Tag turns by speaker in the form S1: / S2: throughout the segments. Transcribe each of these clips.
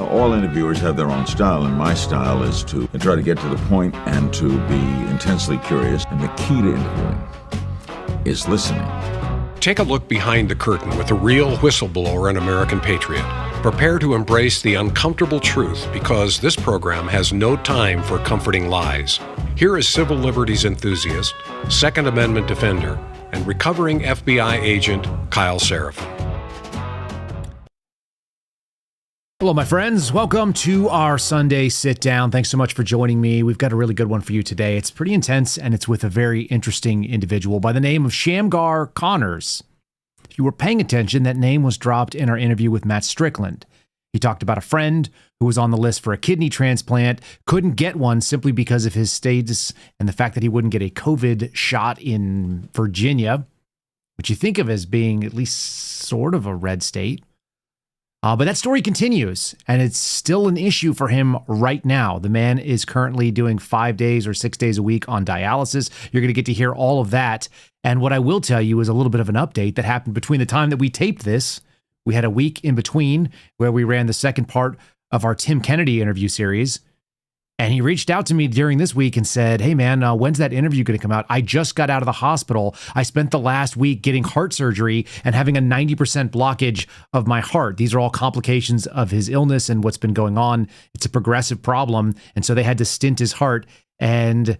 S1: All interviewers have their own style, and my style is to try to get to the point and to be intensely curious. And the key to interviewing is listening.
S2: Take a look behind the curtain with a real whistleblower and American patriot. Prepare to embrace the uncomfortable truth, because this program has no time for comforting lies. Here is civil liberties enthusiast, Second Amendment defender, and recovering FBI agent Kyle Seraphin.
S3: Hello, my friends. Welcome to our Sunday sit down. Thanks so much for joining me. We've got a really good one for you today. It's pretty intense, and it's with a very interesting individual by the name of Shamgar Connors. If you were paying attention, that name was dropped in our interview with Matt Strickland. He talked about a friend who was on the list for a kidney transplant, couldn't get one simply because of his status and the fact that he wouldn't get a COVID shot in Virginia, which you think of as being at least sort of a red state. But that story continues, and it's still an issue for him right now. The man is currently doing 5 days or 6 days a week on dialysis. You're going to get to hear all of that. And what I will tell you is a little bit of an update that happened between the time that we taped this. We had a week in between where we ran the second part of our Tim Kennedy interview series. And he reached out to me during this week and said, hey, man, when's that interview going to come out? I just got out of the hospital. I spent the last week getting heart surgery and having a 90% blockage of my heart. These are all complications of his illness and what's been going on. It's a progressive problem. And so they had to stint his heart. And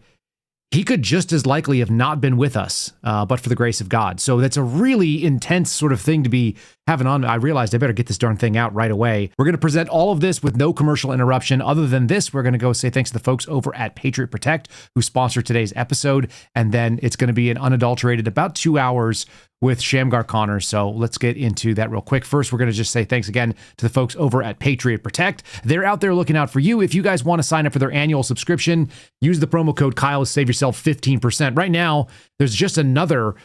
S3: he could just as likely have not been with us, but for the grace of God. So that's a really intense sort of thing to be having on. I realized I better get this darn thing out right away. We're going to present all of this with no commercial interruption. Other than this, we're going to go say thanks to the folks over at Patriot Protect who sponsor today's episode. And then it's going to be an unadulterated about 2 hours with Shamgar Connors. So let's get into that real quick. First, we're going to just say thanks again to the folks over at Patriot Protect. They're out there looking out for you. If you guys want to sign up for their annual subscription, use the promo code Kyle to save yourself 15%. Right now, there's just another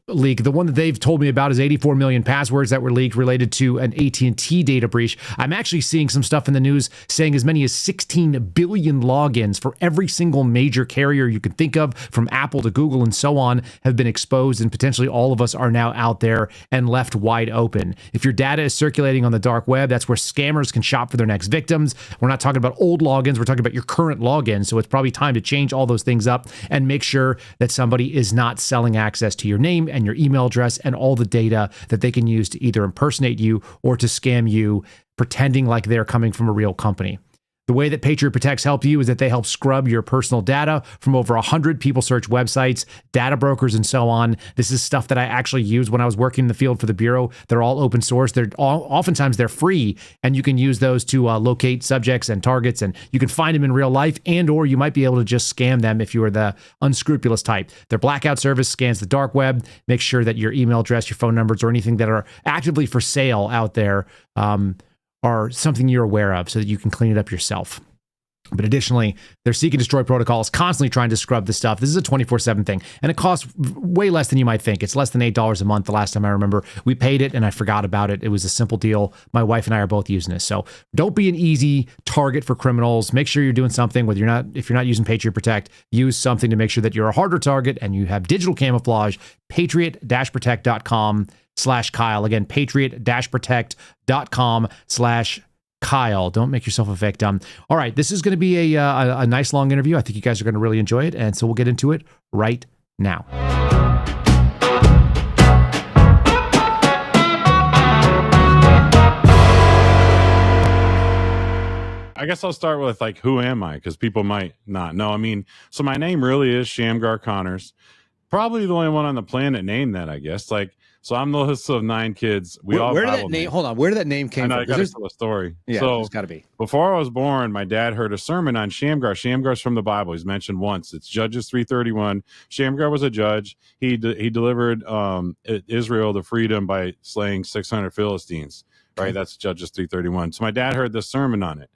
S3: leak. The one that they've told me about is 84 million passwords that were leaked related to an AT&T data breach. I'm actually seeing some stuff in the news saying as many as 16 billion logins for every single major carrier you can think of, from Apple to Google and so on, have been exposed, and potentially all of us are now out there and left wide open. If your data is circulating on the dark web, that's where scammers can shop for their next victims. We're not talking about old logins, we're talking about your current login. So it's probably time to change all those things up and make sure that somebody is not selling access to your name and your email address and all the data that they can use to either impersonate you or to scam you, pretending like they're coming from a real company. The way that Patriot Protects help you is that they help scrub your personal data from over 100 people search websites, data brokers, and so on. This is stuff that I actually used when I was working in the field for the Bureau. They're all open source. Oftentimes they're free, and you can use those to locate subjects and targets, and you can find them in real life, and or you might be able to just scam them if you are the unscrupulous type. Their blackout service scans the dark web, makes sure that your email address, your phone numbers, or anything that are actively for sale out there are something you're aware of so that you can clean it up yourself. But additionally, their seek and destroy protocol is constantly trying to scrub this stuff. This is a 24/7 thing, and it costs way less than you might think. It's less than $8 a month the last time I remember. We paid it, and I forgot about it. It was a simple deal. My wife and I are both using this. So don't be an easy target for criminals. Make sure you're doing something, if you're not using Patriot Protect, use something to make sure that you're a harder target and you have digital camouflage. Patriot-protect.com/Kyle. Again, patriot-protect.com/Kyle. Don't make yourself a victim. All right, this is going to be a nice long interview. I think you guys are going to really enjoy it, and so we'll get into it right now.
S4: I guess I'll start with who am I? Because people might not know. So my name really is Shamgar Connors. Probably the only one on the planet named that, I guess. So I'm the oldest of 9 kids.
S3: Where did that name? Hold on. Where did that name came from?
S4: I got to tell a story.
S3: Yeah,
S4: so
S3: it's got to be.
S4: Before I was born, my dad heard a sermon on Shamgar. Shamgar's from the Bible. He's mentioned once. It's Judges 3:31. Shamgar was a judge. He delivered Israel the freedom by slaying 600 Philistines. Right. Okay. That's Judges 3:31. So my dad heard this sermon on it,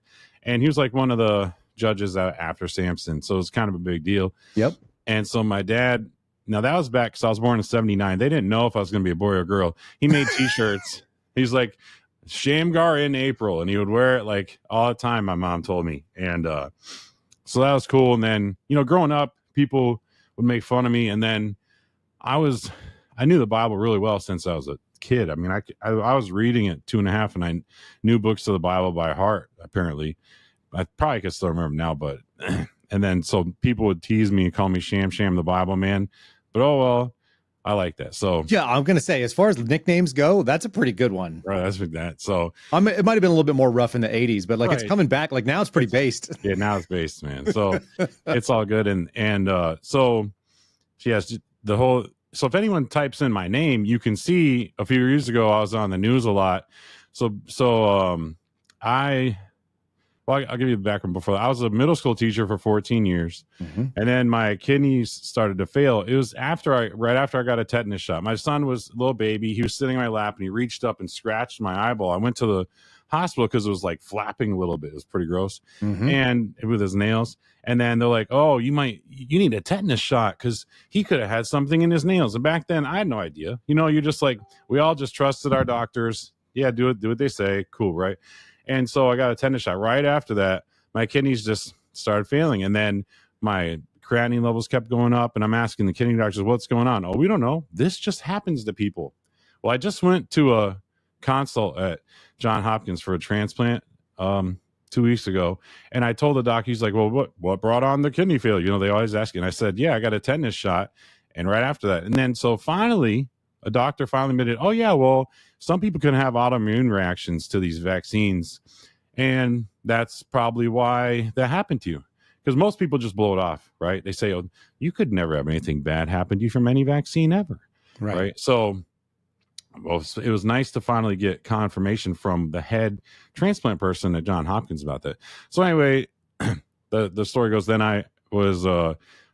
S4: and he was one of the judges after Samson. So it's kind of a big deal.
S3: Yep.
S4: And so my dad. Now, that was back because I was born in 79. They didn't know if I was going to be a boy or girl. He made T-shirts. He's like, Shamgar in April. And he would wear it all the time, my mom told me. And so that was cool. And then, growing up, people would make fun of me. And then I knew the Bible really well since I was a kid. I mean, I was reading at 2.5 and I knew books of the Bible by heart, apparently. I probably could still remember now, but and then so people would tease me and call me Sham-Sham the Bible man, but oh well, I like that. So
S3: yeah, I'm gonna say as far as nicknames go, that's a pretty good one.
S4: right, that's like that. So
S3: it might have been a little bit more rough in the 80s, but like
S4: right.
S3: it's coming back. Like now it's pretty based.
S4: Yeah, now it's based, man. So it's all good. And so yes, the whole. So if anyone types in my name, you can see a few years ago I was on the news a lot. I'll give you the background before that. I was a middle school teacher for 14 years. Mm-hmm. And then my kidneys started to fail. It was right after I got a tetanus shot. My son was a little baby. He was sitting in my lap and he reached up and scratched my eyeball. I went to the hospital because it was like flapping a little bit. It was pretty gross. Mm-hmm. And with his nails. And then they're like, oh, you need a tetanus shot because he could have had something in his nails. And back then I had no idea. You're just like, we all just trusted our doctors. Yeah, do what they say. Cool, right? And so I got a tetanus shot. Right after that, my kidneys just started failing. And then my creatinine levels kept going up. And I'm asking the kidney doctors, what's going on? Oh, we don't know. This just happens to people. Well, I just went to a consult at Johns Hopkins for a transplant 2 weeks ago. And I told the doc, he's like, well, what brought on the kidney failure? They always ask you. And I said, yeah, I got a tetanus shot. And right after that. And then so finally, a doctor finally admitted, oh, yeah, well, some people can have autoimmune reactions to these vaccines. And that's probably why that happened to you. Because most people just blow it off, right? They say, oh, you could never have anything bad happen to you from any vaccine ever. Right? So it was nice to finally get confirmation from the head transplant person at Johns Hopkins about that. So anyway, the story goes, then I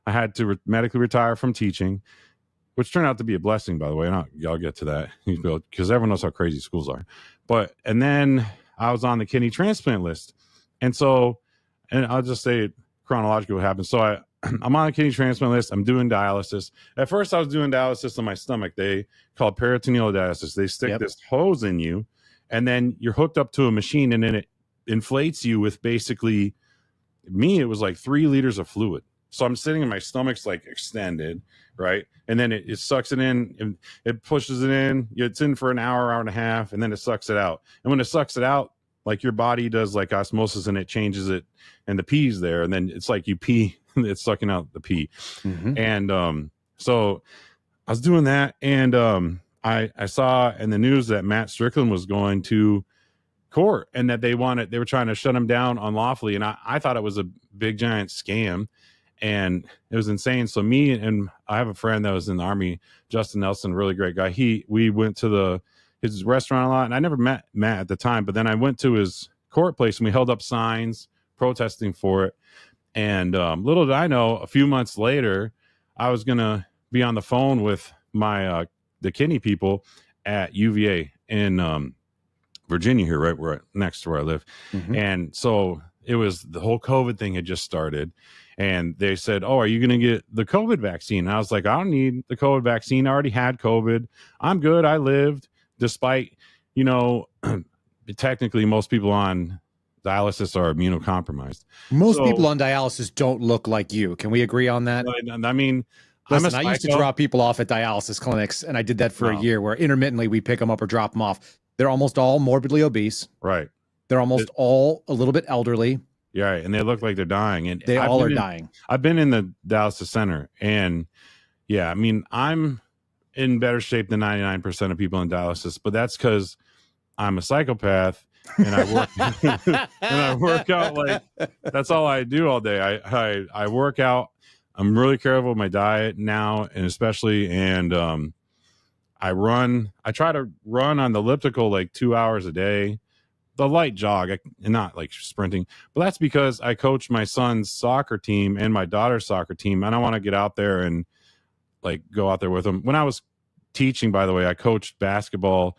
S4: had to medically retire from teaching, which turned out to be a blessing, by the way. And I'll get to that because everyone knows how crazy schools are. And then I was on the kidney transplant list. And I'll just say chronologically what happened. So I'm on the kidney transplant list. I'm doing dialysis. At first, I was doing dialysis on my stomach. They call it peritoneal dialysis. They stick this hose in you, and then you're hooked up to a machine, and then it inflates you with basically, it was like 3 liters of fluid. So I'm sitting and my stomach's like extended, right? And then it sucks it in and it pushes it in. It's in for an hour and a half, and then it sucks it out. And when it sucks it out, like your body does like osmosis and it changes it and the pee's there. And then it's like you pee, it's sucking out the pee. Mm-hmm. And so I was doing that. And I saw in the news that Matt Strickland was going to court and that they were trying to shut him down unlawfully. And I thought it was a big giant scam. And it was insane. So me and I have a friend that was in the Army, Justin Nelson, really great guy. We went to his restaurant a lot, and I never met Matt at the time. But then I went to his court place, and we held up signs protesting for it. And little did I know, a few months later, I was gonna be on the phone with my the kidney people at UVA in Virginia here, right next to where I live. Mm-hmm. And so it was the whole COVID thing had just started. And they said, oh, are you going to get the COVID vaccine? And I was like, I don't need the COVID vaccine. I already had COVID. I'm good. I lived, despite, technically most people on dialysis are immunocompromised.
S3: Most people on dialysis don't look like you. Can we agree on that?
S4: I mean,
S3: listen, I used to drop people off at dialysis clinics, and I did that for a year where intermittently we pick them up or drop them off. They're almost all morbidly obese.
S4: Right.
S3: They're almost all a little bit elderly.
S4: Yeah, right. And they look like they're dying. And
S3: they all are dying.
S4: I've been in the dialysis center, and yeah, I mean, I'm in better shape than 99% of people in dialysis, but that's because I'm a psychopath and I work out like that's all I do all day. I work out. I'm really careful with my diet now, and especially, and I try to run on the elliptical like 2 hours a day. The light jog, and not like sprinting, but that's because I coach my son's soccer team and my daughter's soccer team, and I want to get out there and like go out there with them. When I was teaching, by the way, I coached basketball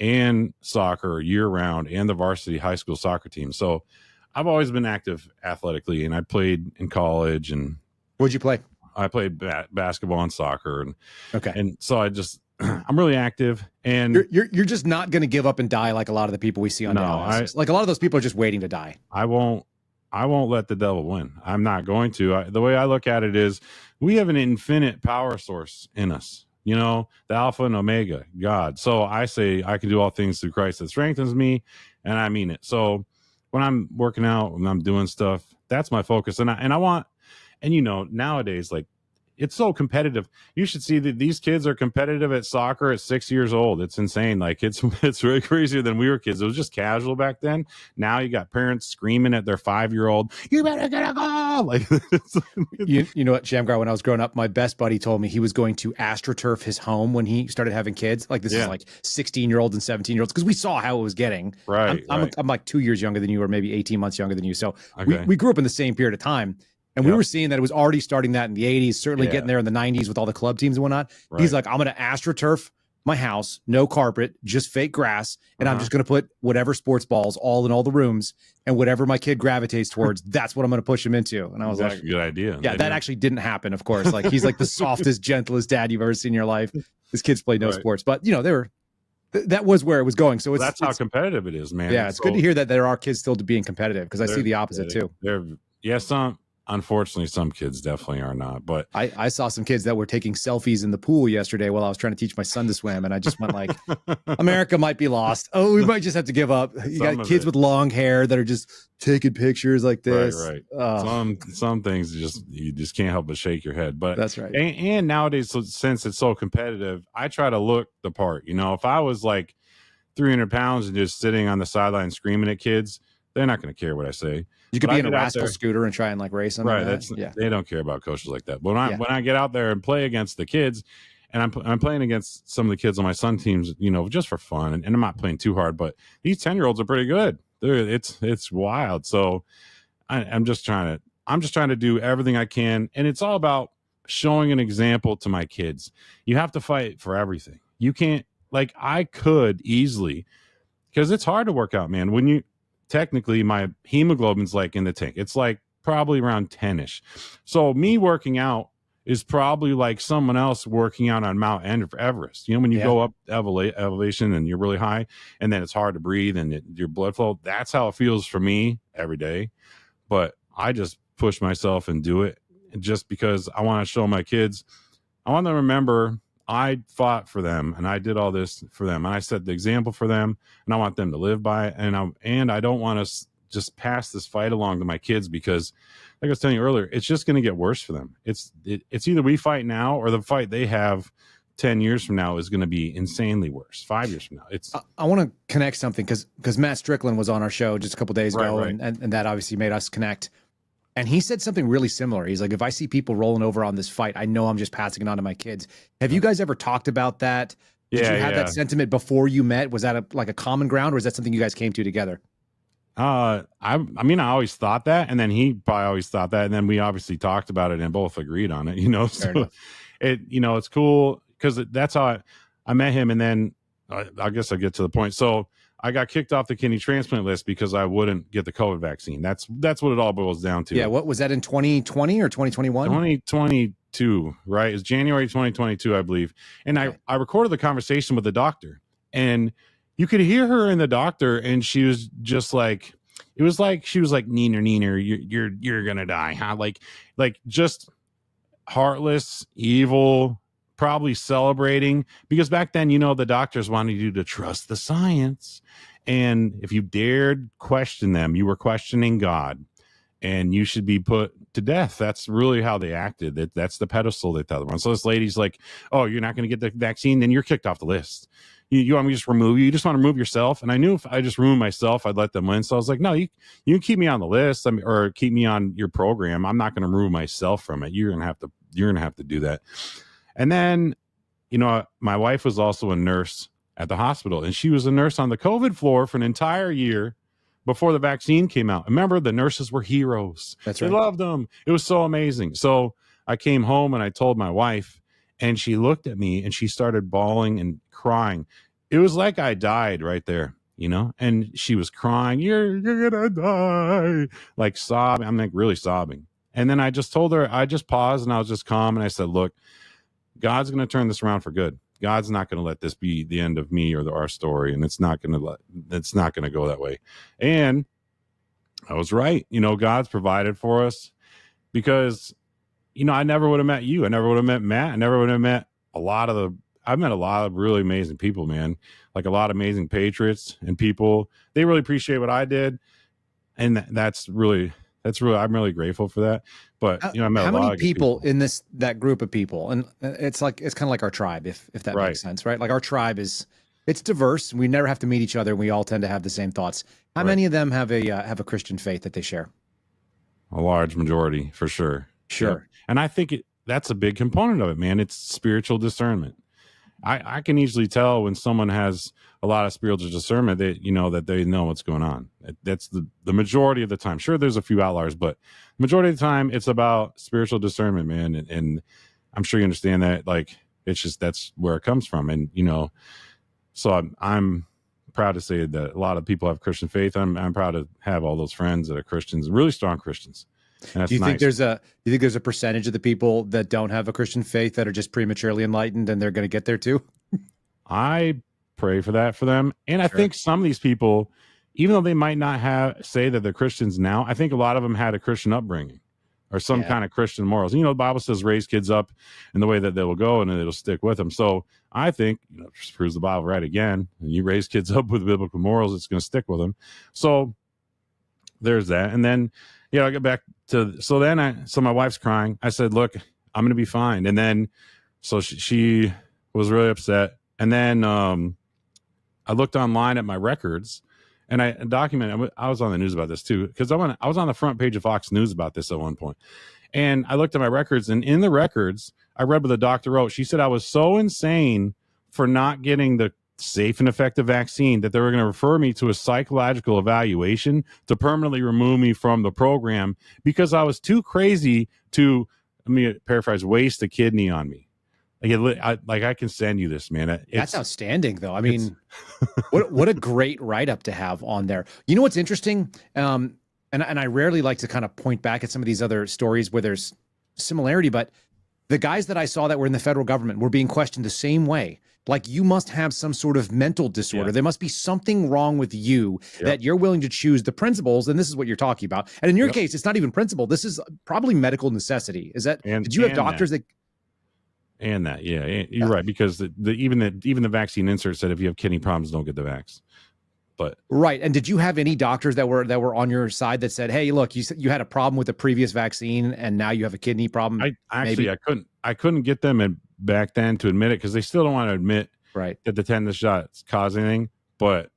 S4: and soccer year round and the varsity high school soccer team. So I've always been active athletically, and I played in college. And
S3: what'd you play?
S4: I played basketball and soccer, and so I'm really active, and
S3: you're just not going to give up and die like a lot of the people we see on dialysis. Like a lot of those people are just waiting to die.
S4: I won't let the devil win. I'm not going to. The way I look at it is we have an infinite power source in us. you know, the Alpha and Omega, God. So I say I can do all things through Christ that strengthens me, and I mean it. So when I'm working out, when I'm doing stuff, that's my focus. And I want, and you know, nowadays, like, it's so competitive. You should see that these kids are competitive at soccer at 6 years old. It's insane. Like, it's really crazier than we were kids. It was just casual back then. Now you got parents screaming at their 5-year-old, "You better get a goal!" Like,
S3: you know what, Shamgar? When I was growing up, my best buddy told me he was going to astroturf his home when he started having kids. Like, this is like 16-year-olds and 17-year-olds, because we saw how it was getting.
S4: Right.
S3: I'm like 2 years younger than you, or maybe 18 months younger than you. So we grew up in the same period of time. And we were seeing that it was already starting that in the 80s, certainly getting there in the 90s with all the club teams and whatnot. Right. He's like, I'm going to astroturf my house, no carpet, just fake grass. And I'm just going to put whatever sports balls all in all the rooms, and whatever my kid gravitates towards, that's what I'm going to push him into. And I was like,
S4: a good idea.
S3: Yeah, that actually didn't happen, of course. Like, he's like the softest, gentlest dad you've ever seen in your life. His kids play no sports, but you know, that was where it was going. So
S4: that's how competitive it is, man.
S3: Yeah, it's good to hear that there are kids still being competitive, because I see the opposite too.
S4: Unfortunately, some kids definitely are not. But
S3: I saw some kids that were taking selfies in the pool yesterday while I was trying to teach my son to swim, and I just went like, America might be lost. Oh, we might just have to give up. You got kids with long hair that are just taking pictures like this.
S4: Right. Some things you just can't help but shake your head. But
S3: that's right.
S4: And nowadays, since it's so competitive, I try to look the part. You know, if I was like 300 pounds and just sitting on the sideline screaming at kids, they're not going to care what I say.
S3: You could be in a rascal scooter and try and like race them.
S4: Right. They don't care about coaches like that. But when I get out there and play against the kids, and I'm playing against some of the kids on my son teams, you know, just for fun, and I'm not playing too hard, but these 10-year-olds are pretty good. It's wild. So I'm just trying to do everything I can. And it's all about showing an example to my kids. You have to fight for everything. You can't, like, I could easily, because it's hard to work out, man. Technically, my hemoglobin's like in the tank. It's like probably around 10-ish. So me working out is probably like someone else working out on Mount Everest. You know, when you go up elevation and you're really high, and then it's hard to breathe and your blood flow, that's how it feels for me every day. But I just push myself and do it just because I want to show my kids. I want them to remember I fought for them, and I did all this for them, and I set the example for them, and I want them to live by it. And I don't want to just pass this fight along to my kids, because, like I was telling you earlier, it's just going to get worse for them. It's either we fight now, or the fight they have 10 years from now is going to be insanely worse. 5 years from now.
S3: I want to connect something, because Matt Strickland was on our show just a couple days ago,
S4: right.
S3: And that obviously made us connect. And he said something really similar. He's like, if I see people rolling over on this fight, I know I'm just passing it on to my kids. Have you guys ever talked about that? Did you have that sentiment before you met? Was that like a common ground, or is that something you guys came to together?
S4: I mean, I always thought that, and then he probably always thought that, and then we obviously talked about it and both agreed on it, you know. So it's cool, because that's how I met him. And then I guess I'll get to the point. So I got kicked off the kidney transplant list because I wouldn't get the COVID vaccine. That's what it all boils down to.
S3: Yeah. What was that, in 2020 or 2021?
S4: 2022, right? It's January 2022, I believe. And I recorded the conversation with the doctor, and you could hear her in the doctor, and she was just like, it was like she was like, Neener, you're gonna die, huh? Like just heartless, evil, probably celebrating, because back then, you know, the doctors wanted you to trust the science, and if you dared question them, you were questioning God, and you should be put to death. That's really how they acted. That's the pedestal they thought on. So this lady's like, oh, you're not going to get the vaccine, then you're kicked off the list. You want me to just remove you? You just want to remove yourself? And I knew if I just removed myself, I'd let them win. So I was like, no, you can keep me on the list, or keep me on your program. I'm not going to remove myself from it. You're going to have to do that. And then, you know, my wife was also a nurse at the hospital, and she was a nurse on the COVID floor for an entire year before the vaccine came out. Remember, the nurses were heroes.
S3: That's right.
S4: We loved them. It was so amazing. So I came home and I told my wife, and she looked at me and she started bawling and crying. It was like I died right there, you know, and she was crying, you're gonna die, like sobbing. I'm like really sobbing. And then I just told her, I just paused and I was just calm. And I said, look, God's going to turn this around for good. God's not going to let this be the end of me or our story. And it's not going to go that way. And I was right. You know, God's provided for us, because, you know, I never would have met you. I never would have met Matt. I never would have met I've met a lot of really amazing people, man. Like a lot of amazing patriots and people. They really appreciate what I did, and that's really I'm really grateful for that. But I met
S3: how
S4: a lot
S3: many
S4: of
S3: people in that group of people, and it's kind of like our tribe, if that
S4: Right.
S3: makes sense, right? Like our tribe it's diverse. We never have to meet each other, and we all tend to have the same thoughts. How
S4: Right.
S3: many of them have a Christian faith that they share?
S4: A large majority, for sure.
S3: Sure.
S4: Yep. And I think that's a big component of it, man. It's spiritual discernment. I can easily tell when someone has a lot of spiritual discernment that that they know what's going on. That's the majority of the time. Sure, there's a few outliers, but the majority of the time it's about spiritual discernment, man. And I'm sure you understand that. Like, it's just that's where it comes from. And so I'm proud to say that a lot of people have Christian faith. I'm proud to have all those friends that are Christians, really strong Christians. And that's
S3: Do you think
S4: nice.
S3: there's a percentage of the people that don't have a Christian faith that are just prematurely enlightened and they're going to get there too?
S4: I pray for that for them. And I
S3: Sure.
S4: think some of these people, even though they might not say that they're Christians now, I think a lot of them had a Christian upbringing or some kind of Christian morals. The Bible says raise kids up in the way that they will go and it'll stick with them. So I think, just proves the Bible right again. And you raise kids up with biblical morals, it's going to stick with them. So there's that. And then, I get back to, so my wife's crying. I said, look, I'm going to be fine. And then, so she was really upset. And then I looked online at my records and I documented, I was on the news about this too, because I was on the front page of Fox News about this at one point. And I looked at my records, and in the records, I read what the doctor wrote. She said I was so insane for not getting the safe and effective vaccine that they were going to refer me to a psychological evaluation to permanently remove me from the program because I was too crazy to, let me paraphrase, waste a kidney on me. I can send you this, man.
S3: That's outstanding, though. I mean, what a great write-up to have on there. You know what's interesting? And I rarely like to kind of point back at some of these other stories where there's similarity, but the guys that I saw that were in the federal government were being questioned the same way. Like, you must have some sort of mental disorder.
S4: Yeah.
S3: There must be something wrong with you that you're willing to choose the principles. And this is what you're talking about. And in your case, it's not even principle. This is probably medical necessity. Is that, did you have doctors that
S4: you're right, because even the vaccine insert said if you have kidney problems, don't get the vax. But
S3: right. And did you have any doctors that were on your side that said, hey, look, you had a problem with the previous vaccine and now you have a kidney problem?
S4: I couldn't get them back then to admit it because they still don't want to admit that the tetanus shots cause anything. But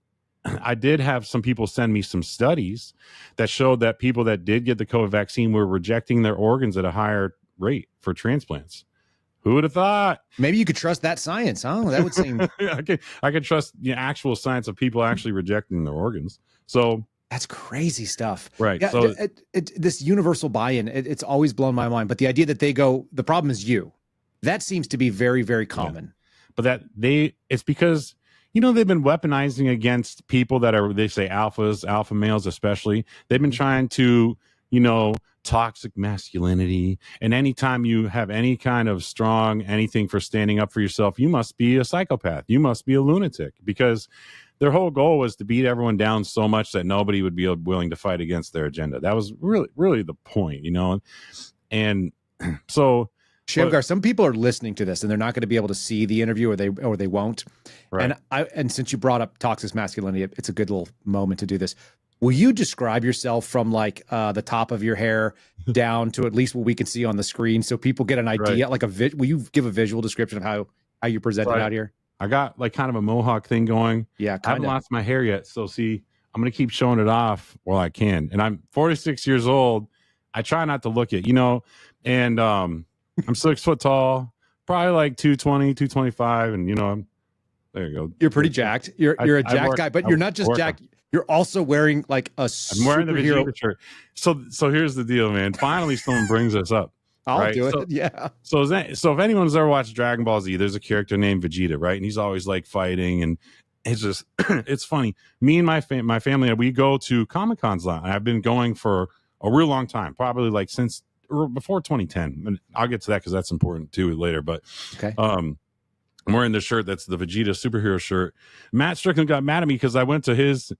S4: I did have some people send me some studies that showed that people that did get the COVID vaccine were rejecting their organs at a higher rate for transplants. Who would have thought?
S3: Maybe you could trust that science, huh? That would seem.
S4: I could trust the actual science of people actually rejecting their organs. So
S3: that's crazy stuff,
S4: right?
S3: Yeah,
S4: so
S3: this universal buy-in, it's always blown my mind. But the idea that they go, the problem is you, that seems to be very, very common.
S4: Yeah. But it's because they've been weaponizing against people that they say alpha males especially. They've been trying to toxic masculinity, and anytime you have any kind of strong anything for standing up for yourself, you must be a psychopath, you must be a lunatic, because their whole goal was to beat everyone down so much that nobody would be willing to fight against their agenda. That was really the point, and so
S3: Shamgar, some people are listening to this and they're not going to be able to see the interview, or they won't.
S4: Right.
S3: And since you brought up toxic masculinity, it's a good little moment to do this. Will you describe yourself from like the top of your hair down to at least what we can see on the screen, so people get an idea? Like will you give a visual description of how you present it out here?
S4: I got like kind of a mohawk thing going.
S3: Yeah,
S4: I haven't lost my hair yet, so see, I'm gonna keep showing it off while I can. And I'm 46 years old. I try not to look it, and I'm 6 foot tall, probably like 220, 225, and there you go.
S3: You're pretty jacked. You're a jacked guy, but you're not just jacked. You're also wearing like a superhero.
S4: I'm wearing the Vegeta shirt. So here's the deal, man. Finally, someone brings us up.
S3: I'll do it. Yeah.
S4: So if anyone's ever watched Dragon Ball Z, there's a character named Vegeta, right? And he's always like fighting, and it's just it's funny. Me and my family, we go to Comic-Cons a lot. I've been going for a real long time, probably like since before 2010. And I'll get to that because that's important too later. But
S3: okay.
S4: I'm wearing this shirt that's the Vegeta superhero shirt. Matt Strickland got mad at me because I went to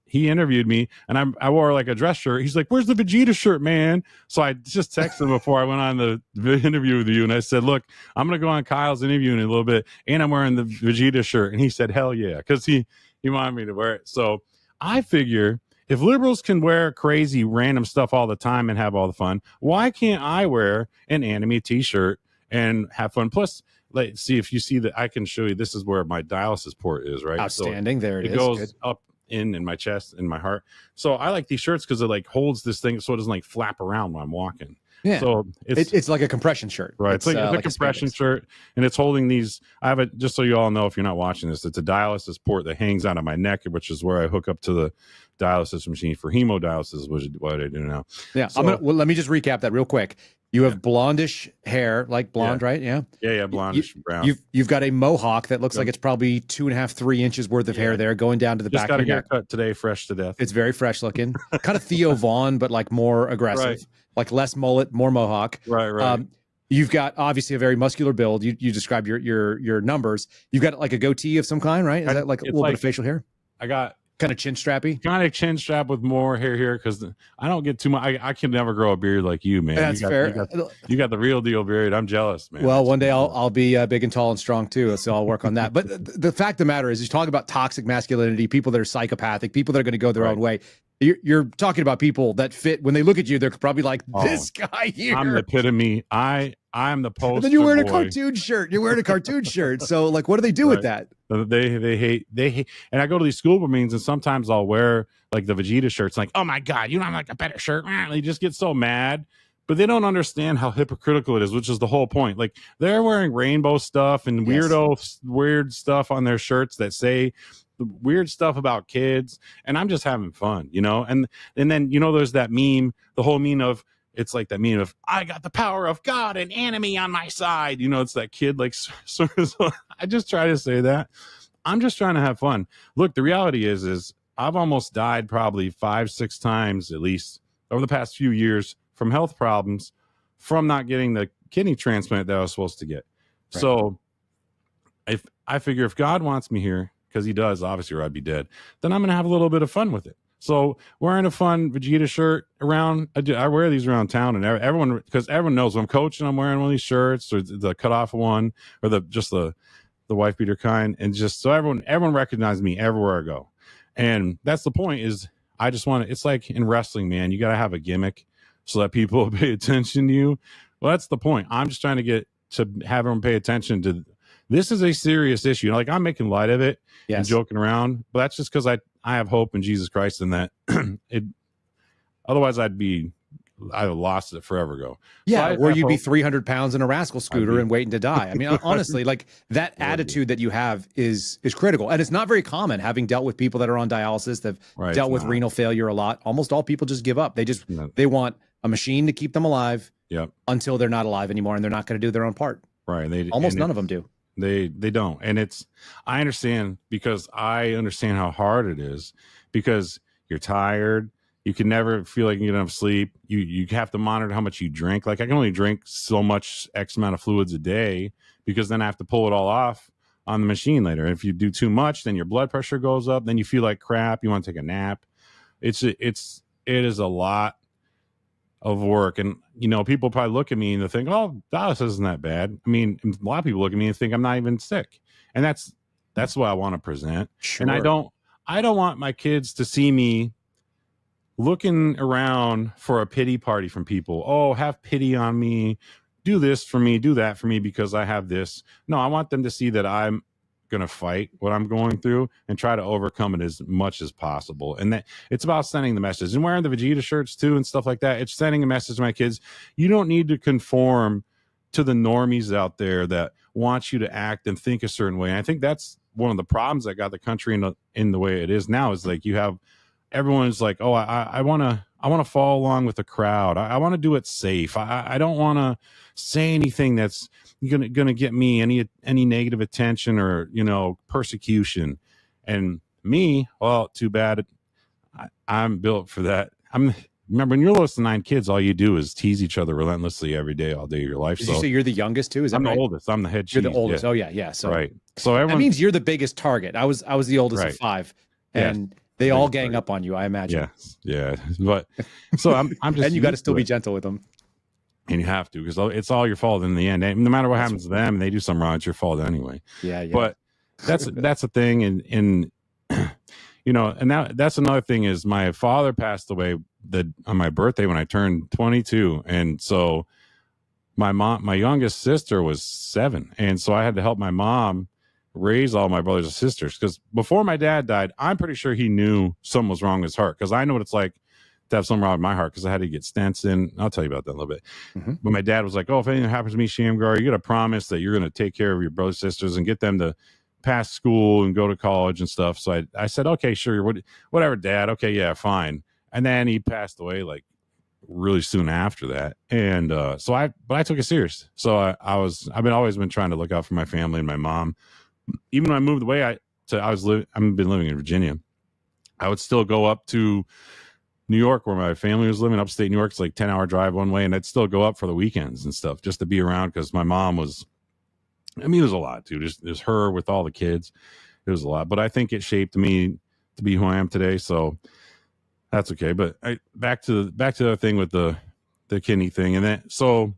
S4: he interviewed me, and I wore like a dress shirt. He's like, "Where's the Vegeta shirt, man?" So I just texted him before I went on the interview with you, and I said, "Look, I'm going to go on Kyle's interview in a little bit, and I'm wearing the Vegeta shirt." And he said, "Hell yeah," because he wanted me to wear it. So I figure if liberals can wear crazy random stuff all the time and have all the fun, why can't I wear an anime t-shirt and have fun? Plus, let's see if you see that. I can show you. This is where my dialysis port is, right?
S3: Outstanding. So there it is.
S4: It goes
S3: Good.
S4: up in my chest, in my heart. So I like these shirts because it like holds this thing so it doesn't like flap around when I'm walking.
S3: Yeah.
S4: So
S3: it's like a compression shirt.
S4: Right. It's like a compression shirt, and it's holding these. I have it, just so you all know, if you're not watching this, it's a dialysis port that hangs out of my neck, which is where I hook up to the dialysis machine for hemodialysis, which is what I do now.
S3: Yeah.
S4: So,
S3: Let me just recap that real quick. You have blondish hair, like blonde, right? Yeah.
S4: Yeah. Blondish brown.
S3: You've got a mohawk that looks like it's probably 2.5, 3 inches worth of hair there going down to the back.
S4: Just got a haircut today, fresh to death.
S3: It's very fresh looking. Kind of Theo Vaughn, but like more aggressive.
S4: Right.
S3: Like less mullet, more mohawk.
S4: Right.
S3: You've got obviously a very muscular build. You described your numbers. You've got like a goatee of some kind, right? Is that like a little bit of facial hair?
S4: I got
S3: kind of chin strappy.
S4: Kind of chin strap with more hair here because I don't get too much. I can never grow a beard like you, man.
S3: That's fair.
S4: You got the real deal beard. I'm jealous, man.
S3: Well, one day I'll be big and tall and strong too, so I'll work on that. But the fact of the matter is, you talk about toxic masculinity, people that are psychopathic, people that are going to go their own way. You're talking about people that fit. When they look at you, they're probably like, this guy here.
S4: I'm the epitome. I'm the poster.
S3: And then you're wearing
S4: boy.
S3: a cartoon shirt. You're wearing a cartoon shirt. So like, what do they do with that?
S4: They hate. And I go to these school board meetings, and sometimes I'll wear like the Vegeta shirts. Like, oh my god, you don't have like a better shirt. They just get so mad. But they don't understand how hypocritical it is, which is the whole point. Like, they're wearing rainbow stuff and weird stuff on their shirts that say weird stuff about kids, and I'm just having fun, you know. And then, you know, there's that meme, the whole meme of, it's like that meme of, I got the power of God and anime on my side, you know. It's that kid like sort of. I just try to say that I'm just trying to have fun. Look, the reality is I've almost died probably 5-6 times at least over the past few years from health problems, from not getting the kidney transplant that I was supposed to get. Right. So if I figure if God wants me here, because he does, obviously, or I'd be dead, then I'm going to have a little bit of fun with it. So wearing a fun Vegeta shirt around, I wear these around town, and everyone, because everyone knows when I'm coaching, I'm wearing one of these shirts, or the cut off one, or the wife beater kind, and just so everyone recognizes me everywhere I go. And that's the point, is I just want to, it's like in wrestling, man, you got to have a gimmick so that people pay attention to you. Well, that's the point. I'm just trying to get to have everyone pay attention to, this is a serious issue. Like, I'm making light of it and joking around, but that's just because I have hope in Jesus Christ, and that otherwise I'd have lost it forever ago.
S3: Yeah, so or you'd be 300 pounds in a rascal scooter and waiting to die. I mean, honestly, like, that attitude that you have is critical, and it's not very common. Having dealt with people that are on dialysis, that have dealt with renal failure a lot, almost all people just give up. They want a machine to keep them alive until they're not alive anymore, and they're not going to do their own part.
S4: Right.
S3: Almost none of them do.
S4: They don't. And I understand, because I understand how hard it is, because you're tired. You can never feel like you get enough sleep. You have to monitor how much you drink. Like, I can only drink so much X amount of fluids a day, because then I have to pull it all off on the machine later. And if you do too much, then your blood pressure goes up. Then you feel like crap. You want to take a nap. It is a lot of work. And, you know, people probably look at me and they think, oh, dialysis isn't that bad. I mean, a lot of people look at me and think I'm not even sick. And that's what I want to present. Sure. And I don't want my kids to see me looking around for a pity party from people. Oh, have pity on me. Do this for me. Do that for me because I have this. No, I want them to see that I'm going to fight what I'm going through and try to overcome it as much as possible. And that it's about sending the message, and wearing the Vegeta shirts too and stuff like that. It's sending a message to my kids. You don't need to conform to the normies out there that want you to act and think a certain way. And I think that's one of the problems that got the country in the way it is now, is like, you have everyone's like, oh, I want to follow along with the crowd. I want to do it safe. I don't want to say anything that's gonna get me any negative attention or, you know, persecution. And me, well, too bad. I'm built for that. remember, when you're the lowest of 9 kids, all you do is tease each other relentlessly every day, all day of your life.
S3: Did you say you're the youngest too? Is that
S4: I'm
S3: right?
S4: the oldest. I'm the head cheese.
S3: You're the oldest.
S4: Yeah.
S3: Oh yeah. So
S4: right. So
S3: that
S4: everyone,
S3: means you're the biggest target. I was the oldest
S4: Right.
S3: of 5,
S4: Yeah.
S3: and they all gang
S4: target.
S3: up on you, I imagine.
S4: Yeah. But so I'm just
S3: And you got to
S4: used
S3: still be
S4: it.
S3: gentle with them.
S4: And you have to, because it's all your fault in the end. And no matter what happens to them, and they do something wrong, it's your fault anyway.
S3: Yeah.
S4: But that's a thing. And you know, and that's another thing is my father passed away on my birthday when I turned 22. And so my youngest sister was 7. And so I had to help my mom raise all my brothers and sisters, because before my dad died, I'm pretty sure he knew something was wrong with his heart, because I know what it's like to have something wrong with my heart, because I had to get stents in. I'll tell you about that in a little bit.
S3: Mm-hmm.
S4: But my dad was like, oh, if anything happens to me, Shamgar, you got to promise that you're going to take care of your brothers and sisters and get them to pass school and go to college and stuff. So I said, okay, sure. Whatever, Dad. Okay. Yeah, fine. And then he passed away like really soon after that. And but I took it serious. So I've always been trying to look out for my family and my mom. Even when I moved away, I've been living in Virginia. I would still go up to New York, where my family was living, upstate New York. It's like 10-hour drive one way. And I'd still go up for the weekends and stuff just to be around, because my mom was, it was a lot, too. There's her with all the kids. It was a lot. But I think it shaped me to be who I am today. So that's okay. But back to the thing with the kidney thing. And then, so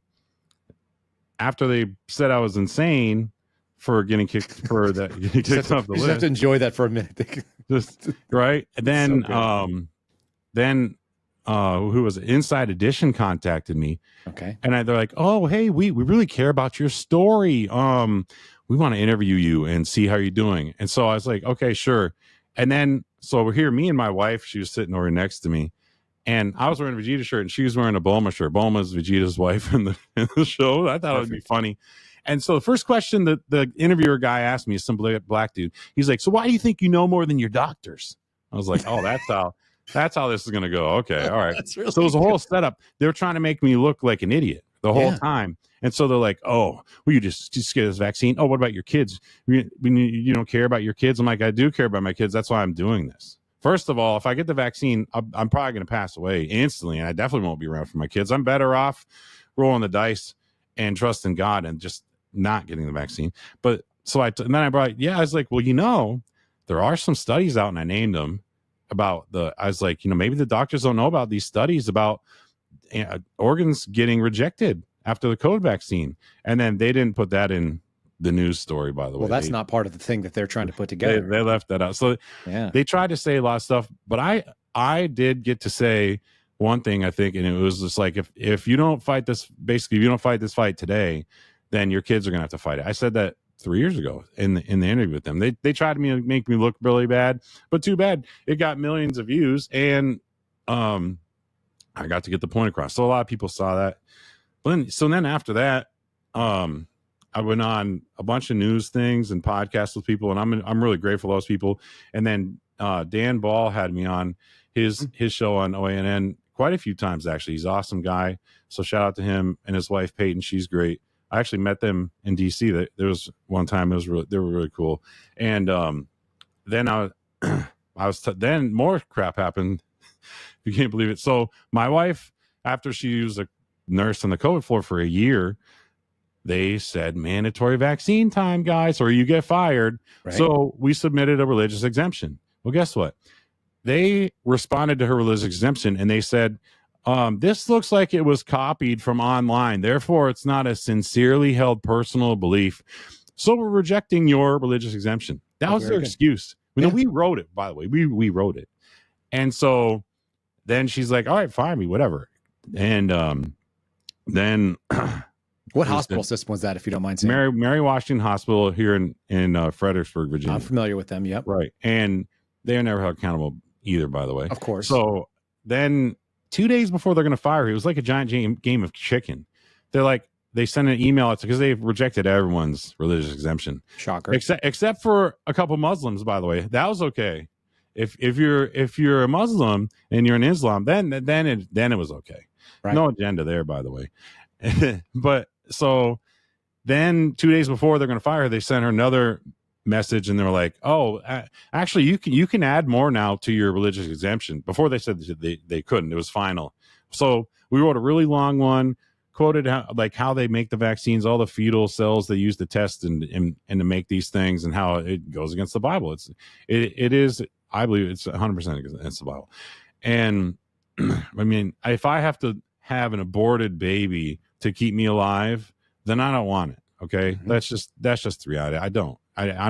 S4: after they said I was insane for getting kicked off the list.
S3: You just have to enjoy that for a minute.
S4: Just, right. And then,
S3: so
S4: who was it? Inside Edition contacted me.
S3: Okay.
S4: And they're like, oh, hey, we really care about your story. We want to interview you and see how you're doing. And so I was like, okay, sure. And then, so we're here, me and my wife, she was sitting over next to me, and I was wearing a Vegeta shirt and she was wearing a Bulma shirt. Bulma's Vegeta's wife in the show. I thought it would be funny. And so the first question that the interviewer guy asked me, is some black dude. He's like, so why do you think you know more than your doctors? I was like, oh, that's how this is going to go. Okay. All right.
S3: Really
S4: so it was a whole setup. They were trying to make me look like an idiot the whole time. And so they're like, oh, well, you just get this vaccine. Oh, what about your kids? You don't care about your kids? I'm like, I do care about my kids. That's why I'm doing this. First of all, if I get the vaccine, I'm probably going to pass away instantly. And I definitely won't be around for my kids. I'm better off rolling the dice and trusting God and just not getting the vaccine. But so and then I was like, well, there are some studies out, and I named them about I was like, maybe the doctors don't know about these studies about organs getting rejected after the COVID vaccine. And then they didn't put that in the news story, by the way.
S3: Well, that's not part of the thing that they're trying to put together.
S4: They left that out. So they tried to say a lot of stuff, but I did get to say one thing, I think, and it was just like, if you don't fight this, basically, if you don't fight this fight today, then your kids are going to have to fight it. I said that 3 years ago in the interview with them. They tried to make me look really bad, but too bad. It got millions of views, and I got to get the point across. So a lot of people saw that. But then after that, I went on a bunch of news things and podcasts with people, and I'm really grateful to those people. And then Dan Ball had me on his show on OANN quite a few times, actually. He's an awesome guy. So shout out to him and his wife Peyton. She's great. I actually met them in DC. There was one time they were really cool. And then then more crap happened. You can't believe it. So my wife, after she was a nurse on the COVID floor for a year, they said mandatory vaccine time, guys, or you get fired. Right. So we submitted a religious exemption. Well, guess what? They responded to her religious exemption, and they said, this looks like it was copied from online. Therefore, it's not a sincerely held personal belief. So we're rejecting your religious exemption. That was their excuse. We wrote it, by the way. We wrote it. And so then she's like, all right, fire me, whatever. And then
S3: what hospital system was that, if you don't mind saying?
S4: Mary Washington Hospital here in Fredericksburg, Virginia.
S3: I'm familiar with them. Yep.
S4: Right. And they're never held accountable either, by the way.
S3: Of course.
S4: So then 2 days before they're going to fire her, it was like a giant game of chicken. They sent an email because they've rejected everyone's religious exemption.
S3: Shocker.
S4: Except for a couple Muslims, by the way. That was okay. If you're a Muslim and you're in Islam, then it was okay. Right. No agenda there, by the way. But so then 2 days before they're going to fire her, they sent her another message, and they were like, "Oh, actually, you can add more now to your religious exemption." Before they said they couldn't; it was final. So we wrote a really long one, quoted how they make the vaccines, all the fetal cells they use to test and to make these things, and how it goes against the Bible. It is, I believe, it's 100% against the Bible. And I mean, if I have to have an aborted baby to keep me alive, then I don't want it. Okay, mm-hmm. That's just the reality. I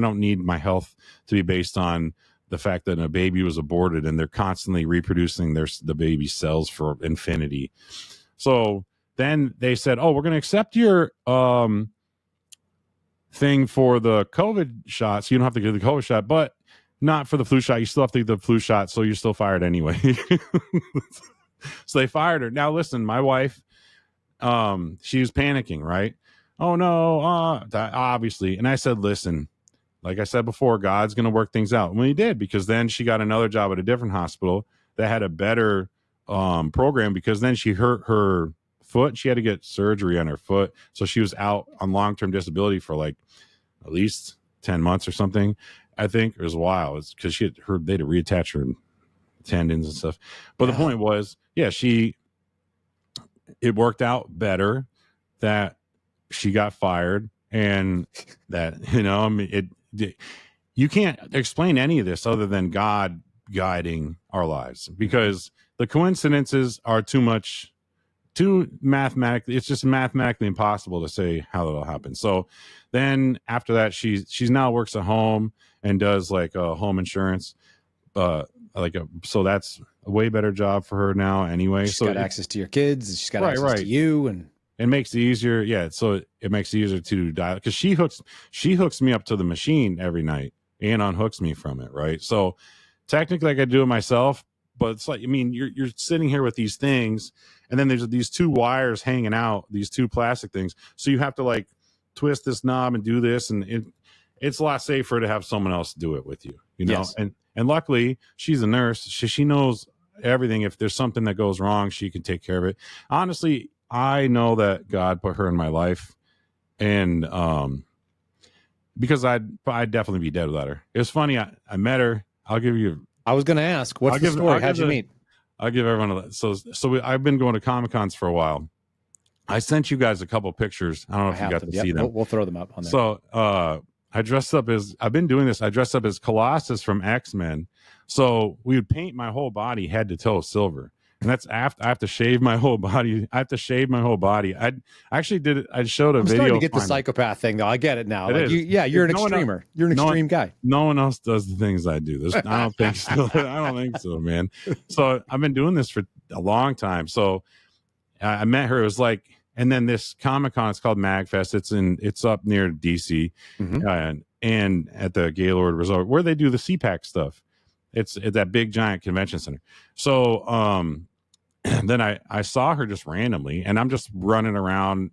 S4: don't need my health to be based on the fact that a baby was aborted and they're constantly reproducing the baby cells for infinity. So then they said, "Oh, we're going to accept your thing for the COVID shot, so you don't have to get the COVID shot, but not for the flu shot. You still have to get the flu shot, so you're still fired anyway." So they fired her. Now, listen, my wife, she was panicking, right? Oh no, obviously. And I said, listen, like I said before, God's going to work things out. And he did, because then she got another job at a different hospital that had a better program, because then she hurt her foot. She had to get surgery on her foot. So she was out on long-term disability for like at least 10 months or something. I think it was a while. It's because they had to reattach her tendons and stuff. But the point was, yeah, it worked out better that she got fired, and that, I mean, you can't explain any of this other than God guiding our lives, because the coincidences are too mathematically, it's just mathematically impossible to say how that'll happen. So then after that, she's now works at home and does like a home insurance, so that's a way better job for her now anyway.
S3: She's got access to your kids. She's got access to you, and
S4: it makes it easier. Yeah. So it makes it easier to dial, because she hooks me up to the machine every night and unhooks me from it. Right. So technically I could do it myself, but it's like, I mean, you're sitting here with these things, and then there's these two wires hanging out, these two plastic things. So you have to like twist this knob and do this. And it's a lot safer to have someone else do it with you,
S3: Yes.
S4: And luckily she's a nurse. She knows everything. If there's something that goes wrong, she can take care of it. Honestly, I know that God put her in my life, and because I'd definitely be dead without her. It was funny. I met her. I was
S3: going to ask, what's the story? How'd you meet?
S4: I'll give everyone I've been going to Comic-Cons for a while. I sent you guys a couple pictures. I don't know if you got to see them.
S3: We'll throw them up on there.
S4: So I dressed up as Colossus from X-Men. So we would paint my whole body head to toe silver. And that's after I have to shave my whole body. I I actually did it. I showed a video.
S3: I'm starting to get the psychopath thing, though. I get it now. You're an extremer. You're an extreme guy.
S4: No one else does the things I do. I don't think so. I don't think so, man. So I've been doing this for a long time. So I met her. It was like, and then this Comic-Con, it's called MagFest. It's up near DC, mm-hmm. And at the Gaylord Resort, where they do the CPAC stuff. It's that big giant convention center. So then I saw her just randomly, and I'm just running around,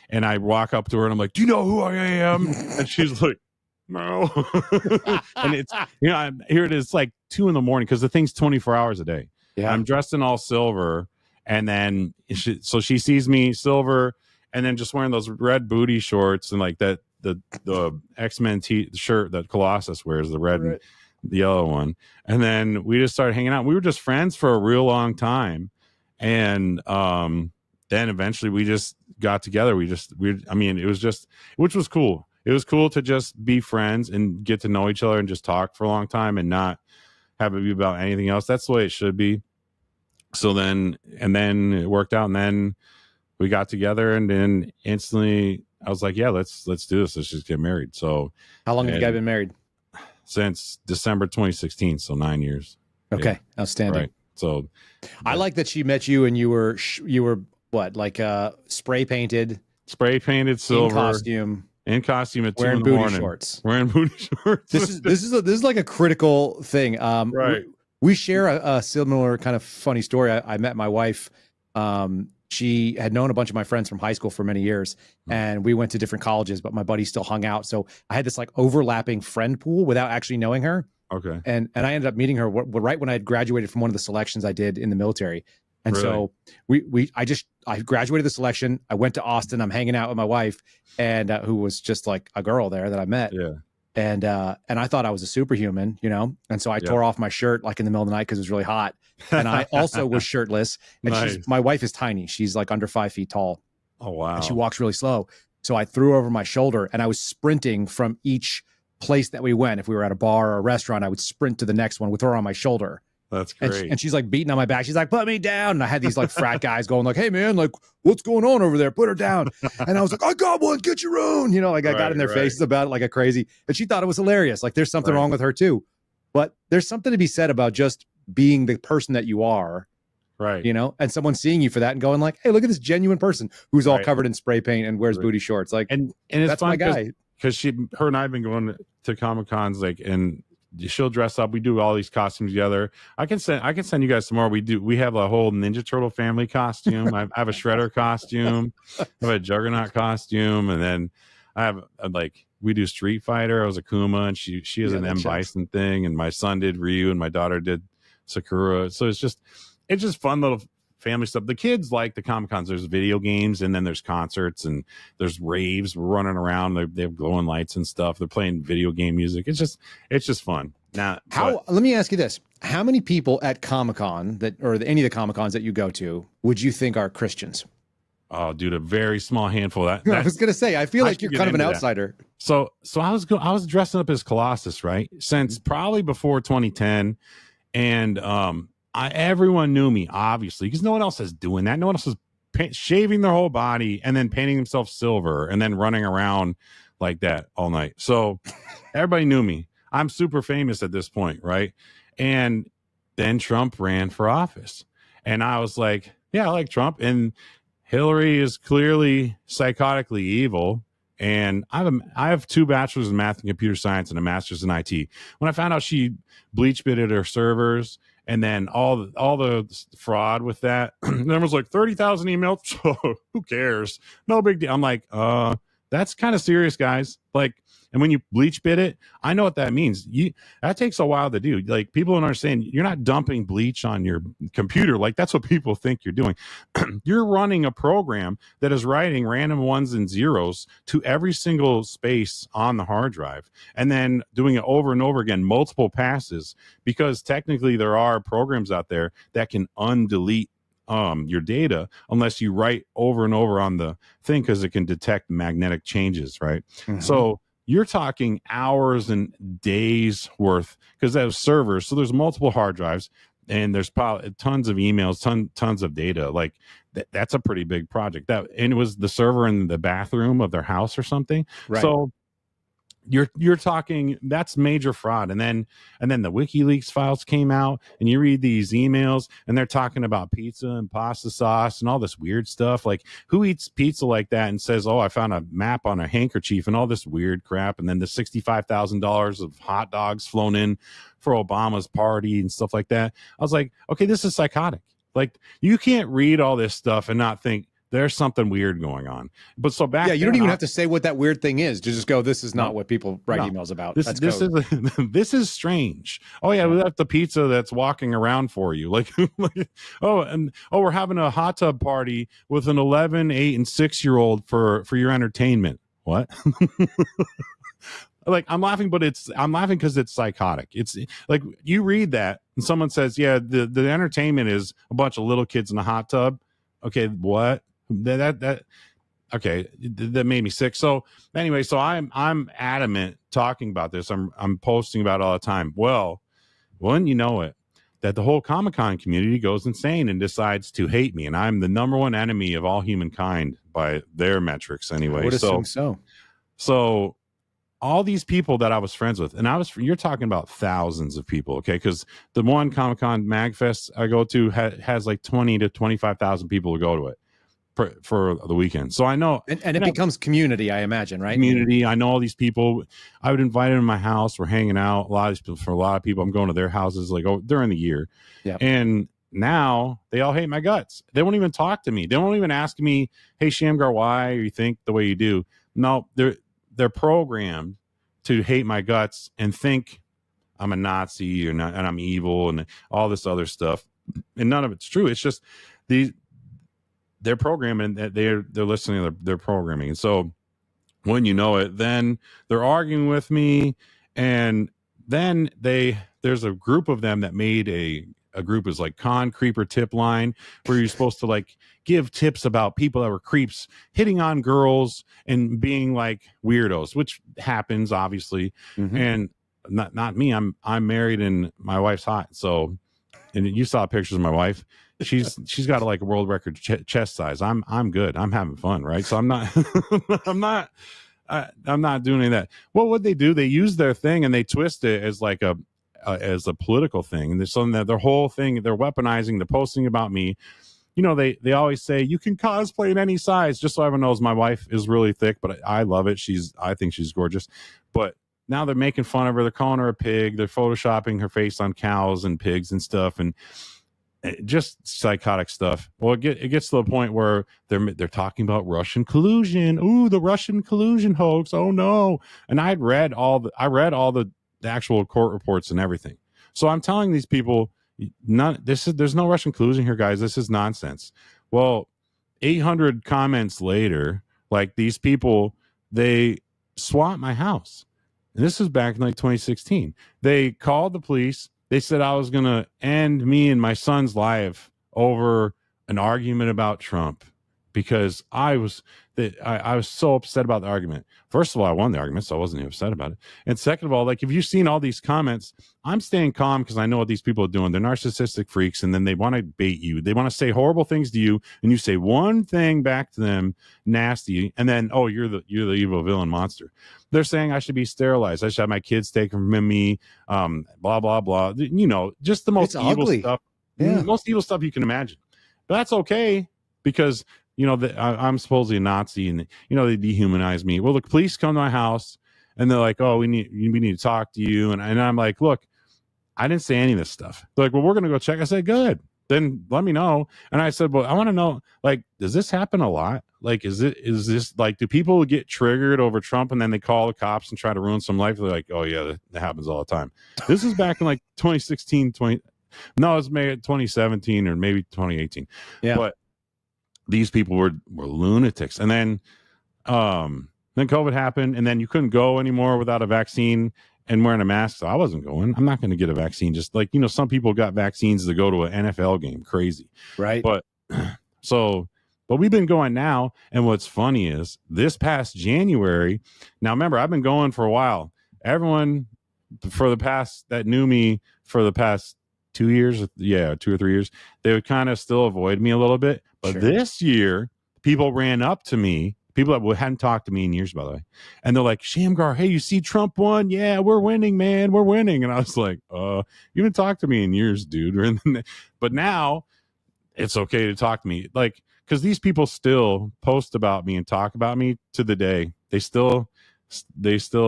S4: and I walk up to her and I'm like, "Do you know who I am?" And she's like, "No." And it's, here it is, like 2 a.m, because the thing's 24 hours a day. Yeah. I'm dressed in all silver, and then so she sees me silver, and then just wearing those red booty shorts and like that the X-Men shirt that Colossus wears, the red. Right. The yellow one. And then we just started hanging out. We were just friends for a real long time. And then eventually we just got together. It was just, which was cool. It was cool to just be friends and get to know each other and just talk for a long time and not have it be about anything else. That's the way it should be. So then it worked out, and then we got together, and then instantly I was like, yeah, let's do this. Let's just get married. So
S3: how long have you guys been married?
S4: Since December 2016, so 9 years.
S3: Okay, yeah. Outstanding.
S4: Right. So,
S3: I like that she met you and you were what, like spray painted
S4: silver in costume at 2 a.m. wearing booty shorts.
S3: This is like a critical thing.
S4: Right.
S3: We share a similar kind of funny story. I met my wife. She had known a bunch of my friends from high school for many years, and we went to different colleges, but my buddies still hung out. So I had this like overlapping friend pool without actually knowing her.
S4: Okay.
S3: And I ended up meeting her right when I had graduated from one of the selections I did in the military. And so I graduated the selection. I went to Austin. I'm hanging out with my wife, and who was just like a girl there that I met.
S4: Yeah.
S3: And I thought I was a superhuman, you know? And so I tore off my shirt like in the middle of the night because it was really hot. And I also was shirtless. And
S4: Nice.
S3: my wife is tiny. She's like under 5 feet tall.
S4: Oh, wow.
S3: And she walks really slow. So I threw her over my shoulder and I was sprinting from each place that we went. If we were at a bar or a restaurant, I would sprint to the next one with her on my shoulder.
S4: That's great.
S3: And she's like beating on my back. She's like, put me down. And I had these like frat guys going like, hey man, like what's going on over there? Put her down. And I was like, I got one, get your own. You know, like I got in their faces about it like a crazy, and she thought it was hilarious. Like there's something wrong with her too. But there's something to be said about just being the person that you are.
S4: Right.
S3: You know, and someone seeing you for that and going like, hey, look at this genuine person who's all covered in spray paint and wears booty shorts. Like,
S4: and it's
S3: that's
S4: fun
S3: my guy.
S4: Because her and I have been going to Comic-Cons, like, and she'll dress up. We do all these costumes together. I can send you guys some more. We have a whole Ninja Turtle family costume. I have a Shredder costume. I have a Juggernaut costume, and then I have we do Street Fighter. I was Akuma, and she has an M Bison thing, and my son did Ryu, and my daughter did Sakura. So it's just fun little family stuff. The kids like the Comic-Cons. There's video games, and then there's concerts, and there's raves. We're running around. They have glowing lights and stuff. They're playing video game music. It's just fun. Now,
S3: let me ask you this: how many people at Comic-Con any of the Comic-Cons that you go to would you think are Christians?
S4: Oh, dude, a very small handful. I
S3: was gonna say, I feel like you're kind of an outsider.
S4: So I was dressing up as Colossus, right? Since probably before 2010, and everyone knew me, obviously, because no one else is doing that. No one else is shaving their whole body and then painting themselves silver and then running around like that all night. So everybody knew me. I'm super famous at this point, right? And then Trump ran for office. And I was like, yeah, I like Trump. And Hillary is clearly psychotically evil. And I have 2 bachelors in math and computer science and a master's in IT. When I found out she bleach bitted her servers, and then all the fraud with that, there was like 30,000 emails. So who cares? No big deal. I'm like, that's kind of serious, guys. Like, and when you bleach bit it, I know what that means. That takes a while to do. Like, people don't understand. You're not dumping bleach on your computer. Like, that's what people think you're doing. You're running a program that is writing random ones and zeros to every single space on the hard drive, and then doing it over and over again, multiple passes, because technically there are programs out there that can undelete your data unless you write over and over on the thing, because it can detect magnetic changes, right? Mm-hmm. So you're talking hours and days worth, because those servers, so there's multiple hard drives, and there's probably tons of emails, tons of data. Like that's a pretty big project. And it was the server in the bathroom of their house or something. Right. So you're talking, that's major fraud. And then the WikiLeaks files came out, and you read these emails, and they're talking about pizza and pasta sauce and all this weird stuff. Like, who eats pizza like that and says, oh, I found a map on a handkerchief and all this weird crap? And then the $65,000 of hot dogs flown in for Obama's party and stuff like that. I was like, okay, this is psychotic. Like, you can't read all this stuff and not think there's something weird going on. But so back,
S3: you don't even have to say what that weird thing is. To just go, this is not what people write emails about.
S4: This is strange. Oh yeah, that's the pizza that's walking around for you. Like, we're having a hot tub party with an 11, 8, and 6-year-old for your entertainment. What? Like, I'm laughing because it's psychotic. It's like, you read that and someone says, yeah, the entertainment is a bunch of little kids in a hot tub. Okay, what? Okay, that made me sick. So anyway, so I'm adamant talking about this. I'm posting about it all the time. Well, wouldn't you know it, that the whole Comic-Con community goes insane and decides to hate me, and I'm the number one enemy of all humankind by their metrics anyway.
S3: I would assume so.
S4: So all these people that I was friends with, and you're talking about thousands of people, okay? Because the one Comic-Con MagFest I go to has like 20 to 25,000 people who go to it for the weekend. So I know,
S3: and it becomes community, I imagine, right?
S4: Community. I know all these people. I would invite them to my house. We're hanging out. For a lot of people, I'm going to their houses like during the year. Yeah. And now they all hate my guts. They won't even talk to me. They won't even ask me, "Hey, Shamgar, why you think the way you do?" No, they're programmed to hate my guts and think I'm a Nazi and I'm evil and all this other stuff. And none of it's true. It's just they're programming, that they're listening to their programming. And so when you know it, then they're arguing with me, and then there's a group of them that made a group is like Con Creeper Tip Line, where you're supposed to like give tips about people that were creeps hitting on girls and being like weirdos, which happens obviously. And not me. I'm married and my wife's hot. So, and you saw pictures of my wife. She's got like a world record chest size. I'm good. I'm having fun, right? So I'm not I'm not doing any of that. What would they do? They use their thing and they twist it as like a political thing. And there's something that their whole thing, they're weaponizing, they're posting about me. You know, they always say you can cosplay in any size. Just so everyone knows, my wife is really thick, but I love it. I think she's gorgeous. But now they're making fun of her. They're calling her a pig. They're photoshopping her face on cows and pigs and stuff, and just psychotic stuff. Well, it gets to the point where they're talking about Russian collusion. Ooh, the Russian collusion hoax. Oh no! And I read all the actual court reports and everything. So I'm telling these people, there's no Russian collusion here, guys. This is nonsense. Well, 800 comments later, like these people, they swamped my house. And this was back in like 2016. They called the police. They said I was going to end me and my son's life over an argument about Trump because I was so upset about the argument. First of all, I won the argument, so I wasn't even upset about it. And second of all, like, if you've seen all these comments, I'm staying calm because I know what these people are doing. They're narcissistic freaks, and then they want to bait you. They want to say horrible things to you, and you say one thing back to them, nasty, and then, oh, you're the evil villain monster. They're saying I should be sterilized. I should have my kids taken from me, blah, blah, blah. You know, just the most evil stuff. Yeah. Most evil stuff you can imagine. But that's okay because, you know, I'm supposedly a Nazi, and, you know, they dehumanize me. Well, the police come to my house and they're like, oh, we need to talk to you. And I'm like, look, I didn't say any of this stuff. They're like, well, we're going to go check. I said, good. Then let me know. And I said, well, I want to know, like, does this happen a lot? Like, is this like, do people get triggered over Trump and then they call the cops and try to ruin some life? They're like, oh yeah, that happens all the time. This is back in like 2016, no, it's maybe 2017 or maybe 2018. Yeah. But these people were lunatics. And then COVID happened, and then you couldn't go anymore without a vaccine and wearing a mask. So I wasn't going. I'm not going to get a vaccine. Just like, you know, some people got vaccines to go to an NFL game. Crazy. Right. But we've been going now. And what's funny is this past January, now remember, I've been going for a while. Everyone that knew me for the past 2 years, 2 or 3 years, they would kind of still avoid me a little bit. But This year, people ran up to me, people that hadn't talked to me in years, by the way, and they're like, Shamgar, hey, you see Trump won? Yeah, we're winning, man. We're winning. And I was like, you haven't talked to me in years, dude. But now it's okay to talk to me. Like, because these people still post about me and talk about me to the day. They still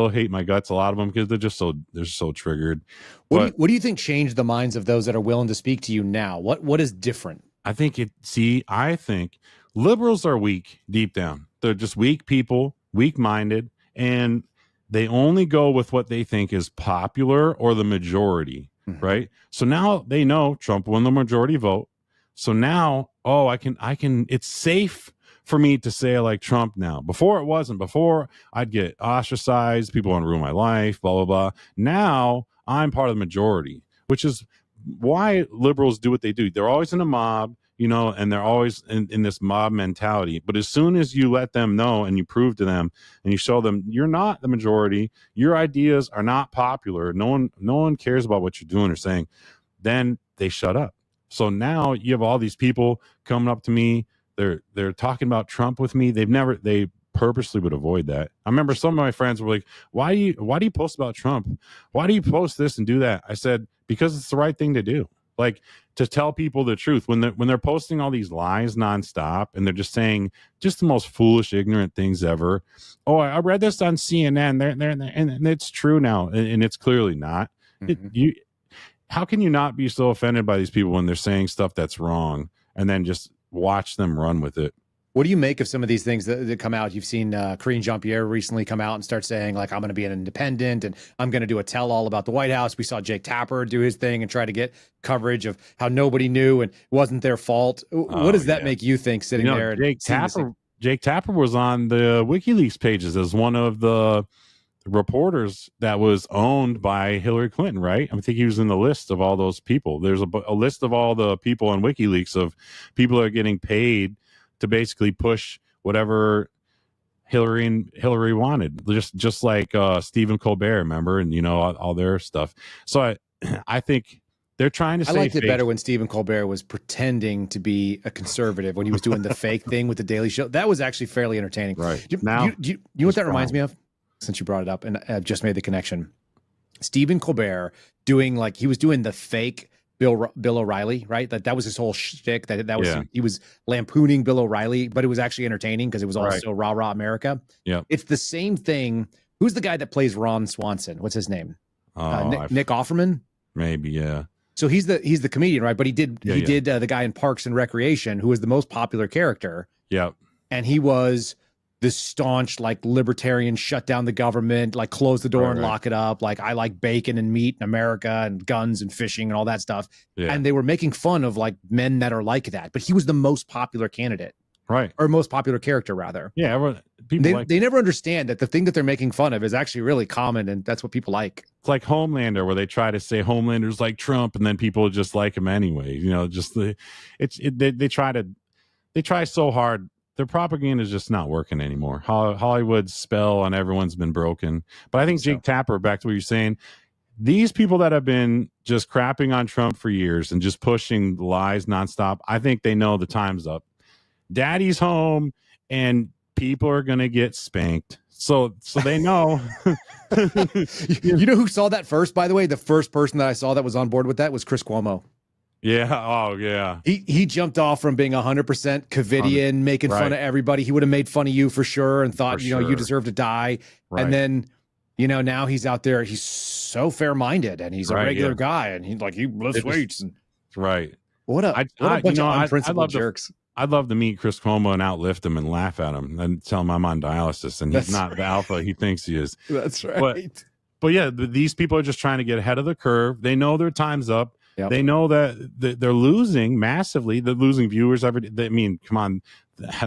S4: hate my guts, a lot of them, because they're so triggered.
S3: What do you think changed the minds of those that are willing to speak to you now? What is different?
S4: I think liberals are weak deep down. They're just weak people, weak-minded, and they only go with what they think is popular or the majority, right? So now they know Trump won the majority vote. So now, I can, it's safe for me to say I like Trump now. Before it wasn't. Before I'd get ostracized, people want to ruin my life, blah, blah, blah. Now I'm part of the majority, which is why liberals do what they do. They're always in a mob, you know, and they're always in this mob mentality. But as soon as you let them know and you prove to them and you show them you're not the majority, your ideas are not popular, no one cares about what you're doing or saying, then they shut up. So now you have all these people coming up to me. They're talking about Trump with me. They purposely would avoid that. I remember some of my friends were like, why do you post about Trump? Why do you post this and do that? I said, because it's the right thing to do. Like, to tell people the truth when they're posting all these lies nonstop and they're just saying just the most foolish, ignorant things ever. Oh, I read this on CNN. And it's true now, and it's clearly not. How can you not be so offended by these people when they're saying stuff that's wrong and then just watch them run with it?
S3: What do you make of some of these things that come out? You've seen Karine Jean-Pierre recently come out and start saying, like, I'm going to be an independent and I'm going to do a tell-all about the White House. We saw Jake Tapper do his thing and try to get coverage of how nobody knew and it wasn't their fault. What does that make you think, sitting there?
S4: Jake Jake Tapper was on the WikiLeaks pages as one of the reporters that was owned by Hillary Clinton, right? I think he was in the list of all those people. There's a list of all the people on WikiLeaks of people that are getting paid to basically push whatever Hillary wanted, just like Stephen Colbert, remember, and all their stuff. So I think they're trying to. I
S3: liked it better when Stephen Colbert was pretending to be a conservative when he was doing the fake thing with the Daily Show. That was actually fairly entertaining.
S4: Right
S3: you know what that reminds me of? Since you brought it up, and I've just made the connection. Stephen Colbert he was doing the fake Bill O'Reilly, right? That was his whole shtick. That was he was lampooning Bill O'Reilly, but it was actually entertaining because it was also rah America.
S4: Yeah,
S3: it's the same thing. Who's the guy that plays Ron Swanson? What's his name? Nick Offerman.
S4: Maybe, yeah.
S3: So he's the comedian, right? But he did the guy in Parks and Recreation who was the most popular character.
S4: Yeah,
S3: and he was this staunch, libertarian, shut down the government, close the door and lock it up. I like bacon and meat in America and guns and fishing and all that stuff. Yeah. And they were making fun of men that are like that. But he was the most popular candidate.
S4: Right.
S3: Or most popular character, rather.
S4: Yeah.
S3: They never understand that the thing that they're making fun of is actually really common, and that's what people like.
S4: It's like Homelander, where they try to say Homelander's like Trump, and then people just like him anyway. They try so hard. Their propaganda is just not working anymore. Hollywood's spell on everyone's been broken. But I think Jake Tapper, back to what you're saying, these people that have been just crapping on Trump for years and just pushing lies nonstop, I think they know the time's up. Daddy's home and people are going to get spanked. So they know.
S3: You know who saw that first, by the way? The first person that I saw that was on board with that was Chris Cuomo.
S4: Yeah. Oh, yeah.
S3: He jumped off from being 100% Covidian, making fun of everybody. He would have made fun of you for sure and thought, you deserve to die. Right. And then, now he's out there. He's so fair-minded and he's a regular guy and he lifts weights. And,
S4: right.
S3: What a bunch of unprincipled jerks.
S4: I'd love to meet Chris Cuomo and outlift him and laugh at him and tell him I'm on dialysis and he's not the alpha he thinks he is.
S3: That's right.
S4: But yeah, these people are just trying to get ahead of the curve. They know their time's up. Yep. They know that they're losing massively. They're losing viewers every day. I mean, come on.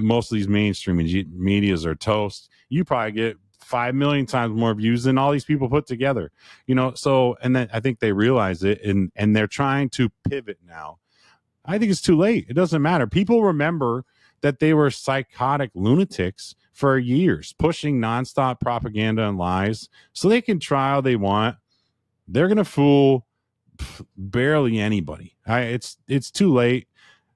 S4: Most of these mainstream medias are toast. You probably get 5 million times more views than all these people put together. So, and then I think they realize it and they're trying to pivot now. I think it's too late. It doesn't matter. People remember that they were psychotic lunatics for years, pushing nonstop propaganda and lies so they can try all they want. They're going to fool barely anybody. It's too late.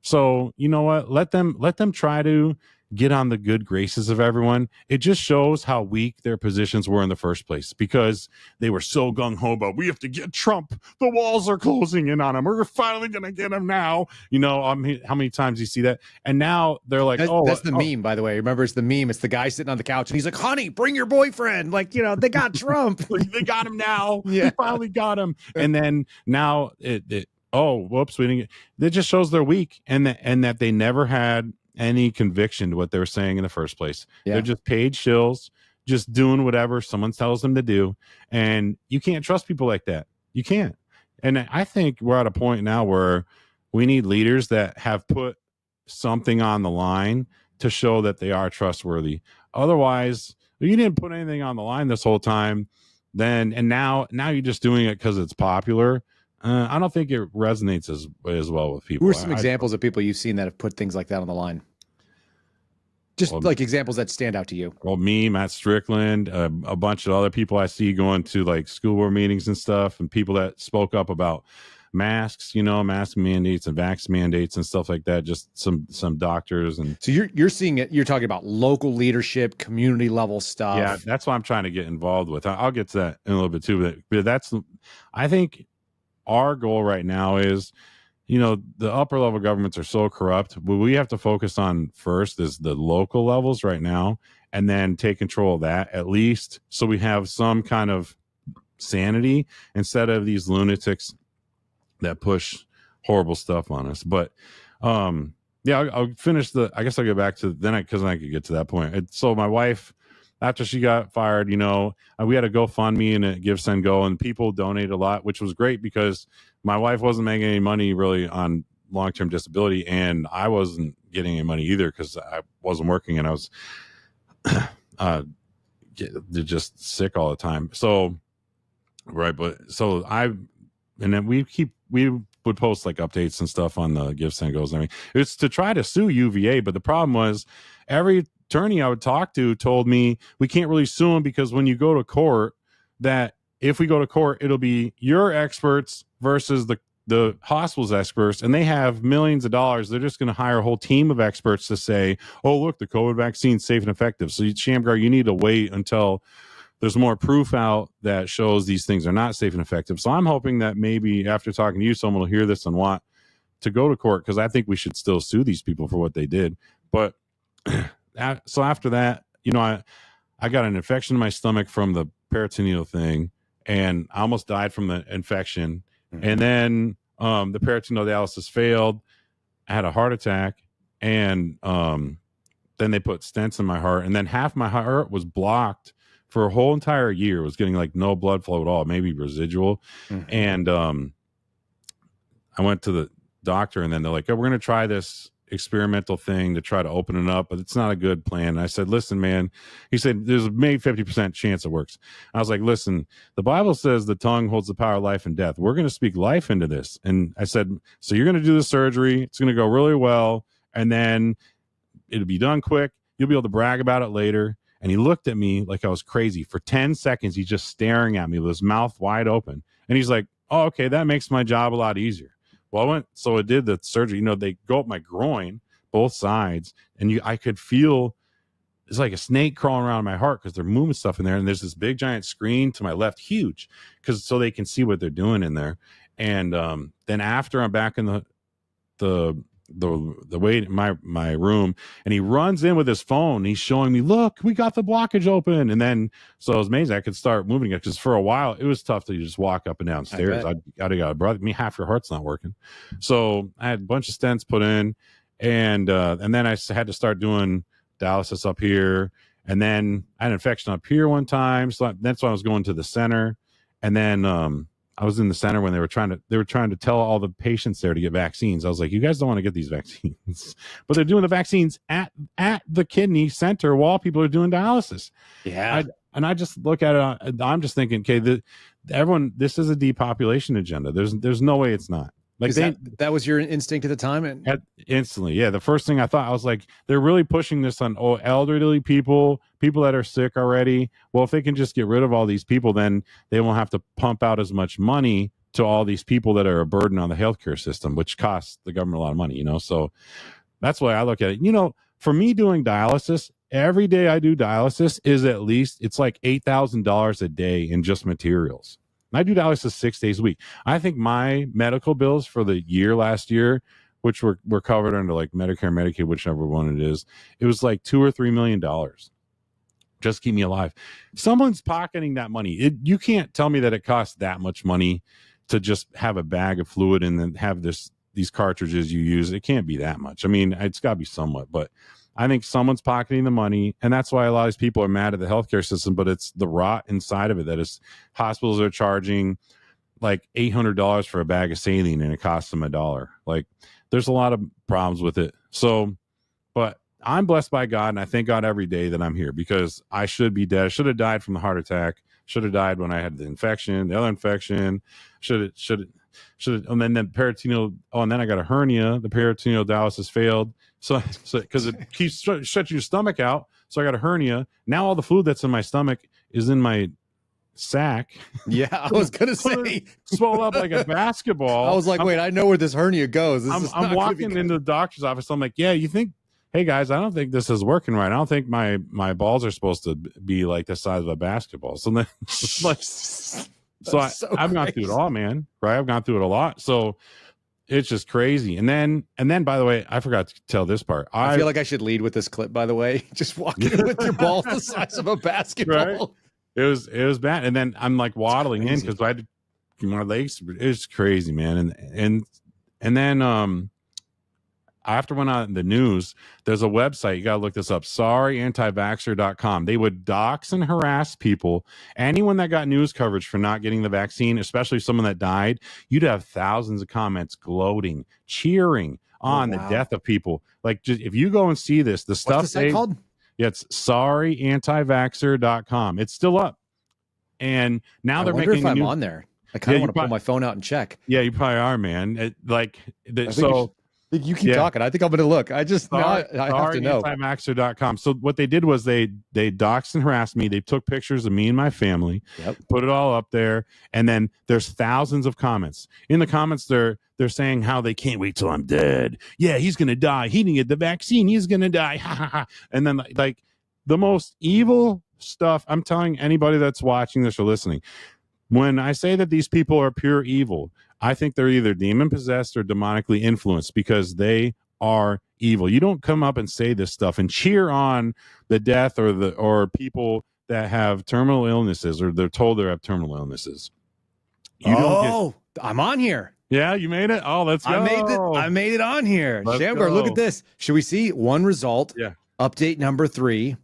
S4: So you know what? Let them try to get on the good graces of everyone. It just shows how weak their positions were in the first place because they were so gung-ho about we have to get Trump. The walls are closing in on him. We're finally going to get him now. How many times do you see that? And now they're like,
S3: that's the meme, by the way. Remember, it's the meme. It's the guy sitting on the couch and he's like, honey, bring your boyfriend. They got Trump.
S4: They got him now.
S3: Yeah.
S4: They finally got him. And then now whoops, we didn't get. It just shows they're weak and that they never had any conviction to what they were saying in the first place. Yeah. They're just paid shills, just doing whatever someone tells them to do. And you can't trust people like that. You can't. And I think we're at a point now where we need leaders that have put something on the line to show that they are trustworthy. Otherwise, if you didn't put anything on the line this whole time, now you're just doing it because it's popular. I don't think it resonates as well with people.
S3: Who are some examples of people you've seen that have put things like that on the line? Just examples that stand out to you.
S4: Well, me, Matt Strickland, a bunch of other people I see going to school board meetings and stuff, and people that spoke up about masks, mask mandates and vax mandates and stuff like that. Just some doctors. And
S3: so you're seeing it. You're talking about local leadership, community level stuff.
S4: Yeah, that's what I'm trying to get involved with. I'll get to that in a little bit too. But I think our goal right now is, the upper level governments are so corrupt. What we have to focus on first is the local levels right now, and then take control of that at least, so we have some kind of sanity instead of these lunatics that push horrible stuff on us. But I'll finish I guess I'll get back to because I could get to that point. So my wife, after she got fired, we had a GoFundMe and a Give, Send, Go, and people donated a lot, which was great because my wife wasn't making any money really on long-term disability, and I wasn't getting any money either because I wasn't working and I was just sick all the time. So, right. But so and then we would post like updates and stuff on the Gifts and Goes. I mean, it's to try to sue UVA, but the problem was every attorney I would talk to told me we can't really sue them because when you go to court, that if we go to court, it'll be your experts versus the hospital's experts, and they have millions of dollars. They're just going to hire a whole team of experts to say, oh, look, the COVID vaccine's safe and effective. So Shamgar, you need to wait until there's more proof out that shows these things are not safe and effective. So I'm hoping that maybe after talking to you, someone will hear this and want to go to court, because I think we should still sue these people for what they did. But so after that, I got an infection in my stomach from the peritoneal thing, and I almost died from the infection. Mm-hmm. And then the peritoneal dialysis failed. I had a heart attack, and then they put stents in my heart, and then half my heart was blocked for a whole entire year. It was getting like no blood flow at all, maybe residual. Mm-hmm. And I went to the doctor, and then they're like, oh, we're going to try this experimental thing to try to open it up, but it's not a good plan. And I said, listen, man, he said, there's maybe 50% chance it works. I was like, listen, the Bible says the tongue holds the power of life and death. We're going to speak life into this. And I said, so you're going to do the surgery. It's going to go really well. And then it'll be done quick. You'll be able to brag about it later. And he looked at me like I was crazy. For 10 seconds, he's just staring at me with his mouth wide open. And he's like, oh, okay, that makes my job a lot easier. Well, I did the surgery. They go up my groin, both sides, and I could feel it's like a snake crawling around my heart because they're moving stuff in there. And there's this big giant screen to my left, huge, so they can see what they're doing in there. And then after I'm back in the wait in my room, and he runs in with his phone. He's showing me, look, we got the blockage open. And then so it was amazing. I could start moving it, because for a while it was tough to just walk up and down stairs. I got brother, half your heart's not working. So I had a bunch of stents put in, and then I had to start doing dialysis up here. And then I had an infection up here one time. So that's why I was going to the center. And then I was in the center when they were trying to tell all the patients there to get vaccines. I was like, you guys don't want to get these vaccines, but they're doing the vaccines at the kidney center while people are doing dialysis. Yeah. I just look at it. I'm just thinking, okay, this is a depopulation agenda. There's no way it's not. Like
S3: that was your instinct at the time?
S4: Instantly. Yeah. The first thing I thought, I was like, they're really pushing this on elderly people that are sick already. Well, if they can just get rid of all these people, then they won't have to pump out as much money to all these people that are a burden on the healthcare system, which costs the government a lot of money, So that's why I look at it. For me doing dialysis, every day I do dialysis is at least, it's like $8,000 a day in just materials. I do dialysis 6 days a week. I think my medical bills for the year last year, which were covered under like Medicare, Medicaid, whichever one it is, it was like $2 or $3 million. Just keep me alive. Someone's pocketing that money. You can't tell me that it costs that much money to just have a bag of fluid and then have these cartridges you use. It can't be that much. I mean, it's got to be somewhat, but I think someone's pocketing the money, and that's why a lot of these people are mad at the healthcare system. But it's the rot inside of it that is, hospitals are charging like $800 for a bag of saline, and it costs them $1. Like, there's a lot of problems with it. So, but I'm blessed by God, and I thank God every day that I'm here, because I should be dead. I should have died from the heart attack. Should have died when I had the infection, the other infection. Should have, and then the peritoneal. Oh, and then I got a hernia. The peritoneal dialysis failed. So because it keeps shutting your stomach out. So I got a hernia. Now all the fluid that's in my stomach is in my sack.
S3: Yeah, I was gonna say
S4: swelled up like a basketball.
S3: I was like, wait, I know where this hernia goes.
S4: I'm walking into the doctor's office. I'm like, yeah, you think? Hey guys, I don't think this is working right. I don't think my balls are supposed to be like the size of a basketball. So then, I've gone through it all, man. Right? I've gone through it a lot. So it's just crazy. And then, by the way, I forgot to tell this part.
S3: I feel like I should lead with this clip, by the way. Just walking in with your balls the size of a basketball.
S4: Right? It was bad. And then I'm like waddling in because I had my legs. It's crazy, man. And then after went on the news, there's a website. You got to look this up. SorryAntiVaxxer.com. They would dox and harass people. Anyone that got news coverage for not getting the vaccine, especially someone that died, you'd have thousands of comments gloating, cheering. on the death of people. Like, just if you go and see this, the stuff
S3: What's the site called?
S4: Yeah, it's sorryantivaxxer.com. It's still up. And now they're making
S3: if I'm on there. I kind of want to pull my phone out and check.
S4: Yeah, you probably are, man.
S3: You keep talking. I think I'm going to look. I just I have to know.
S4: Antivaxxer.com. So what they did was they doxed and harassed me. They took pictures of me and my family, put it all up there, and then there's thousands of comments. In the comments, they're saying how they can't wait till I'm dead. Yeah, he's going to die. He didn't get the vaccine. He's going to die. Ha ha ha. And then like the most evil stuff. I'm telling anybody that's watching this or listening, when I say that these people are pure evil, I think they're either demon possessed or demonically influenced, because they are evil. You don't come up and say this stuff and cheer on the death or people that have terminal illnesses, or they're told they have terminal illnesses. I'm on here. Yeah, you made it. Oh, let's go.
S3: I made it on here. Shamgar, look at this. Should we see one result?
S4: Yeah.
S3: Update number 3.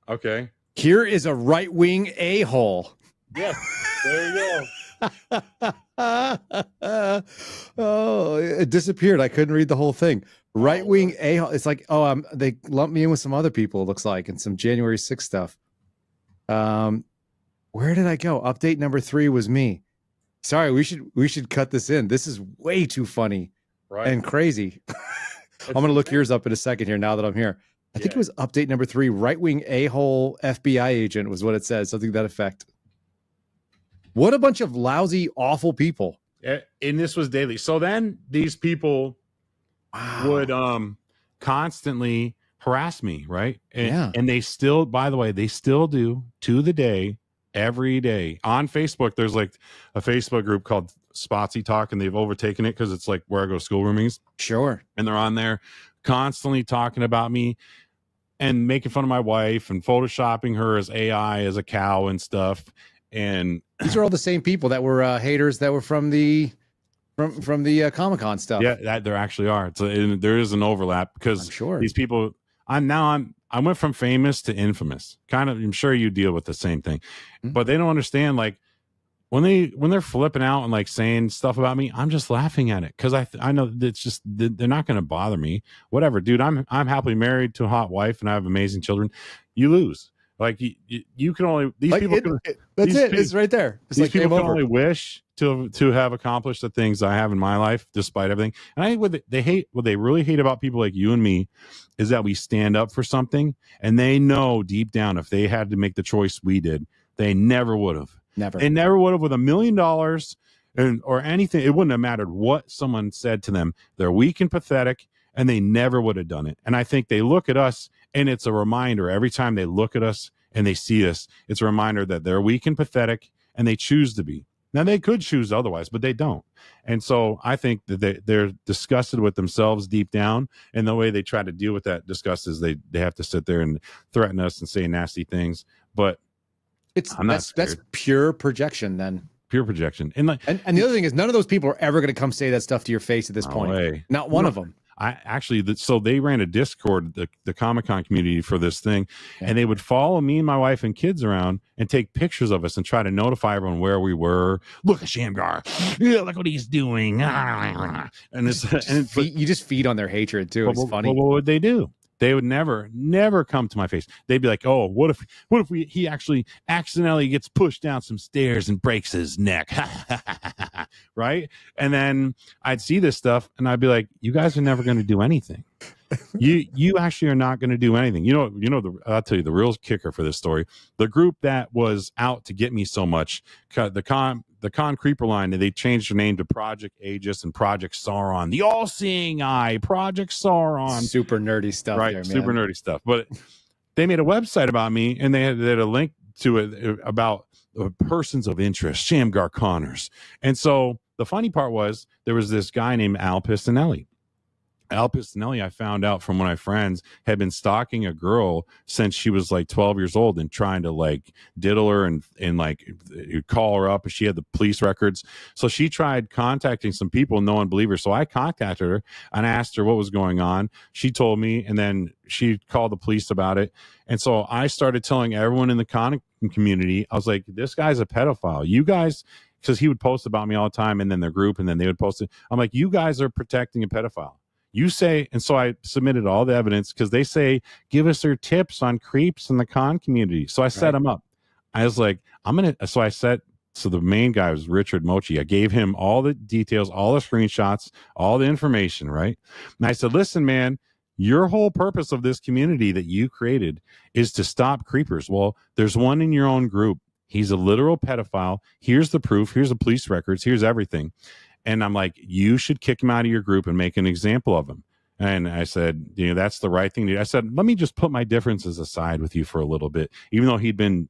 S4: Okay.
S3: Here is a right-wing a-hole.
S4: Yes. There you
S3: go. Oh, it disappeared. I couldn't read the whole thing. Right-wing a-hole. It's like, they lumped me in with some other people, it looks like, and some January 6th stuff. Where did I go? Update number 3 was me. Sorry, we should cut this in. This is way too funny and crazy. I'm going to look yours up in a second here now that I'm here. I think it was update number 3. Right-wing a-hole FBI agent was what it says. Something to that effect. What a bunch of lousy, awful people.
S4: And this was daily. So then these people would constantly harass me, right? And they still, by the way, they still do to the day, every day. On Facebook, there's like a Facebook group called Spotsy Talk, and they've overtaken it because it's like where I go to school roomings.
S3: Sure.
S4: And they're on there constantly talking about me and making fun of my wife and photoshopping her as AI, as a cow and stuff. And
S3: these are all the same people that were haters that were from the Comic-Con stuff.
S4: Yeah, that there actually are. There is an overlap, because these people. I went from famous to infamous. Kind of, I'm sure you deal with the same thing, but they don't understand. Like when they're flipping out and like saying stuff about me, I'm just laughing at it, because I know it's just they're not going to bother me. Whatever, dude. I'm happily married to a hot wife and I have amazing children. You lose. Like you can only
S3: it's right there. It's
S4: these
S3: like
S4: people can only wish to have accomplished the things I have in my life, despite everything. And I think what they really hate about people like you and me is that we stand up for something, and they know deep down if they had to make the choice we did, they never would have. They never would have with $1 million or anything. It wouldn't have mattered what someone said to them. They're weak and pathetic, and they never would have done it. And I think they look at us, and it's a reminder every time they look at us and they see us, it's a reminder that they're weak and pathetic, and they choose to be. Now, they could choose otherwise, but they don't. And so I think that they're disgusted with themselves deep down, and the way they try to deal with that disgust is they have to sit there and threaten us and say nasty things. But
S3: that's pure projection then.
S4: Pure projection. And the
S3: other thing is, none of those people are ever going to come say that stuff to your face at this point.
S4: Way.
S3: Not one of them.
S4: So they ran a Discord, the Comic-Con community, for this thing, and they would follow me and my wife and kids around and take pictures of us and try to notify everyone where we were. Look at Shamgar. Yeah, look what he's doing. And
S3: you just feed on their hatred too. It's funny.
S4: What would they do? They would never come to my face. They'd be like, "Oh, what if he actually accidentally gets pushed down some stairs and breaks his neck?" Right? And then I'd see this stuff, and I'd be like, "You guys are never going to do anything. You actually are not going to do anything." I'll tell you the real kicker for this story. The group that was out to get me so much, the Con Creeper line, they changed their name to Project Aegis and Project Sauron, the all-seeing eye, Project Sauron.
S3: Super nerdy stuff,
S4: right? There, man. Super nerdy stuff. But they made a website about me, and they had a link to it about persons of interest, Shamgar Connors. And so the funny part was there was this guy named Al Pistinelli. Al Pistinelli, I found out from one of my friends, had been stalking a girl since she was like 12 years old and trying to like diddle her and like call her up, and she had the police records. So she tried contacting some people, no one believed her. So I contacted her and asked her what was going on. She told me, and then she called the police about it. And so I started telling everyone in the comic community, I was like, this guy's a pedophile. You guys, because he would post about me all the time, and then their group, and then they would post it. I'm like, you guys are protecting a pedophile. You say, and so I submitted all the evidence because they say, give us their tips on creeps in the con community. So I set them up. I was like, so the main guy was Richard Mochi. I gave him all the details, all the screenshots, all the information, right? And I said, listen, man, your whole purpose of this community that you created is to stop creepers. Well, there's one in your own group. He's a literal pedophile. Here's the proof. Here's the police records. Here's everything. And I'm like, you should kick him out of your group and make an example of him. And I said, that's the right thing to do. I said, let me just put my differences aside with you for a little bit, even though he'd been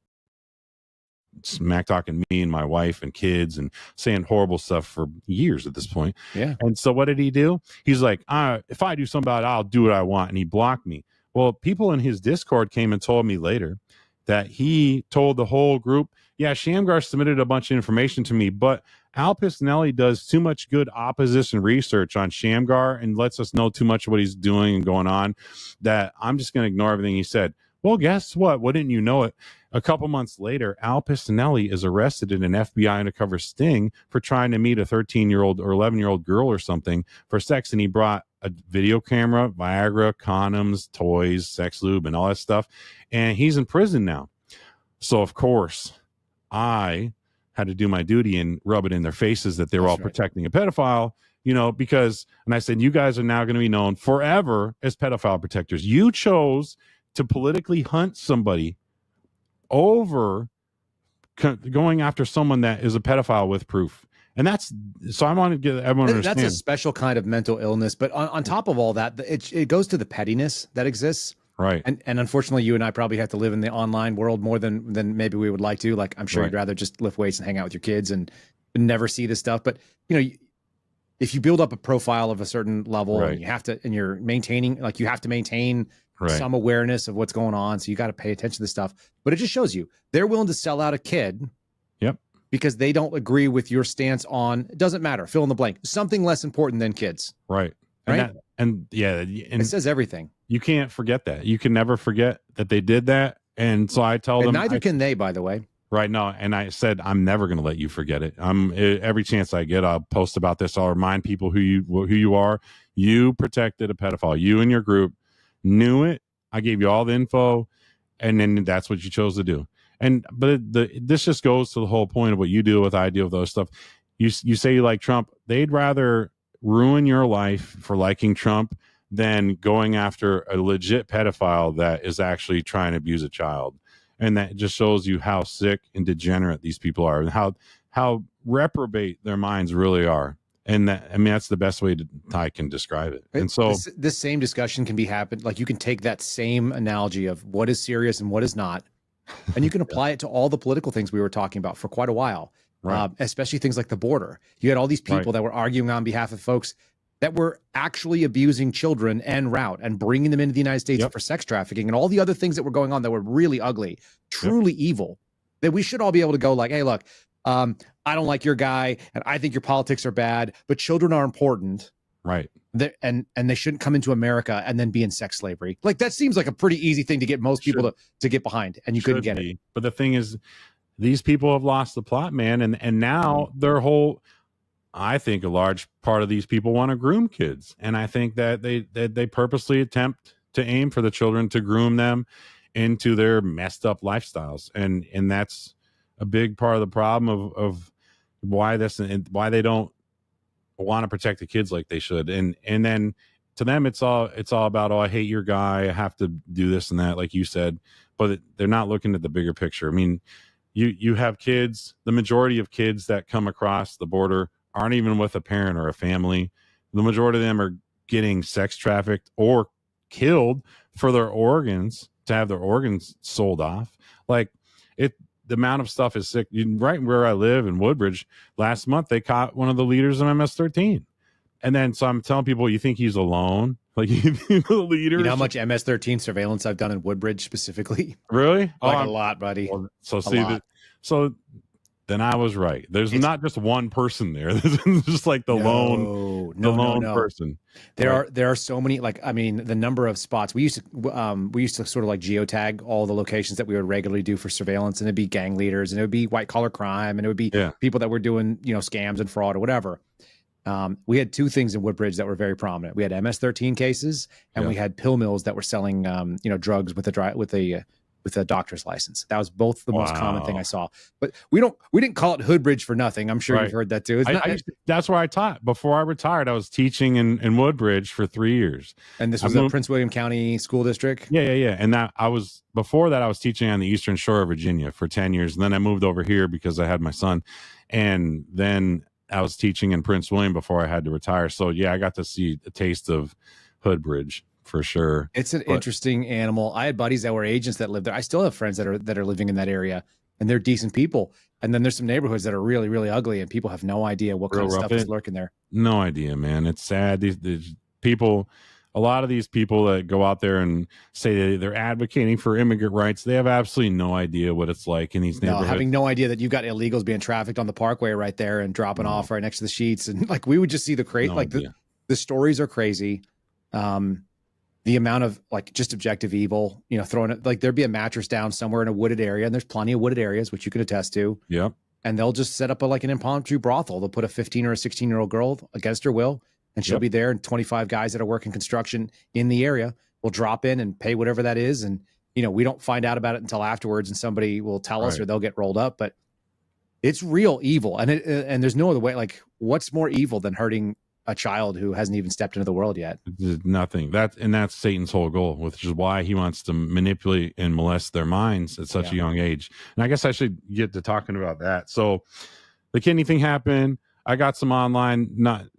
S4: smack talking me and my wife and kids and saying horrible stuff for years at this point.
S3: Yeah.
S4: And so what did he do? He's like, if I do something about it, I'll do what I want. And he blocked me. Well, people in his Discord came and told me later that he told the whole group, yeah, Shamgar submitted a bunch of information to me, but Al Pistinelli does too much good opposition research on Shamgar and lets us know too much of what he's doing and going on that I'm just going to ignore everything he said. Well, guess what? Wouldn't you know it? A couple months later, Al Pistinelli is arrested in an FBI undercover sting for trying to meet a 13-year-old or 11-year-old girl or something for sex. And he brought a video camera, Viagra, condoms, toys, sex lube, and all that stuff. And he's in prison now. So, of course, I had to do my duty and rub it in their faces that they were all protecting a pedophile, because, and I said, you guys are now going to be known forever as pedophile protectors. You chose to politically hunt somebody over going after someone that is a pedophile with proof. And so I want to get everyone to understand.
S3: That's a special kind of mental illness. But on top of all that, it goes to the pettiness that exists.
S4: Right.
S3: And unfortunately, you and I probably have to live in the online world more than maybe we would like to. Like, I'm sure you'd rather just lift weights and hang out with your kids and never see this stuff. But, if you build up a profile of a certain level and you're maintaining, like you have to maintain some awareness of what's going on. So you got to pay attention to this stuff. But it just shows you they're willing to sell out a kid.
S4: Yep.
S3: Because they don't agree with your stance on, it doesn't matter, fill in the blank, something less important than kids.
S4: Right.
S3: Right.
S4: And
S3: it says everything.
S4: You can't forget that. You can never forget that they did that. And so I tell them,
S3: neither can they, by the way.
S4: Right. No. And I said, I'm never going to let you forget it. Every chance I get, I'll post about this. I'll remind people who you are. You protected a pedophile. You and your group knew it. I gave you all the info, and then that's what you chose to do. But this just goes to the whole point of what you deal with. I deal with those stuff. You say you like Trump. They'd rather ruin your life for liking Trump than going after a legit pedophile that is actually trying to abuse a child. And that just shows you how sick and degenerate these people are, and how reprobate their minds really are. And that's the best way I can describe it. And so
S3: this same discussion can be happened. Like, you can take that same analogy of what is serious and what is not, and you can apply it to all the political things we were talking about for quite a while, especially things like the border. You had all these people that were arguing on behalf of folks that were actually abusing children en route and bringing them into the United States for sex trafficking and all the other things that were going on that were really ugly, truly evil, that we should all be able to go like, hey, look, I don't like your guy and I think your politics are bad, but children are important.
S4: Right.
S3: And they shouldn't come into America and then be in sex slavery. Like, that seems like a pretty easy thing to get most people to get behind, and you couldn't get it.
S4: But the thing is, these people have lost the plot, man. And now I think a large part of these people want to groom kids. And I think that they purposely attempt to aim for the children to groom them into their messed up lifestyles. And that's a big part of the problem of why why they don't want to protect the kids like they should. And then to them, it's all about, oh, I hate your guy, I have to do this and that, like you said, but they're not looking at the bigger picture. I mean, you have kids, the majority of kids that come across the border aren't even with a parent or a family. The majority of them are getting sex trafficked or killed for their organs, to have their organs sold off. Like, the amount of stuff is sick. Right where I live in Woodbridge, last month they caught one of the leaders of MS-13. And then, so I'm telling people, you think he's alone? Like, the leader.
S3: You know how much MS-13 surveillance I've done in Woodbridge specifically?
S4: Really?
S3: Like, a lot, buddy.
S4: Well, so then I was right. It's not just one person there. There's just like the lone person.
S3: There are so many, like, I mean, the number of spots we used to sort of like geotag all the locations that we would regularly do for surveillance, and it'd be gang leaders, and it would be white collar crime, and it would be people that were doing, scams and fraud or whatever. We had two things in Woodbridge that were very prominent. We had MS-13 cases, and we had pill mills that were selling, drugs with a doctor's license. That was both the most common thing I saw. But we didn't call it Hoodbridge for nothing. I'm sure you've heard that too.
S4: That's where I taught. Before I retired, I was teaching in Woodbridge for 3 years.
S3: And this was the Prince William County School District?
S4: Yeah. And before that, I was teaching on the Eastern Shore of Virginia for 10 years. And then I moved over here because I had my son. And then I was teaching in Prince William before I had to retire. So yeah, I got to see a taste of Hoodbridge for sure.
S3: It's an interesting animal. I had buddies that were agents that lived there. I still have friends that are living in that area, and they're decent people. And then there's some neighborhoods that are really, really ugly, and people have no idea what kind of stuff is lurking there.
S4: No idea, man. It's sad. These people, a lot of these people that go out there and say they're advocating for immigrant rights, they have absolutely no idea what it's like in these neighborhoods.
S3: Having no idea that you've got illegals being trafficked on the parkway right there and dropping off right next to the sheets. And like, we would just see the stories are crazy. The amount of like just objective evil, throwing it, like there'd be a mattress down somewhere in a wooded area, and there's plenty of wooded areas, which you could attest to.
S4: Yep.
S3: And they'll just set up an impromptu brothel. They'll put a 15 or a 16-year-old girl against her will, and she'll be there, and 25 guys that are working construction in the area will drop in and pay whatever that is. And, we don't find out about it until afterwards, and somebody will tell us, or they'll get rolled up. But it's real evil. And and there's no other way. Like, what's more evil than hurting a child who hasn't even stepped into the world yet?
S4: Nothing. That's Satan's whole goal, which is why he wants to manipulate and molest their minds at such a young age. And I guess I should get to talking about that. So the kidney thing happened. I got some online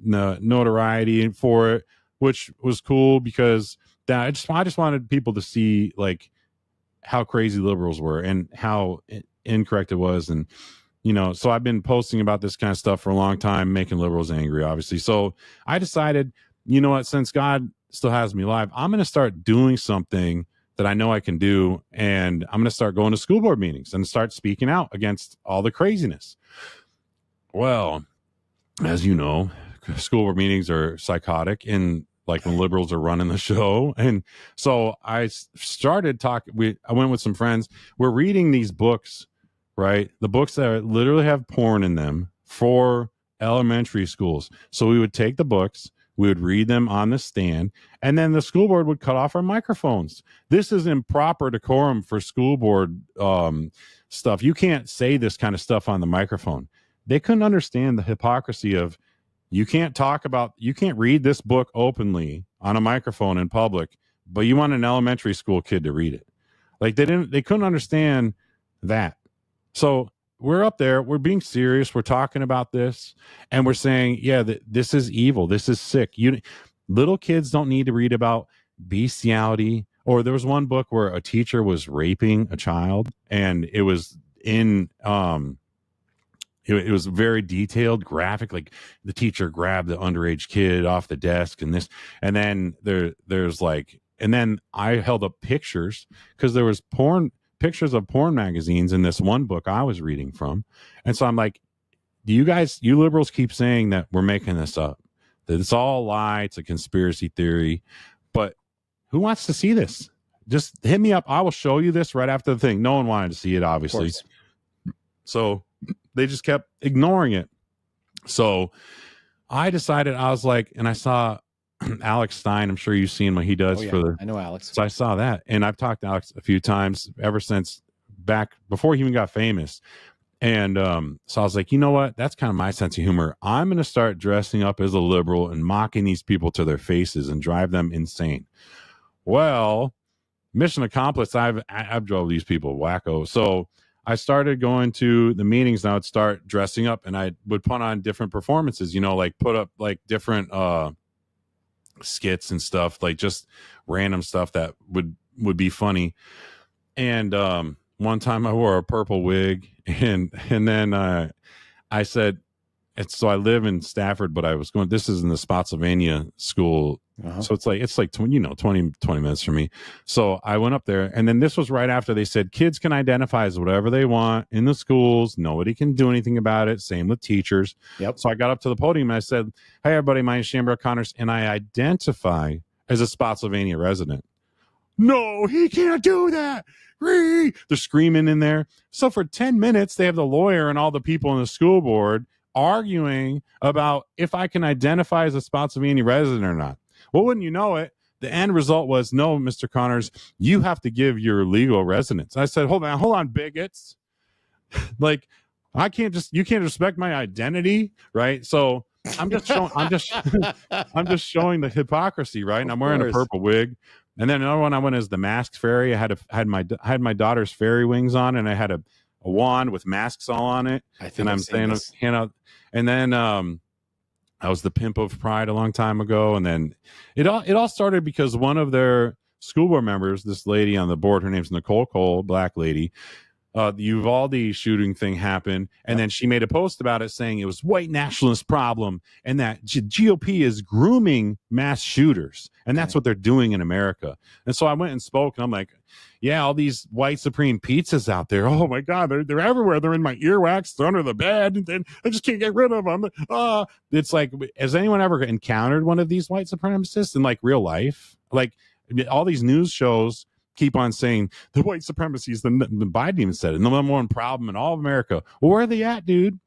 S4: notoriety for it, which was cool because I just wanted people to see like how crazy liberals were and how incorrect it was. And so I've been posting about this kind of stuff for a long time, making liberals angry, obviously. So I decided, since God still has me alive, I'm going to start doing something that I know I can do. And I'm going to start going to school board meetings and start speaking out against all the craziness. Well, as you know, school board meetings are psychotic, and like when liberals are running the show. And so I started talking. I went with some friends. We're reading these books, right? The books that literally have porn in them for elementary schools. So we would take the books, we would read them on the stand, and then the school board would cut off our microphones. This is improper decorum for school board stuff. You can't say this kind of stuff on the microphone. They couldn't understand the hypocrisy of you can't read this book openly on a microphone in public, but you want an elementary school kid to read it. Like they couldn't understand that. So we're up there, we're being serious, we're talking about this, and we're saying, this is evil, this is sick. Little kids don't need to read about bestiality. Or there was one book where a teacher was raping a child, and it was in it was very detailed, graphic, like the teacher grabbed the underage kid off the desk and then there's like, and then I held up pictures because there was pictures of porn magazines in this one book I was reading from. And so I'm like, you liberals keep saying that we're making this up, that it's all a lie, it's a conspiracy theory, but who wants to see this? Just hit me up. I will show you this right after the thing. No one wanted to see it, obviously. So they just kept ignoring it. So I decided, I was like, and I saw Alex Stein. I'm sure you've seen what he does
S3: I know Alex.
S4: So I saw that, and I've talked to Alex a few times ever since back before he even got famous. And so I was like, you know what? That's kind of my sense of humor. I'm going to start dressing up as a liberal and mocking these people to their faces and drive them insane. Well, mission accomplished. I've drove these people wacko. So I started going to the meetings, and I would start dressing up, and I would put on different performances, like put up like different skits and stuff, like just random stuff that would be funny. And one time I wore a purple wig, and then I said, so I live in Stafford, but I was going, this is in the Spotsylvania school. So it's like 20 minutes from me. So I went up there, and then this was right after they said kids can identify as whatever they want in the schools. Nobody can do anything about it. Same with teachers.
S3: Yep.
S4: So I got up to the podium and I said, "Hey everybody, my name is Shamgar Connors, and I identify as a Spotsylvania resident." No, he can't do that. They're screaming in there. So for 10 minutes, they have the lawyer and all the people in the school board arguing about if I can identify as a Spotsylvania resident or not. Well, wouldn't you know it, the end result was, no, Mr. Connors, you have to give your legal residence. I said, hold on, bigots. Like, you can't respect my identity, right? So I'm just showing I'm just showing the hypocrisy, right? And I'm wearing a purple wig. And then another one I went as the masked fairy. I had my daughter's fairy wings on, and I had a wand with masks all on it. And I'm saying, hand out. And then I was the pimp of pride a long time ago. And then it all started because one of their school board members, this lady on the board, her name's Nicole Cole, black lady. The Uvalde shooting thing happened, and then she made a post about it saying it was white nationalist problem and that GOP is grooming mass shooters, and that's what they're doing in America. And so I went and spoke, and I'm like, yeah, all these white supreme pizzas out there, oh my God, they're everywhere. They're in my earwax, they're under the bed, and I just can't get rid of them. It's like, has anyone ever encountered one of these white supremacists in like real life? Like all these news shows keep on saying the white supremacy is the Biden even said it, the number one problem in all of America. Well, where are they at, dude?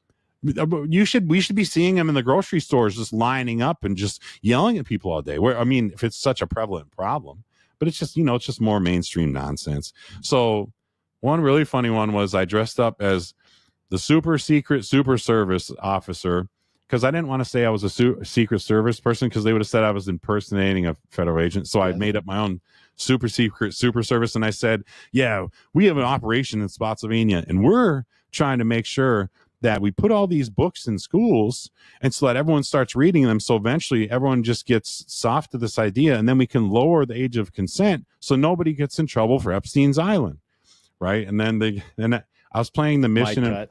S4: We should be seeing them in the grocery stores, just lining up and just yelling at people all day. If it's such a prevalent problem, but it's just, it's just more mainstream nonsense. So one really funny one was I dressed up as the super secret super service officer, because I didn't want to say I was a secret service person, because they would have said I was impersonating a federal agent. So I made up my own super secret super service, and I said, yeah, we have an operation in Spotsylvania, and we're trying to make sure that we put all these books in schools, and so that everyone starts reading them, so eventually everyone just gets soft to this idea, and then we can lower the age of consent so nobody gets in trouble for Epstein's Island, right? And then I was playing the Mission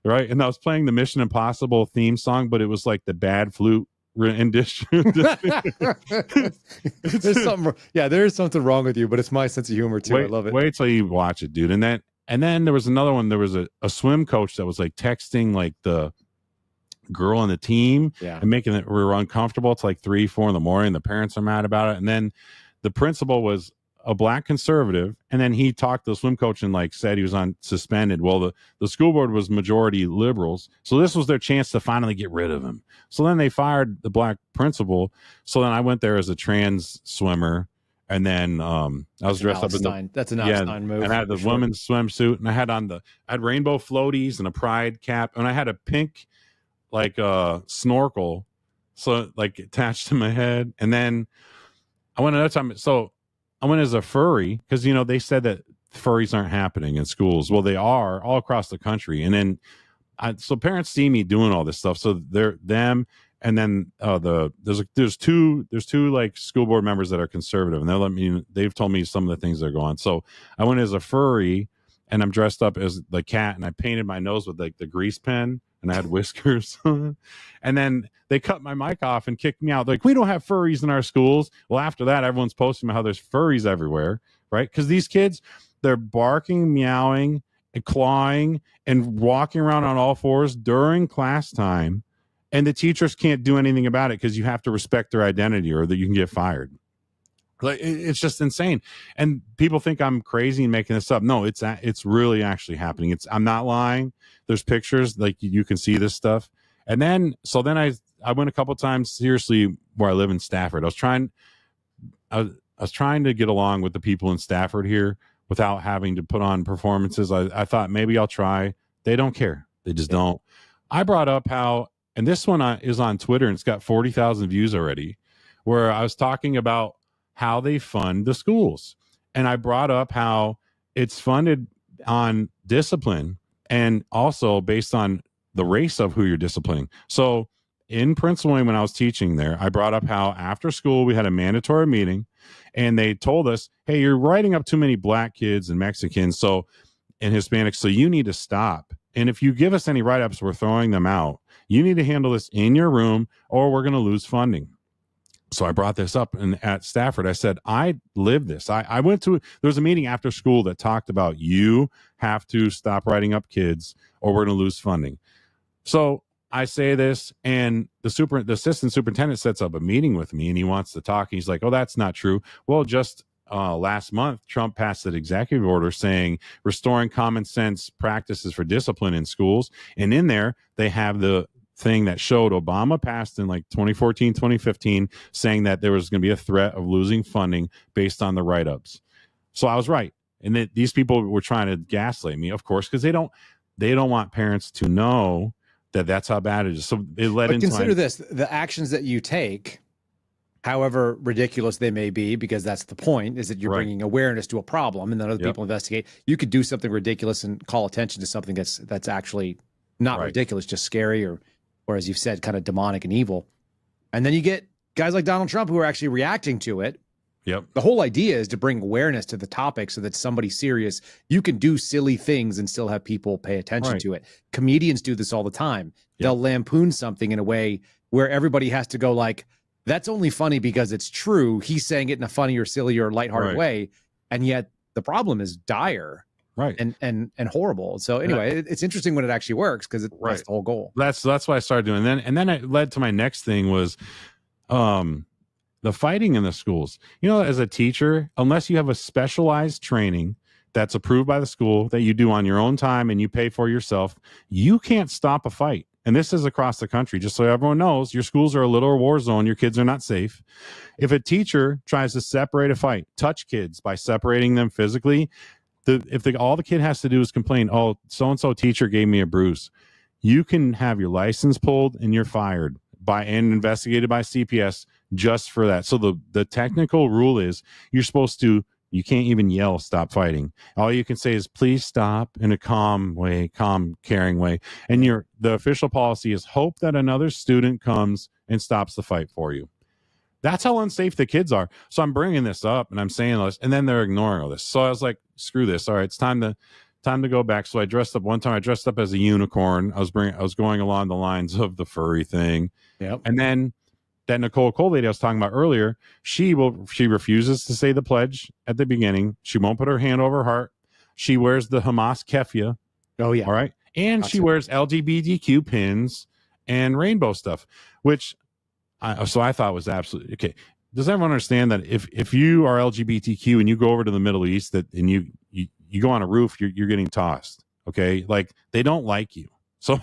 S4: right, and I was playing the Mission Impossible theme song, but it was like the bad flute rendition.
S3: There is something wrong with you, but it's my sense of humor too. I love it.
S4: Wait till you watch it, dude. And then there was another one. There was a swim coach that was like texting like the girl on the team and making it we were uncomfortable. It's like 3-4 in the morning. The parents are mad about it. And then the principal was a black conservative, and then he talked to the swim coach and like said he was on suspended. Well, the school board was majority liberals, so this was their chance to finally get rid of him. So then they fired the black principal. So then I went there as a trans swimmer, and then I was dressed up in
S3: that's an Einstein move.
S4: And I had the women's swimsuit, and I had rainbow floaties and a pride cap, and I had a pink like snorkel, so like attached to my head. And then I went another time. So I went as a furry, because they said that furries aren't happening in schools. Well, they are all across the country. And then so parents see me doing all this stuff, so they're them. And then there's two like school board members that are conservative, and they've told me some of the things they're going. So I went as a furry, and I'm dressed up as the cat, and I painted my nose with like the grease pen, and I had whiskers on. And then they cut my mic off and kicked me out. Like, we don't have furries in our schools. Well, after that, everyone's posting about how there's furries everywhere, right? Because these kids, they're barking, meowing, and clawing, and walking around on all fours during class time. And the teachers can't do anything about it because you have to respect their identity, or that you can get fired. Like, it's just insane. And people think I'm crazy and making this up. No, it's really actually happening. I'm not lying. There's pictures, like you can see this stuff. And then I went a couple times, seriously, where I live in Stafford. I was trying to get along with the people in Stafford here without having to put on performances. I thought maybe I'll try. They don't care. They just don't. I brought up how, and this one is on Twitter, and it's got 40,000 views already, where I was talking about how they fund the schools. And I brought up how it's funded on discipline, and also based on the race of who you're disciplining. So in Prince William, when I was teaching there, I brought up how after school we had a mandatory meeting, and they told us, hey, you're writing up too many black kids and Mexicans and Hispanics, so you need to stop. And if you give us any write-ups, we're throwing them out. You need to handle this in your room, or we're going to lose funding. So I brought this up, and at Stafford, I said, I live this. I went to, there was a meeting after school that talked about, you have to stop writing up kids or we're going to lose funding. So I say this, and the assistant superintendent sets up a meeting with me, and he wants to talk. He's like, oh, that's not true. Well, just last month, Trump passed an executive order saying restoring common sense practices for discipline in schools. And in there, they have the thing that showed Obama passed in like 2014, 2015, saying that there was going to be a threat of losing funding based on the write-ups. So I was right. And these people were trying to gaslight me, of course, because they don't want parents to know that that's how bad it is. So it led into
S3: consider this, the actions that you take, however ridiculous they may be, because that's the point, is that you're bringing awareness to a problem and then other people investigate. You could do something ridiculous and call attention to something that's actually not ridiculous, just scary or as you've said, kind of demonic and evil. And then you get guys like Donald Trump who are actually reacting to it.
S4: Yep.
S3: The whole idea is to bring awareness to the topic so that somebody serious, you can do silly things and still have people pay attention to it. Comedians do this all the time. They'll lampoon something in a way where everybody has to go like, that's only funny because it's true. He's saying it in a funny or silly or lighthearted way. And yet the problem is dire. And horrible. So anyway, it's interesting when it actually works because that's the whole goal.
S4: That's why I started doing. And then it led to my next thing was the fighting in the schools. You know, as a teacher, unless you have a specialized training that's approved by the school that you do on your own time and you pay for yourself, you can't stop a fight. And this is across the country, just so everyone knows, your schools are a little war zone. Your kids are not safe. If a teacher tries to separate a fight, touch kids by separating them physically, all the kid has to do is complain, oh, so-and-so teacher gave me a bruise. You can have your license pulled and you're fired and investigated by CPS just for that. So the technical rule is you can't even yell, stop fighting. All you can say is, please stop, in a calm, caring way. And the official policy is hope that another student comes and stops the fight for you. That's how unsafe the kids are. So I'm bringing this up and I'm saying this, and then they're ignoring all this. So I was like, screw this. All right, it's time to go back. So I dressed up as a unicorn. I was going along the lines of the furry thing.
S3: Yep.
S4: And then that Nicole Cole lady I was talking about earlier, she refuses to say the pledge at the beginning. She won't put her hand over her heart. She wears the Hamas keffiyeh.
S3: Oh yeah.
S4: All right. And she wears LGBTQ pins and rainbow stuff, which I thought was absolutely okay. Does everyone understand that if you are LGBTQ and you go over to the Middle East and you go on a roof, you're getting tossed. Okay. Like they don't like you. So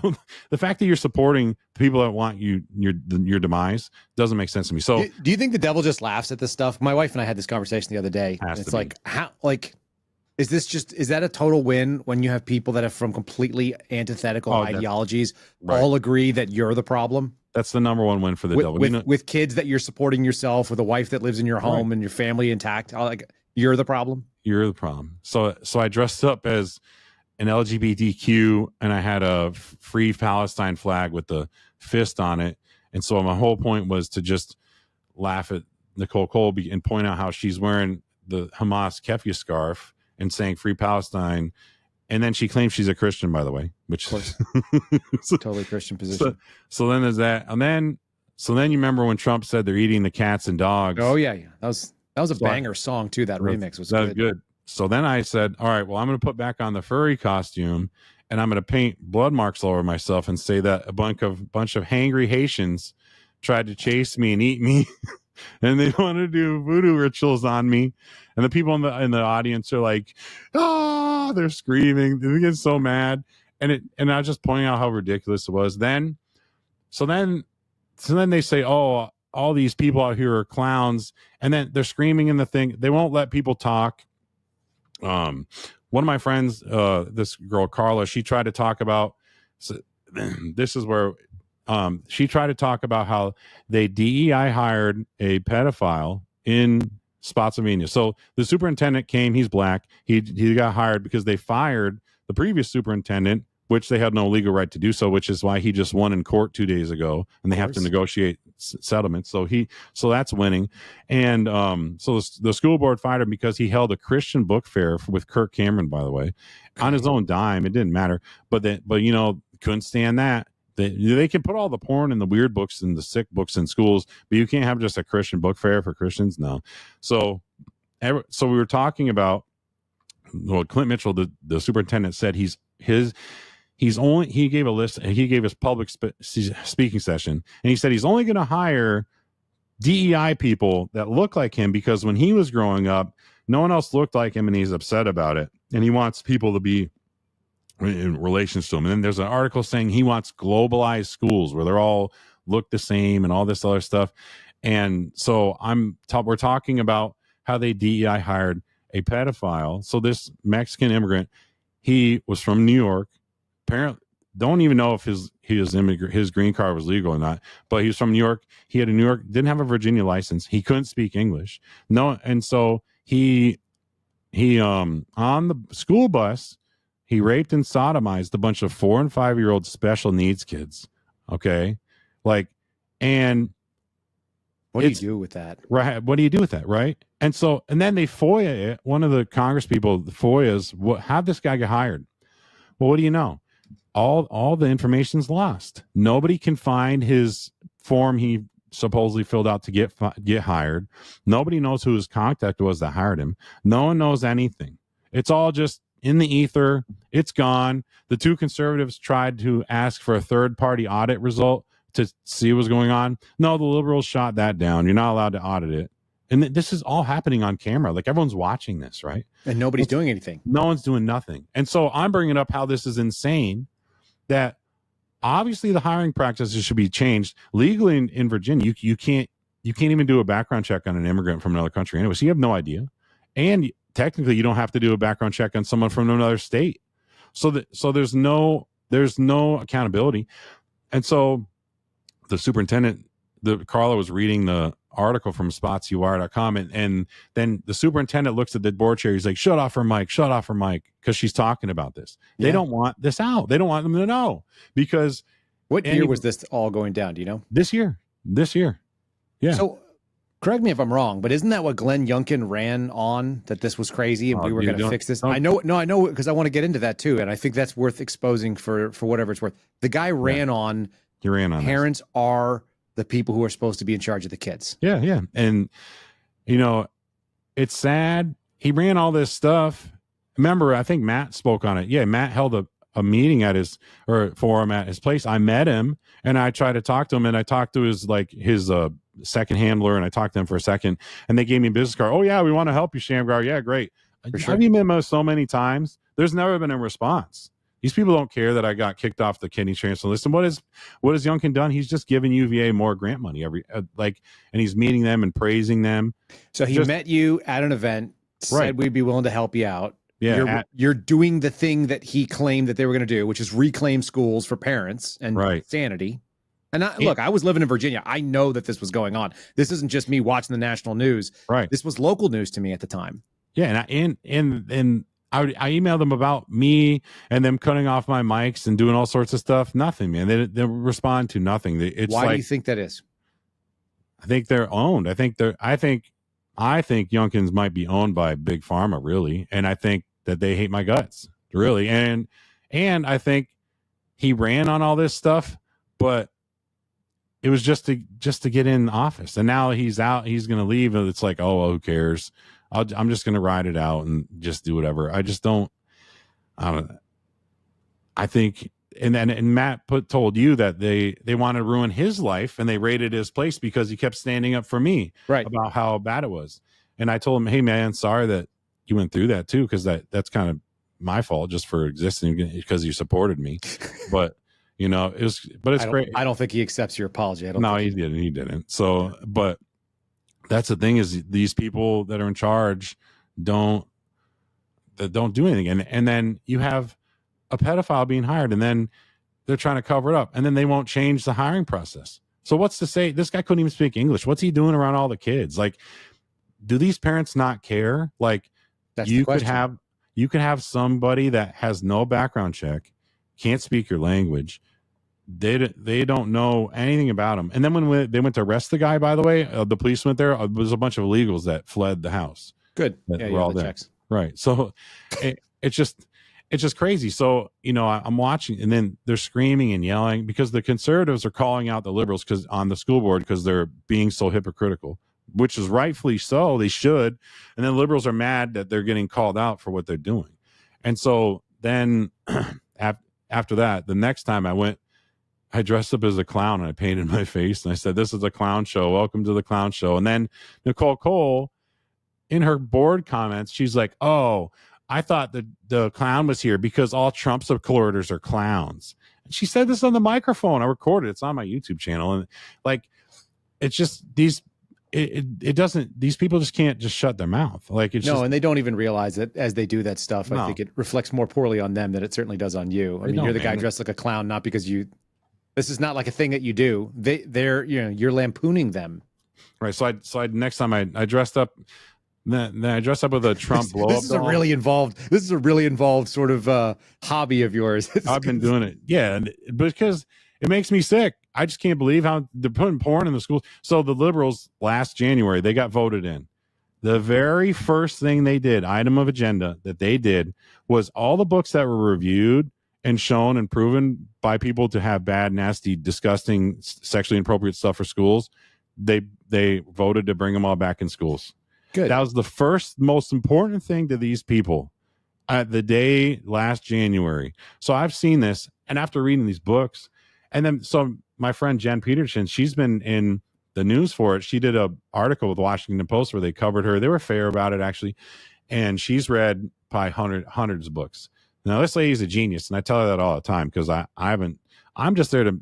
S4: the fact that you're supporting people that want your demise doesn't make sense to me. So
S3: do you think the devil just laughs at this stuff? My wife and I had this conversation the other day. It's like, is that a total win when you have people that are from completely antithetical ideologies all agree that you're the problem?
S4: That's the number one win for the devil.
S3: With kids that you're supporting yourself, with a wife that lives in your home and your family intact, you're the problem.
S4: You're the problem. So I dressed up as an LGBTQ and I had a free Palestine flag with the fist on it. And so my whole point was to just laugh at Nicole Colby and point out how she's wearing the Hamas keffiyeh scarf and saying free Palestine. And then she claims she's a Christian, by the way, which is
S3: totally Christian position.
S4: So then there's that. And then you remember when Trump said they're eating the cats and dogs.
S3: Oh yeah. That was a banger song too. That remix was good.
S4: So then I said, all right, well, I'm going to put back on the furry costume and I'm going to paint blood marks all over myself and say that a bunch of hangry Haitians tried to chase me and eat me and they want to do voodoo rituals on me. And the people in the audience are like, oh, they're screaming. They get so mad. And I was just pointing out how ridiculous it was. So then they say, oh, all these people out here are clowns. And then they're screaming in the thing. They won't let people talk. One of my friends, this girl, Carla, she tried to talk about, this is where, she tried to talk about how DEI hired a pedophile in Spotsylvania. So the superintendent came, he's black. He got hired because they fired the previous superintendent, which they had no legal right to do so, which is why he just won in court 2 days ago and they have to negotiate settlements. So that's winning. And so the school board fired him because he held a Christian book fair with Kirk Cameron, by the way, on his own dime. It didn't matter, but couldn't stand that. They can put all the porn and the weird books and the sick books in schools, but you can't have just a Christian book fair for Christians. No. So we were talking about, well, Clint Mitchell, the superintendent, said he gave a list. He gave his public speaking session, and he said he's only going to hire DEI people that look like him because when he was growing up, no one else looked like him, and he's upset about it. And he wants people to be in relations to him. And then there's an article saying he wants globalized schools where they're all look the same and all this other stuff. And so we're talking about how DEI hired a pedophile. So this Mexican immigrant, he was from New York. Apparently, don't even know if his green card was legal or not, but he was from New York. He had didn't have a Virginia license. He couldn't speak English. No, and so he on the school bus, he raped and sodomized a bunch of 4 and 5 year old special needs kids. Okay, and
S3: what do you do with that?
S4: Right. What do you do with that? Right. And then they FOIA it. One of the Congress people, the FOIAs, how'd this guy get hired? Well, what do you know? All the information's lost. Nobody can find his form he supposedly filled out to get hired. Nobody knows who his contact was that hired him. No one knows anything. It's all just in the ether. It's gone. The two conservatives tried to ask for a third-party audit result to see what's going on. No, the liberals shot that down. You're not allowed to audit it. And this is all happening on camera. Like, everyone's watching this, right?
S3: And nobody's doing anything.
S4: No one's doing nothing. And so I'm bringing up how this is insane, that obviously the hiring practices should be changed legally in Virginia. You can't even do a background check on an immigrant from another country anyway. So you have no idea. And technically you don't have to do a background check on someone from another state. So there's no accountability. And so the superintendent, Carla was reading the article from spotsyuwire.com, and then the superintendent looks at the board chair. He's like, shut off her mic, because she's talking about this. Yeah. They don't want this out. They don't want them to know, because
S3: what year was this all going down? Do you know?
S4: This year. Yeah.
S3: So correct me if I'm wrong, but isn't that what Glenn Youngkin ran on, that this was crazy and we were going to fix this? I know, because I want to get into that too. And I think that's worth exposing for whatever it's worth. The guy ran on, parents this. Are the people who are supposed to be in charge of the kids.
S4: Yeah. And, it's sad. He ran all this stuff. Remember, I think Matt spoke on it. Yeah, Matt held a meeting at his forum at his place. I met him and I tried to talk to him, and I talked to his second handler, and I talked to him for a second, and they gave me a business card. Oh yeah, we want to help you, Shamgar. Yeah, great. Sure. I've emailed him so many times. There's never been a response. These people don't care that I got kicked off the kidney transplant list. And what has Youngkin done? He's just giving UVA more grant money and he's meeting them and praising them.
S3: So he met you at an event, said we'd be willing to help you out.
S4: Yeah,
S3: you're doing the thing that he claimed that they were going to do, which is reclaim schools for parents and sanity. And look, I was living in Virginia. I know that this was going on. This isn't just me watching the national news.
S4: Right.
S3: This was local news to me at the time.
S4: Yeah, and I emailed them about me and them cutting off my mics and doing all sorts of stuff. Nothing, man. They respond to nothing.
S3: Why do you think that is?
S4: I think they're owned. I think Youngkins might be owned by Big Pharma, really, and I think that they hate my guts, really. And I think he ran on all this stuff, but it was just to get in office. And now he's out. He's going to leave, and it's like, oh, who cares? I'm just going to ride it out and just do whatever. I just don't. I think, and Matt told you that they want to ruin his life, and they raided his place because he kept standing up for me about how bad it was. And I told him, hey man, sorry that you went through that too, because that's kind of my fault just for existing, because you supported me. But it's great.
S3: I don't think he accepts your apology.
S4: He didn't. So, but that's the thing, is these people that are in charge don't do anything. And then you have a pedophile being hired, and then they're trying to cover it up, and then they won't change the hiring process. So what's to say this guy couldn't even speak English? What's he doing around all the kids? Like, do these parents not care? Like,
S3: that's
S4: you could have somebody that has no background check, can't speak your language. They don't know anything about him. And then when they went to arrest the guy, by the way, the police went there. There was a bunch of illegals that fled the house.
S3: Good.
S4: We're all there. Checks. Right. So it's just crazy. So, I'm watching, and then they're screaming and yelling because the conservatives are calling out the liberals on the school board because they're being so hypocritical, which is rightfully so. They should. And then liberals are mad that they're getting called out for what they're doing. And so then after that, the next time I went, I dressed up as a clown and I painted my face and I said, this is a clown show. Welcome to the clown show. And then Nicole Cole, in her board comments, she's like, oh, I thought that the clown was here because all Trump supporters are clowns. And she said this on the microphone. I recorded it. It's on my YouTube channel. And like, it's just it doesn't, these people just can't just shut their mouth. Like it's
S3: and they don't even realize that as they do that stuff.
S4: No.
S3: I think it reflects more poorly on them than it certainly does on you. I mean, you're the guy dressed like a clown, not because this is not like a thing that you do. They're you're lampooning them.
S4: Right. So I next time I dressed up. Then I dressed up with a Trump blow up.
S3: This is a really involved sort of hobby of yours.
S4: I've been doing it. Yeah. Because it makes me sick. I just can't believe how they're putting porn in the schools. So the liberals last January, they got voted in. The very first thing they did, item of agenda that they did, was all the books that were reviewed and shown and proven by people to have bad, nasty, disgusting, sexually inappropriate stuff for schools. They voted to bring them all back in schools.
S3: Good.
S4: That was the first most important thing to these people at the day last January. So I've seen this, and after reading these books, and then so my friend Jen Peterson, she's been in the news for it. She did an article with Washington Post where they covered her. They were fair about it, actually, and she's read probably hundreds of books. Now this lady's a genius, and I tell her that all the time because I'm just there to,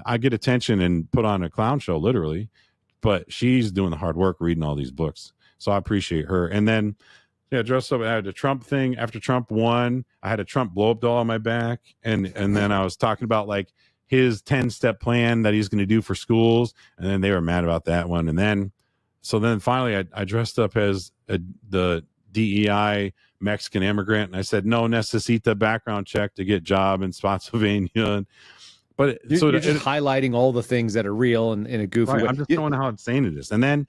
S4: I get attention and put on a clown show, literally. But she's doing the hard work reading all these books. So I appreciate her. And then, dressed up, I had a Trump thing. After Trump won, I had a Trump blow-up doll on my back. And then I was talking about like his 10-step plan that he's going to do for schools. And then they were mad about that one. And then finally I dressed up as the DEI Mexican immigrant. And I said, no necesita background check to get job in Spotsylvania. But
S3: you're just highlighting all the things that are real and in a goofy way.
S4: I'm just showing how insane it is. And then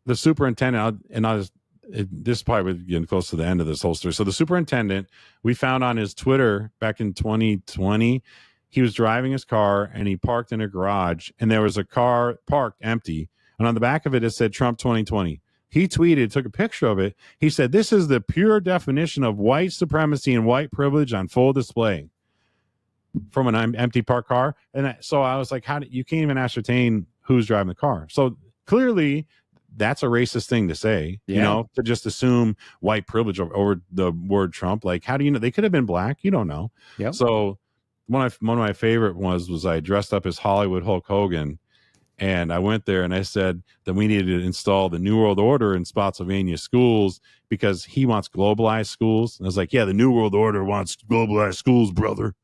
S4: the superintendent, this is probably getting close to the end of this whole story. So the superintendent, we found on his Twitter back in 2020, he was driving his car and he parked in a garage and there was a car parked empty. And on the back of it, it said Trump 2020. He tweeted, took a picture of it. He said, this is the pure definition of white supremacy and white privilege on full display. From an empty parked car. And so I was like, you can't even ascertain who's driving the car. So clearly that's a racist thing to say, to just assume white privilege over the word Trump. Like, how do you know? They could have been black. You don't know.
S3: Yep.
S4: So one of my favorite was I dressed up as Hollywood Hulk Hogan. And I went there and I said that we needed to install the New World Order in Spotsylvania schools because he wants globalized schools. And I was like, yeah, the New World Order wants globalized schools, brother.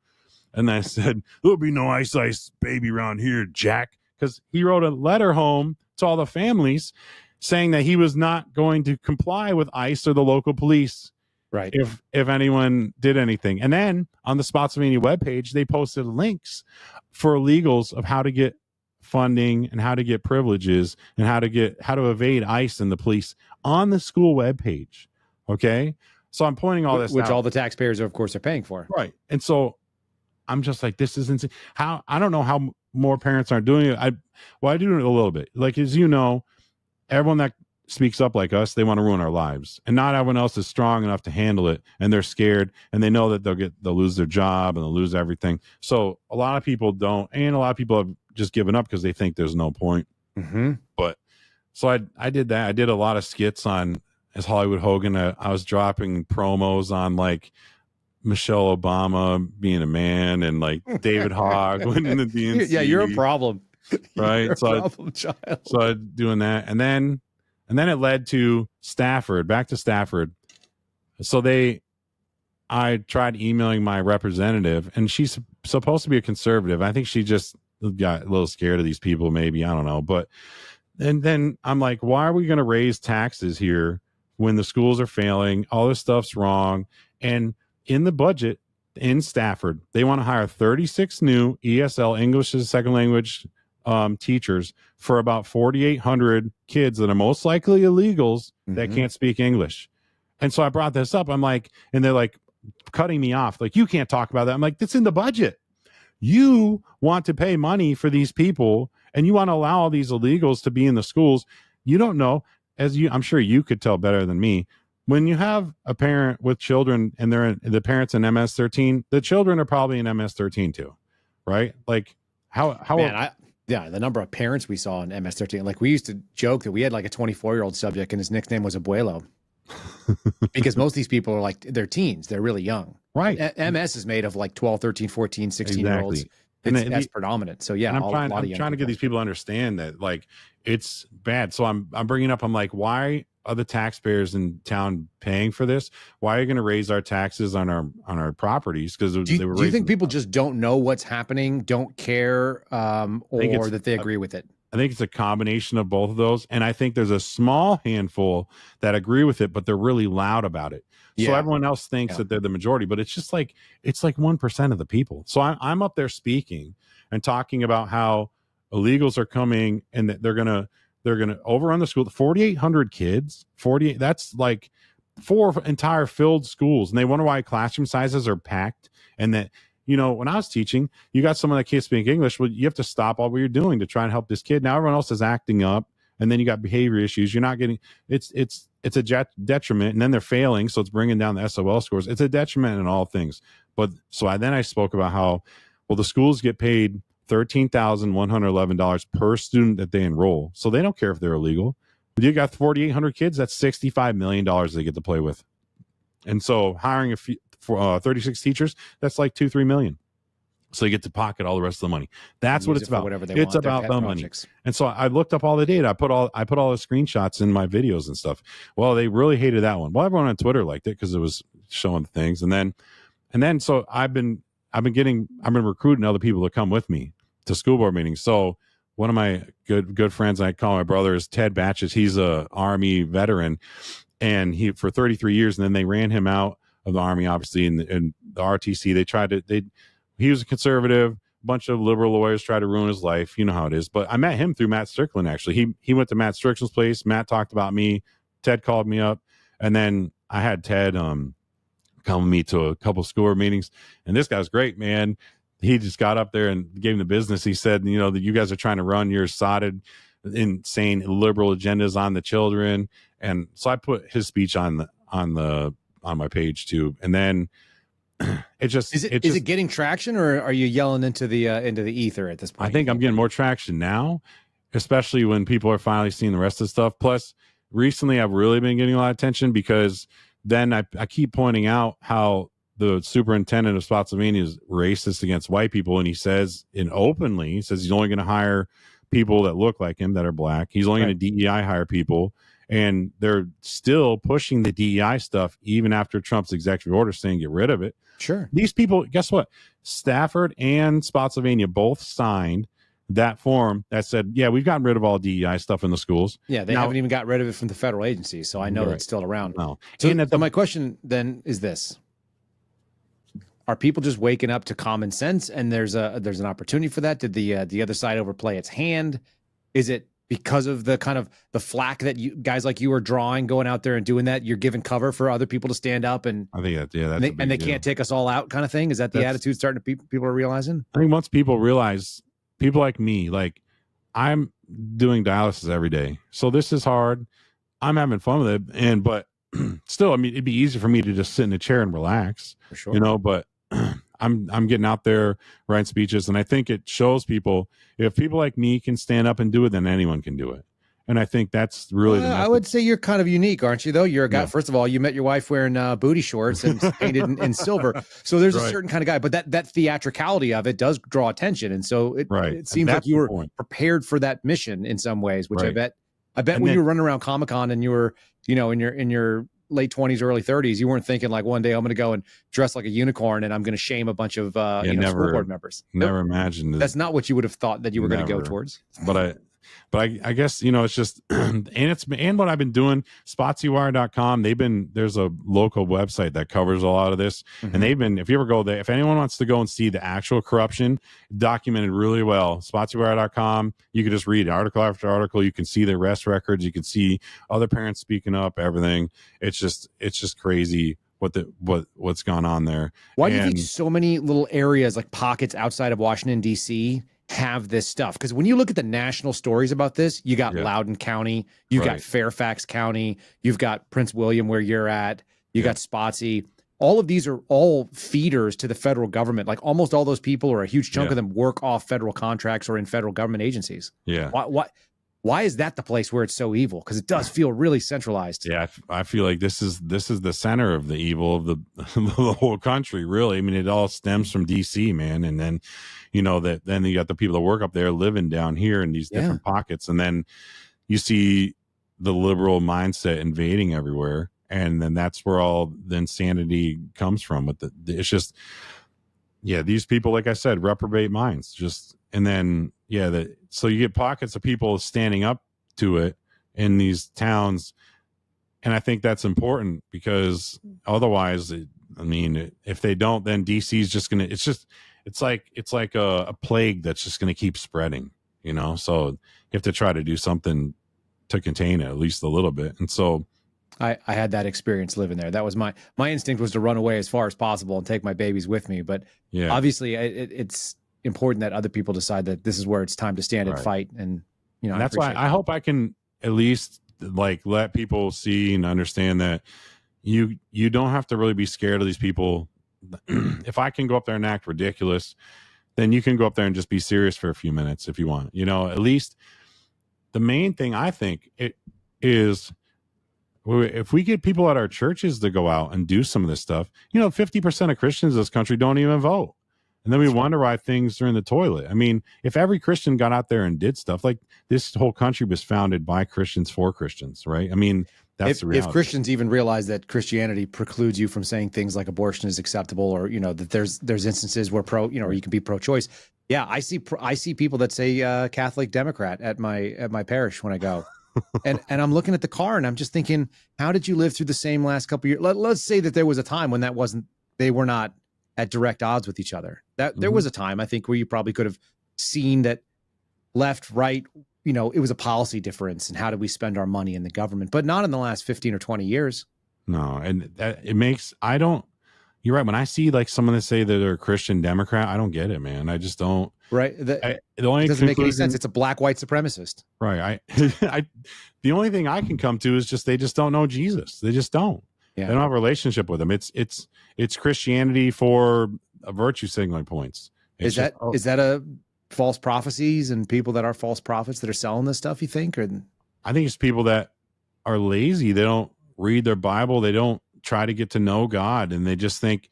S4: And I said, there'll be no ice baby around here, Jack. Because he wrote a letter home to all the families saying that he was not going to comply with ICE or the local police.
S3: Right.
S4: If anyone did anything. And then on the Spotsylvania webpage, they posted links for illegals of how to get funding and how to get privileges and how to evade ICE and the police on the school webpage. Okay. So I'm pointing all this
S3: which
S4: out.
S3: all the taxpayers, of course, are paying for.
S4: Right. And so I'm just like, this is insane. I don't know how more parents aren't doing it. I do it a little bit. Like, as you know, everyone that speaks up like us, they want to ruin our lives. And not everyone else is strong enough to handle it. And they're scared and they know that they'll lose their job and they'll lose everything. So a lot of people don't. And a lot of people have just given up because they think there's no point.
S3: Mm-hmm.
S4: But so I did that. I did a lot of skits as Hollywood Hogan. I was dropping promos on like Michelle Obama being a man and like David Hogg winning the DNC.
S3: Yeah, you're a problem.
S4: Right.
S3: Problem child.
S4: So I'm doing that. And then it led to Stafford, back to Stafford. So I tried emailing my representative and she's supposed to be a conservative. I think she just got a little scared of these people, maybe. I don't know. But and then I'm like, why are we going to raise taxes here when the schools are failing? All this stuff's wrong. And in the budget in Stafford, they want to hire 36 new ESL, English as a second language teachers for about 4,800 kids that are most likely illegals that can't speak English. And so I brought this up. I'm like, and they're like cutting me off. Like, you can't talk about that. I'm like, that's in the budget. You want to pay money for these people and you want to allow all these illegals to be in the schools. You don't know, I'm sure you could tell better than me. When you have a parent with children and the parents in MS-13, the children are probably in MS-13 too, right? Like
S3: the number of parents we saw in MS-13, like we used to joke that we had like a 24-year-old subject and his nickname was Abuelo. Because most of these people are like, they're teens. They're really young.
S4: Right.
S3: MS is made of like 12, 13, 14, 16-year-olds.
S4: Exactly.
S3: That's predominant. So yeah,
S4: and I'm
S3: a lot of
S4: trying to get these people to understand that like it's bad. So I'm bringing up, I'm like, why are the taxpayers in town paying for this? Why are you going to raise our taxes on our properties? Because
S3: do you think people just don't know what's happening, don't care, or that they agree with it?
S4: I think it's a combination of both of those. And I think there's a small handful that agree with it, but they're really loud about it. So everyone else thinks that they're the majority, but it's just like, it's like 1% of the people. So I'm up there speaking and talking about how illegals are coming and that they're going to overrun the school. 4,800 kids, 48. That's like 4 entire filled schools. And they wonder why classroom sizes are packed. And that, you know, when I was teaching, you got someone that can't speak English. Well, you have to stop all what you're doing to try and help this kid. Now everyone else is acting up, and then you got behavior issues. You're not getting, it's a detriment, and then they're failing. So it's bringing down the SOL scores. It's a detriment in all things. But so I spoke about how, well, the schools get paid $13,111 per student that they enroll. So they don't care if they're illegal. But you got 4,800 kids, that's $65 million they get to play with. And so hiring a few, 36 teachers, that's like 2-3 million. So you get to pocket all the rest of the money. That's what it's about.
S3: Whatever they
S4: it's
S3: want,
S4: about the money.
S3: projects.
S4: And so I looked up all the data. I put all the screenshots in my videos and stuff. Well, they really hated that one. Well, everyone on Twitter liked it because it was showing things. And then so I've been recruiting other people to come with me to school board meetings. So one of my good friends, I call my brother, is Ted Batches. He's a Army veteran, and he for 33 years, and then they ran him out of the Army, obviously, in the RTC. He was a conservative. A bunch of liberal lawyers tried to ruin his life. You know how it is. But I met him through Matt Strickland, actually. He went to Matt Strickland's place. Matt talked about me. Ted called me up. And then I had Ted come with me to a couple of school board meetings. And this guy's great, man. He just got up there and gave him the business. He said, you know, that you guys are trying to run your sodded, insane liberal agendas on the children. And so I put his speech on my page too. And then is it
S3: getting traction, or are you yelling into the ether at this point?
S4: I think I'm getting more traction now, especially when people are finally seeing the rest of the stuff. Plus, recently I've really been getting a lot of attention because then I keep pointing out how the superintendent of Spotsylvania is racist against white people, and he says he's only going to hire people that look like him, that are black. He's only going to DEI hire people. And they're still pushing the DEI stuff even after Trump's executive order saying get rid of it.
S3: Sure.
S4: These people, guess what? Stafford and Spotsylvania both signed that form that said, yeah, we've gotten rid of all DEI stuff in the schools.
S3: Yeah, they haven't even got rid of it from the federal agencies, so I know it's still around.
S4: No.
S3: So my question then is this. Are people just waking up to common sense, and there's an opportunity for that? Did the other side overplay its hand? Is it because of the kind of the flack that you guys like you are drawing, going out there and doing that, you're giving cover for other people to stand up and
S4: I think
S3: and they can't take us all out kind of thing? Is that the attitude starting to people are realizing?
S4: I think once people realize, people like me, like I'm doing dialysis every day, so this is hard. I'm having fun with it, but still, I mean, it'd be easy for me to just sit in a chair and relax,
S3: for sure,
S4: you know. But I'm getting out there writing speeches, and I think it shows people, if people like me can stand up and do it, then anyone can do it. And I think that's really the message.
S3: I would say you're kind of unique, aren't you, though? You're a guy, first of all, you met your wife wearing booty shorts and painted in silver. So there's a certain kind of guy, but that theatricality of it does draw attention. And so it seems like you were prepared for that mission in some ways, which I bet when you were running around Comic-Con and you were, you know, in your late 20s, early 30s, you weren't thinking like one day I'm going to go and dress like a unicorn and I'm going to shame a bunch of school board members.
S4: Never imagined it.
S3: That's not what you would have thought that you were going to go towards.
S4: But I guess, you know, it's just, and what I've been doing, SpotsyWire.com, there's a local website that covers a lot of this. And they've been, if you ever go there, if anyone wants to go and see the actual corruption documented really well, SpotsyWire.com, you can just read article after article. You can see the arrest records. You can see other parents speaking up, everything. It's just crazy what's gone on there.
S3: Why do you think so many little areas, like pockets outside of Washington, D.C., have this stuff? Because when you look at the national stories about this, you got Loudoun County, you got Fairfax County, you've got Prince William where you're at, you got Spotsy. All of these are all feeders to the federal government. Like almost all those people, or a huge chunk of them, work off federal contracts or in federal government agencies.
S4: Yeah.
S3: why is that the place where it's so evil? Because it does feel really centralized.
S4: Yeah, I feel like this is the center of the evil of the the whole country, really. I mean, it all stems from DC, man, and then then you got the people that work up there living down here in these different pockets, and then you see the liberal mindset invading everywhere, and then that's where all the insanity comes from. With it's just, these people, like I said, reprobate minds, and then so you get pockets of people standing up to it in these towns, and I think that's important, because otherwise, if they don't, then DC is just gonna. It's like a plague that's just gonna keep spreading. So you have to try to do something to contain it at least a little bit. And so
S3: I had that experience living there. That was my instinct, was to run away as far as possible and take my babies with me. But obviously it's important that other people decide that this is where it's time to stand and fight. And,
S4: and that's why I hope I can at least let people see and understand that you don't have to really be scared of these people. If I can go up there and act ridiculous, then you can go up there and just be serious for a few minutes if you want. At least the main thing I think is, if we get people at our churches to go out and do some of this stuff, 50% of Christians in this country don't even vote. And then we wonder why things are in the toilet. I mean, if every Christian got out there and did stuff, like, this whole country was founded by Christians for Christians, right? I mean, that's the reality.
S3: If Christians even realize that Christianity precludes you from saying things like abortion is acceptable, or, that there's instances where or you can be pro-choice. Yeah, I see people that say Catholic Democrat at my parish when I go. and I'm looking at the car and I'm just thinking, how did you live through the same last couple of years? Let's say that there was a time when they were not at direct odds with each other. There was a time, I think, where you probably could have seen that left, right, it was a policy difference, and how do we spend our money in the government, but not in the last 15 or 20 years. No.
S4: And you're right. When I see like someone that say that they're a Christian Democrat, I don't get it, man. I just don't.
S3: Right. It doesn't make any sense. It's a black, white supremacist.
S4: Right. The only thing I can come to is they just don't know Jesus. They just don't. Yeah. They don't have a relationship with him. It's Christianity for virtue signaling points. Is that
S3: a false prophecies and people that are false prophets that are selling this stuff, you think? Or
S4: I think it's people that are lazy. They don't read their Bible. They don't try to get to know God, and they just think,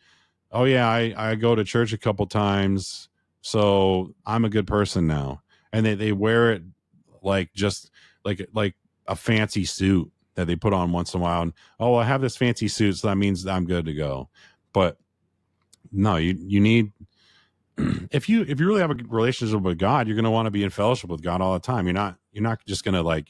S4: oh yeah, I go to church a couple times, so I'm a good person now. And they wear it like a fancy suit that they put on once in a while. And, oh, I have this fancy suit, so that means I'm good to go. But no, you need, if you really have a relationship with God, you're going to want to be in fellowship with God all the time. You're not just going to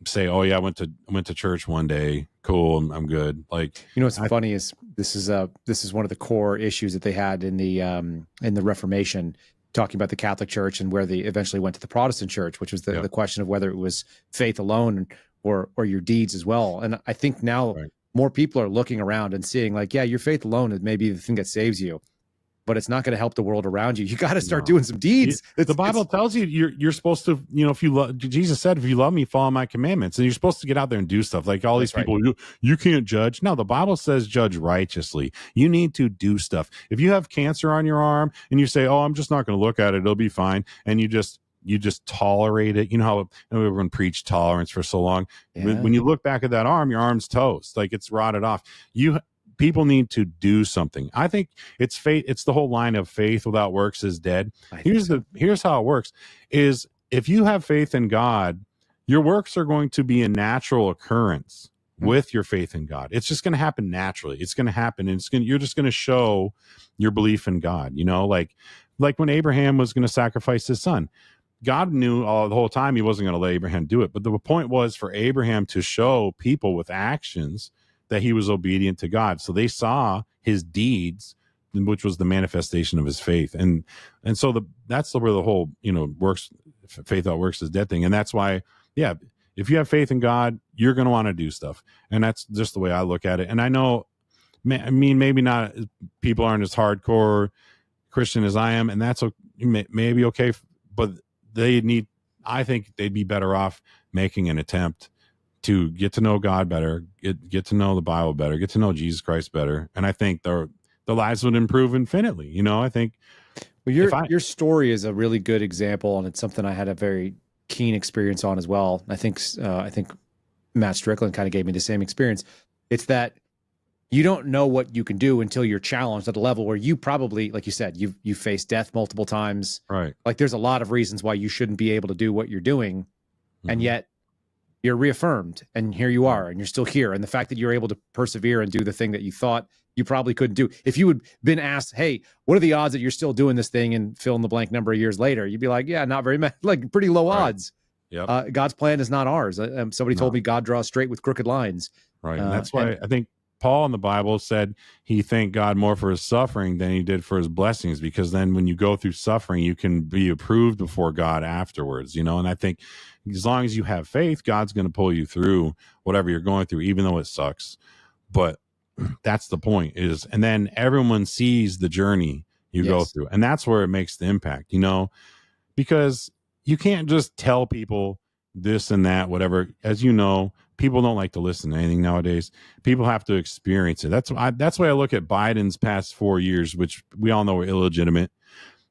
S4: say, oh yeah, I went to church one day. Cool. I'm good.
S3: What's funny is this is one of the core issues that they had in the Reformation, talking about the Catholic Church and where they eventually went to the Protestant Church, which was the question of whether it was faith alone or your deeds as well. And I think now more people are looking around and seeing your faith alone is maybe the thing that saves you, but it's not going to help the world around you. You got to start doing some deeds.
S4: The Bible tells you you're supposed to, if you love, Jesus said, if you love me, follow my commandments. And you're supposed to get out there and do stuff. Like all these people, you can't judge. No, the Bible says judge righteously. You need to do stuff. If you have cancer on your arm and you say, oh, I'm just not going to look at it, it'll be fine, and you just tolerate it. You know how everyone preached tolerance for so long. Yeah. When you look back at that arm, your arm's toast, like it's rotted off. People need to do something. I think it's faith. It's the whole line of faith without works is dead. Here's how it works is, if you have faith in God, your works are going to be a natural occurrence with your faith in God. It's just going to happen naturally. It's going to happen, and you're just going to show your belief in God. Like when Abraham was going to sacrifice his son, God knew the whole time he wasn't going to let Abraham do it. But the point was for Abraham to show people with actions that he was obedient to God. So they saw his deeds, which was the manifestation of his faith. And so that's where the whole, works, faith without works is dead thing. And that's why, if you have faith in God, you're going to want to do stuff. And that's just the way I look at it. And I know, maybe not, people aren't as hardcore Christian as I am, and that's maybe okay, but I think they'd be better off making an attempt to get to know God better, get to know the Bible better, get to know Jesus Christ better. And I think their lives would improve infinitely. I think
S3: your story is a really good example, and it's something I had a very keen experience on as well. I think Matt Strickland kind of gave me the same experience. It's that you don't know what you can do until you're challenged at a level where you probably, like you said, you've faced death multiple times.
S4: Right.
S3: Like there's a lot of reasons why you shouldn't be able to do what you're doing. And yet you're reaffirmed and here you are and you're still here. And the fact that you're able to persevere and do the thing that you thought you probably couldn't do. If you had been asked, hey, what are the odds that you're still doing this thing and fill in the blank number of years later? You'd be like, yeah, not very many, like pretty low odds.
S4: Yep.
S3: God's plan is not ours. Somebody told me God draws straight with crooked lines.
S4: Right. And that's why I think Paul in the Bible said he thanked God more for his suffering than he did for his blessings, because then when you go through suffering, you can be approved before God afterwards, you know? And I think as long as you have faith, God's going to pull you through whatever you're going through, even though it sucks. But that's the point is, and then everyone sees the journey you go through. And that's where it makes the impact, you know, because you can't just tell people this and that, whatever. As you know, people don't like to listen to anything nowadays. People have to experience it. That's why I look at Biden's past 4 years, which we all know are illegitimate,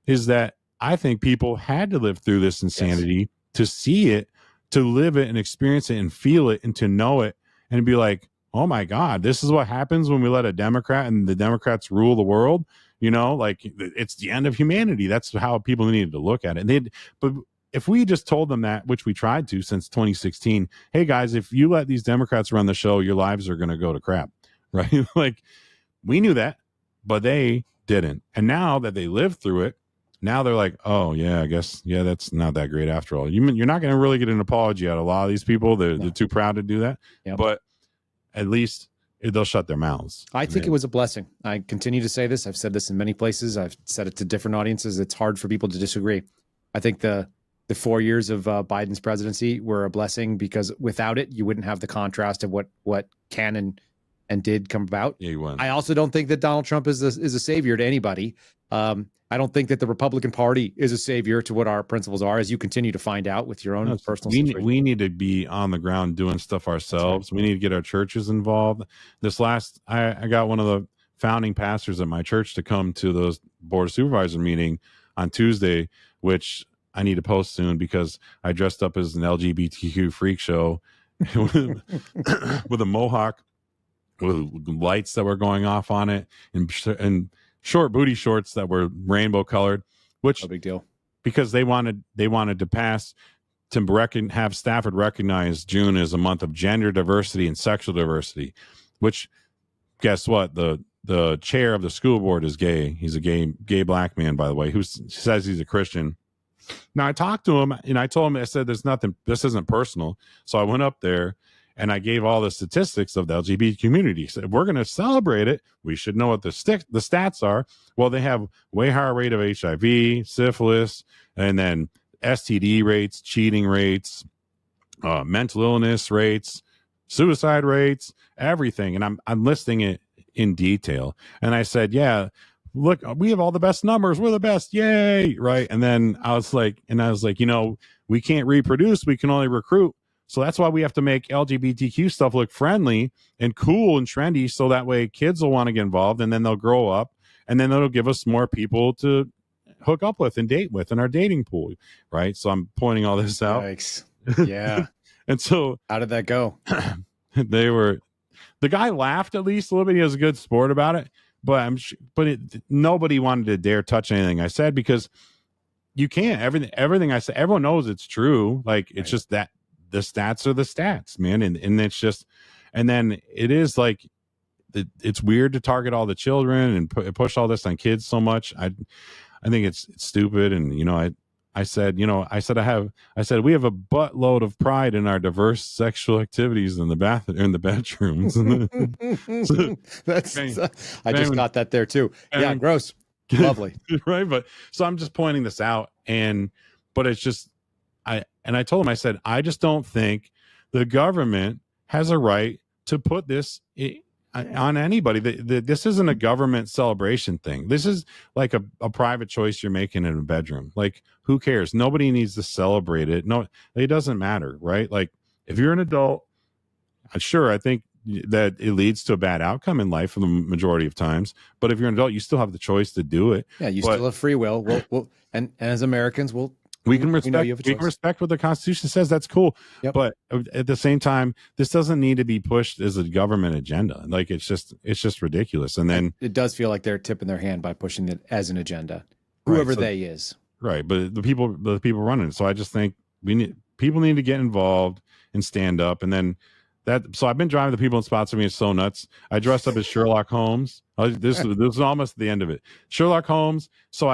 S4: is that I think people had to live through this insanity to see it, to live it and experience it and feel it and to know it and be like, oh my God, this is what happens when we let a Democrat and the Democrats rule the world. You know, like it's the end of humanity. That's how people needed to look at it. But if we just told them that, which we tried to since 2016, hey guys, if you let these Democrats run the show, your lives are going to go to crap, right? Like we knew that, but they didn't. And now that they lived through it, now they're like, oh yeah, I guess, yeah, that's not that great after all. You're not going to really get an apology out of a lot of these people. They're too proud to do that. Yep. But at least they'll shut their mouths.
S3: I think it was a blessing. I continue to say this. I've said this in many places. I've said it to different audiences. It's hard for people to disagree. I think the 4 years of Biden's presidency were a blessing because without it, you wouldn't have the contrast of what can and did come about.
S4: Yeah, you wouldn't.
S3: I also don't think that Donald Trump is a savior to anybody. I don't think that the Republican Party is a savior to what our principles are, as you continue to find out with your own personal situation.
S4: We need to be on the ground doing stuff ourselves. Right. We need to get our churches involved. I got one of the founding pastors at my church to come to the board of supervisor meeting on Tuesday, which I need to post soon because I dressed up as an LGBTQ freak show with a mohawk with lights that were going off on it and short booty shorts that were rainbow colored, which
S3: no big deal
S4: because they wanted to pass to have Stafford recognize June as a month of gender diversity and sexual diversity, which guess what? The chair of the school board is gay. He's a gay black man, by the way, who says he's a Christian. Now I talked to him and I told him, I said, there's nothing, this isn't personal. So I went up there and I gave all the statistics of the LGBT community. So if we're going to celebrate it, we should know what the stats are. Well, they have way higher rate of HIV, syphilis, and then STD rates, cheating rates, mental illness rates, suicide rates, everything. And I'm listing it in detail. And I said, yeah, look, we have all the best numbers. We're the best. Yay. Right. And then I was like, you know, we can't reproduce. We can only recruit. So that's why we have to make LGBTQ stuff look friendly and cool and trendy. So that way kids will want to get involved and then they'll grow up and then it'll give us more people to hook up with and date with in our dating pool. Right. So I'm pointing all this out.
S3: Yikes. Yeah.
S4: And so
S3: how did that go?
S4: The guy laughed at least a little bit. He was a good sport about it. But nobody wanted to dare touch anything I said because you can't. Everything I said, everyone knows it's true. Like it's just that the stats are the stats, man, and it's just, and then it is like it's weird to target all the children and push all this on kids so much. I think it's stupid, and you know I said we have a buttload of pride in our diverse sexual activities in the bedrooms.
S3: I just got that there too. Yeah, gross. Lovely.
S4: Right. But so I'm just pointing this out but it's just, I told him, I said, I just don't think the government has a right to put this on anybody. This isn't a government celebration thing. This is like a private choice you're making in a bedroom. Like, who cares? Nobody needs to celebrate it. No, it doesn't matter, right? Like, if you're an adult, sure, I think that it leads to a bad outcome in life for the majority of times. But if you're an adult, you still have the choice to do it.
S3: Yeah, you still have free will. And as Americans, we'll
S4: We can
S3: We know you have a
S4: respect. We can
S3: choice.
S4: respect what the Constitution says. That's cool.
S3: Yep.
S4: But at the same time, this doesn't need to be pushed as a government agenda. Like it's just ridiculous. And then
S3: It does feel like they're tipping their hand by pushing it as an agenda,
S4: Right,
S3: whoever
S4: so-
S3: they is.
S4: right. But the people running it. So I just think people need to get involved and stand up. And then so I've been driving the people in Spotsylvania. It's so nuts. I dressed up as Sherlock Holmes. This is almost the end of it. Sherlock Holmes. So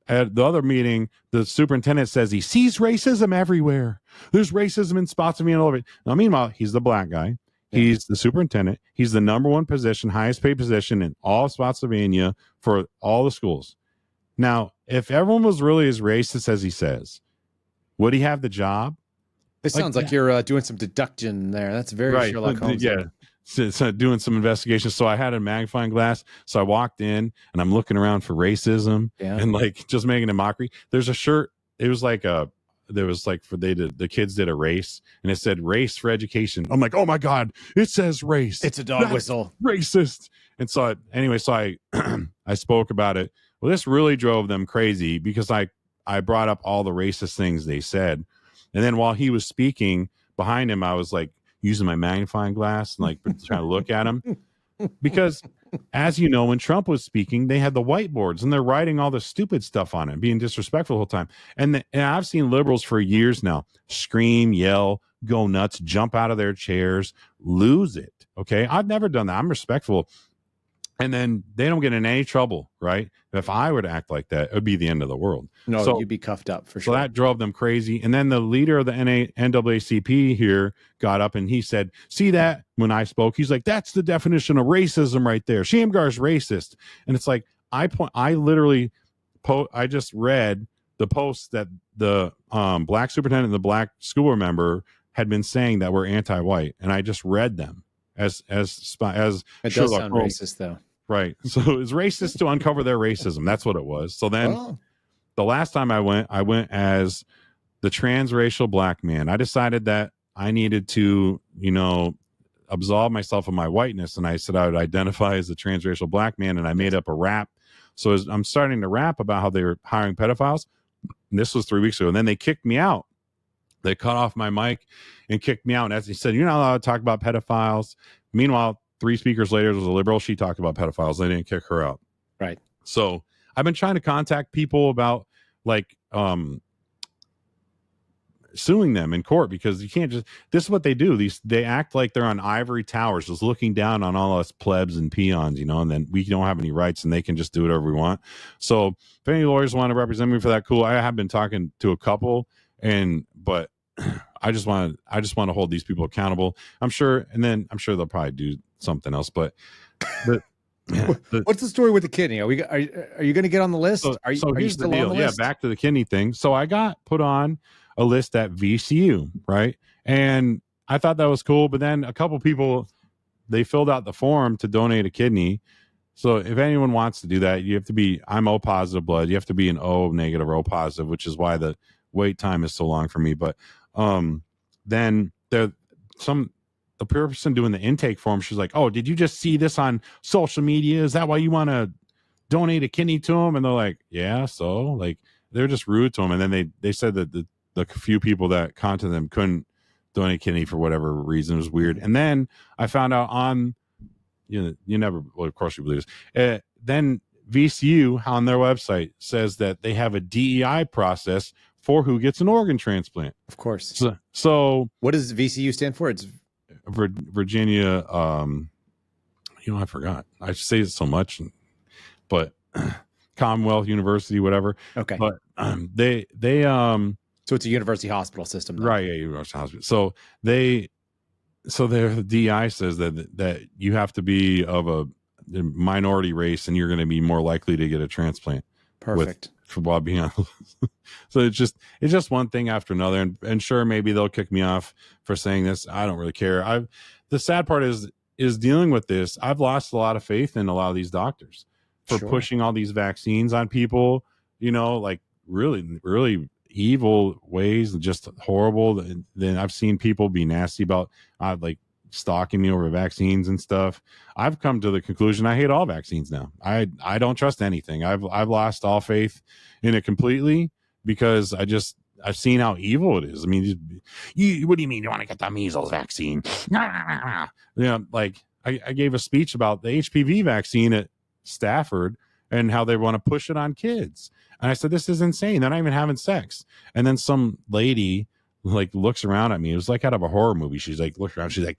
S4: at the other meeting, the superintendent says he sees racism everywhere. There's racism in Spotsylvania and all of it. Now, meanwhile, he's the black guy.
S3: Yeah.
S4: He's the superintendent. He's the number one position, highest paid position in all of Spotsylvania for all the schools. Now, if everyone was really as racist as he says, would he have the job?
S3: It sounds like you're doing some deduction there. That's very Sherlock Holmes.
S4: Yeah. So doing some investigation. So I had a magnifying glass. So I walked in and I'm looking around for racism and like just making a mockery. There's a shirt. It was like the kids did a race and it said race for education. I'm like, oh my God, it says race.
S3: It's a dog whistle.
S4: Racist. And so I I spoke about it. Well, this really drove them crazy because I brought up all the racist things they said. And then while he was speaking behind him, I was like using my magnifying glass and like trying to look at him. Because as you know, when Trump was speaking, they had the whiteboards and they're writing all the stupid stuff on it, being disrespectful the whole time. And I've seen liberals for years now scream, yell, go nuts, jump out of their chairs, lose it. Okay. I've never done that. I'm respectful. And then they don't get in any trouble, right? If I were to act like that, it would be the end of the world.
S3: No,
S4: So-
S3: you'd be cuffed up for sure.
S4: So that drove them crazy. And then the leader of the NAACP here got up and he said, see that when I spoke, he's like, that's the definition of racism right there. Shamgar's racist. And it's like, I just read the post that the black superintendent and the black school board member had been saying that were anti-white. And I just read them as
S3: it does
S4: Sherlock
S3: sound
S4: Holmes.
S3: racist though.
S4: Right. So it's racist to uncover their racism. That's what it was. So then
S3: Oh,
S4: the last time I went as the transracial black man. I decided that I needed to, absolve myself of my whiteness. And I said I would identify as a transracial black man. And I made up a rap. So I'm starting to rap about how they were hiring pedophiles. And this was 3 weeks ago. And then they kicked me out. They cut off my mic and kicked me out. And as he said, you're not allowed to talk about pedophiles. Meanwhile, 3 speakers later, there was a liberal. She talked about pedophiles. They didn't kick her out.
S3: right.
S4: So I've been trying to contact people about suing them in court because you can't this is what they do. They act like they're on ivory towers, just looking down on all us plebs and peons, and then we don't have any rights and they can just do whatever we want. So if any lawyers want to represent me for that, cool. I have been talking to a couple but I just want to hold these people accountable. I'm sure they'll probably do something else, but
S3: What's the story with the kidney? Are you going to get on the list? Are you
S4: here's
S3: still
S4: the deal.
S3: on the list?
S4: Back to the kidney thing. So I got put on a list at VCU, right? And I thought that was cool, but then a couple people, they filled out the form to donate a kidney. So if anyone wants to do that, you have to be, I'm O positive blood. You have to be an O negative or O positive, which is why the wait time is so long for me. But then the person doing the intake form, she's like, oh, did you just see this on social media? Is that why you want to donate a kidney to them? And they're like, yeah. So like, they're just rude to them. And then they said that the few people that contacted them couldn't donate a kidney for whatever reason. It was weird. And then I found out on, of course you believe this. Then VCU on their website says that they have a DEI process for who gets an organ transplant.
S3: Of course.
S4: So
S3: What does VCU stand for? It's
S4: Virginia, I forgot. I say it so much, but Commonwealth University, whatever.
S3: okay.
S4: But they
S3: So it's a university hospital system. Then.
S4: right, yeah, University Hospital. So their DI says that you have to be of a minority race and you're going to be more likely to get a transplant.
S3: Perfect.
S4: For Bob being on. So it's just one thing after another, and sure, maybe they'll kick me off for saying this. I don't really care. The sad part is dealing with this. I've lost a lot of faith in a lot of these doctors for
S3: Sure.
S4: pushing all these vaccines on people, like really, really evil ways and just horrible. And then I've seen people be nasty about like stalking me over vaccines and stuff. I've come to the conclusion I hate all vaccines now. I don't trust anything. I've lost all faith in it completely because I've seen how evil it is. I mean, what do you mean you want to get the measles vaccine? Like I gave a speech about the HPV vaccine at Stafford and how they want to push it on kids. And I said, this is insane. They're not even having sex. And then some lady like looks around at me. It was like out of a horror movie. She's like, look around. She's like,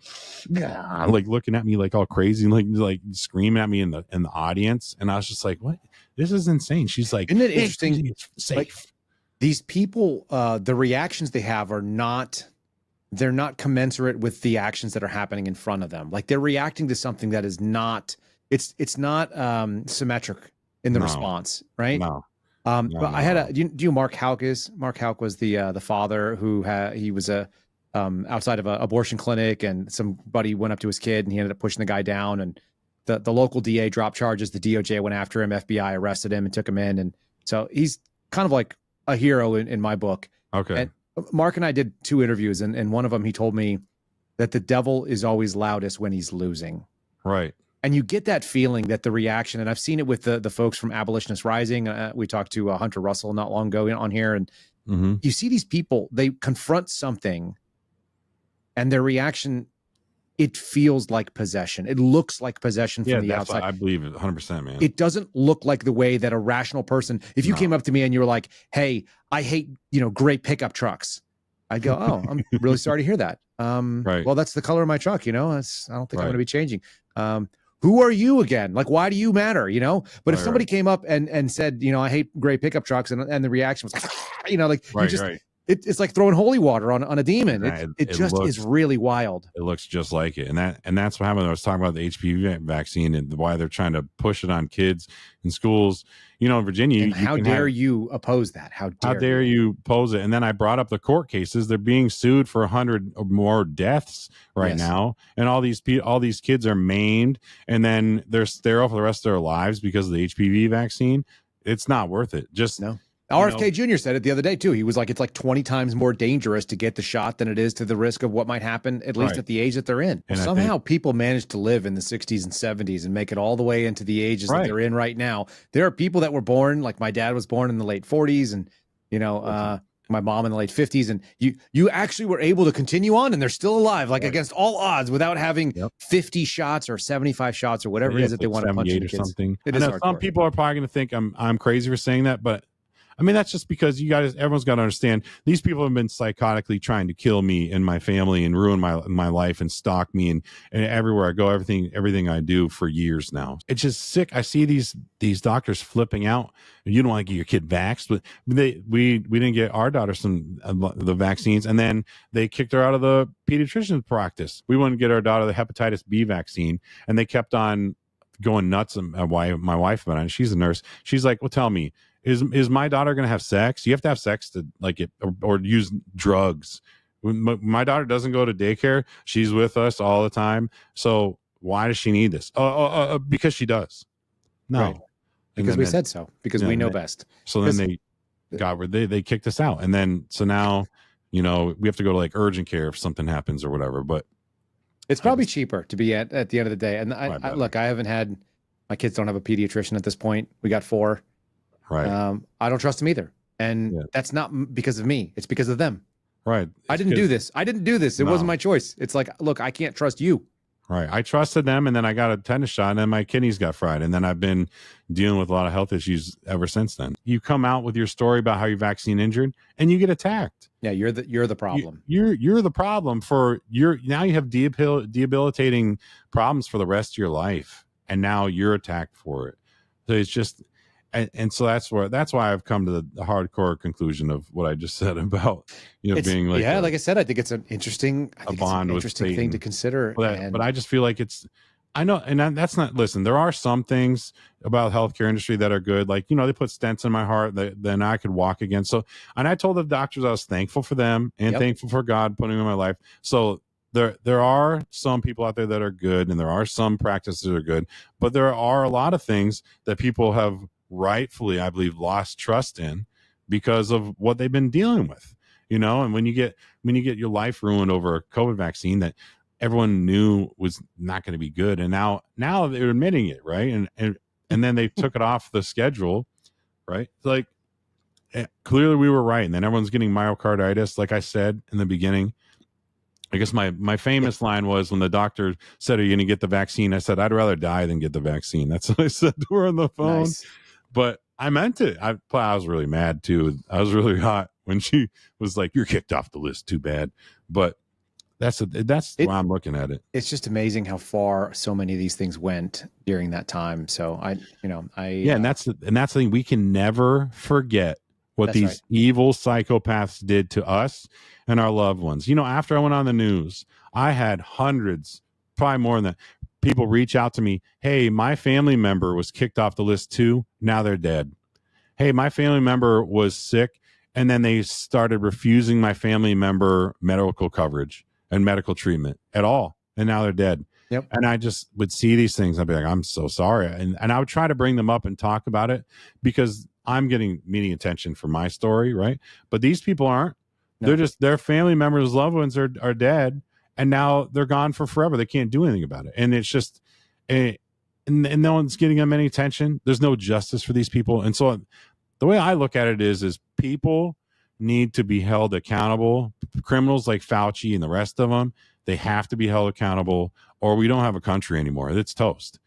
S4: yeah, like looking at me like all crazy, like screaming at me in the audience. And I was just like, what? This is insane. She's like,
S3: isn't it interesting?
S4: It's safe.
S3: Like, these people, the reactions they have they're not commensurate with the actions that are happening in front of them. Like they're reacting to something that is not, it's not symmetric in the response, right?
S4: No.
S3: But I had do you know who Mark Houck is? Mark Houck was the father who he was outside of an abortion clinic, and somebody went up to his kid and he ended up pushing the guy down, and the local DA dropped charges. The DOJ went after him. FBI arrested him and took him in. And so he's kind of like a hero in my book.
S4: Okay.
S3: And Mark and I did 2 interviews, and one of them, he told me that the devil is always loudest when he's losing.
S4: Right.
S3: And you get that feeling that the reaction, and I've seen it with the folks from Abolitionist Rising. We talked to Hunter Russell not long ago on here, and you see these people, they confront something, and their reaction, it feels like possession. It looks like possession from the outside.
S4: I believe it 100%, man.
S3: It doesn't look like the way that a rational person, if you came up to me and you were like, hey, I hate, gray pickup trucks, I'd go, oh, I'm really sorry to hear that.
S4: Right.
S3: Well, that's the color of my truck, I don't think I'm going to be changing. Who are you again? Like, why do you matter? But if somebody came up and said, I hate gray pickup trucks, and the reaction was like, it's like throwing holy water on a demon. It just is really wild.
S4: It looks just like it. And that's what happened. I was talking about the HPV vaccine and why they're trying to push it on kids in schools. In Virginia.
S3: And how dare you oppose that? How dare
S4: you oppose it? And then I brought up the court cases. They're being sued for 100 or more deaths right now. And all these kids are maimed, and then they're sterile for the rest of their lives because of the HPV vaccine. It's not worth it. Just
S3: no. RFK Jr. said it the other day too. He was like, it's like 20 times more dangerous to get the shot than it is to the risk of what might happen, at least at the age that they're in. And somehow people managed to live in the 60s and 70s and make it all the way into the ages that they're in right now. There are people that were born, like my dad was born in the late 40s, and my mom in the late 50s, and you actually were able to continue on, and they're still alive, like against all odds, without having 50 shots or 75 shots or whatever it is that they want to punch in
S4: or something.
S3: It is
S4: some people are probably going to think I'm crazy for saying that, but I mean, that's just because everyone's got to understand, these people have been psychotically trying to kill me and my family and ruin my life and stalk me and everywhere I go, everything I do for years now. It's just sick. I see these doctors flipping out. You don't want to get your kid vaxxed, but we didn't get our daughter the vaccines, and then they kicked her out of the pediatrician's practice. We wouldn't get our daughter the hepatitis B vaccine, and they kept on going nuts. And my wife about it. She's a nurse. She's like, well, tell me, is my daughter going to have sex? You have to have sex to like it or use drugs. When my daughter doesn't go to daycare, she's with us all the time. So why does she need this? Because she does. No,
S3: right. Because we said so. Because we know best.
S4: So then they kicked us out, and then so now we have to go to like urgent care if something happens or whatever. But
S3: it's probably cheaper to be at the end of the day. And I look, I haven't had, my kids don't have a pediatrician at this point. We got 4.
S4: Right.
S3: I don't trust them either. And that's not because of me. It's because of them.
S4: Right.
S3: I didn't do this. It wasn't my choice. It's like, look, I can't trust you.
S4: Right. I trusted them, and then I got a tetanus shot, and then my kidneys got fried. And then I've been dealing with a lot of health issues ever since then. You come out with your story about how you're vaccine injured, and you get attacked.
S3: Yeah, you're the problem.
S4: You're the problem now you have debilitating problems for the rest of your life, and now you're attacked for it. So it's just, and so that's why I've come to the hardcore conclusion of what I just said about being like
S3: like I said, I think it's an interesting thing to consider.
S4: But I just feel like I know, and that's not. Listen, there are some things about the healthcare industry that are good. Like they put stents in my heart that then I could walk again. So, and I told the doctors I was thankful for them and thankful for God putting them in my life. So there are some people out there that are good, and there are some practices that are good, but there are a lot of things that people have rightfully, I believe, lost trust in because of what they've been dealing with, and when you get your life ruined over a COVID vaccine that everyone knew was not going to be good, and now they're admitting it, right? And then they took it off the schedule, right? Like, clearly we were right. And then everyone's getting myocarditis. Like I said in the beginning, I guess my famous line was when the doctor said, "Are you going to get the vaccine?" I said, "I'd rather die than get the vaccine." That's what I said to her on the phone.
S3: Nice.
S4: But I meant it. I was really mad too. I was really hot when she was like, "You're kicked off the list. Too bad." But that's why I'm looking at it.
S3: It's just amazing how far so many of these things went during that time. So
S4: and that's the thing. We can never forget what these evil psychopaths did to us and our loved ones. After I went on the news, I had hundreds, probably more than that, people reach out to me. "Hey, my family member was kicked off the list too. Now they're dead. Hey, my family member was sick, and then they started refusing my family member medical coverage and medical treatment at all, and now they're dead."
S3: Yep.
S4: And I just would see these things. I'd be like, "I'm so sorry." And I would try to bring them up and talk about it because I'm getting media attention for my story, right? But these people aren't. No. They're just, their family members, loved ones are dead, and now they're gone for forever. They can't do anything about it. And it's just, and no one's getting them any attention. There's no justice for these people. And so the way I look at it is people need to be held accountable. Criminals like Fauci and the rest of them, they have to be held accountable, or we don't have a country anymore. It's toast,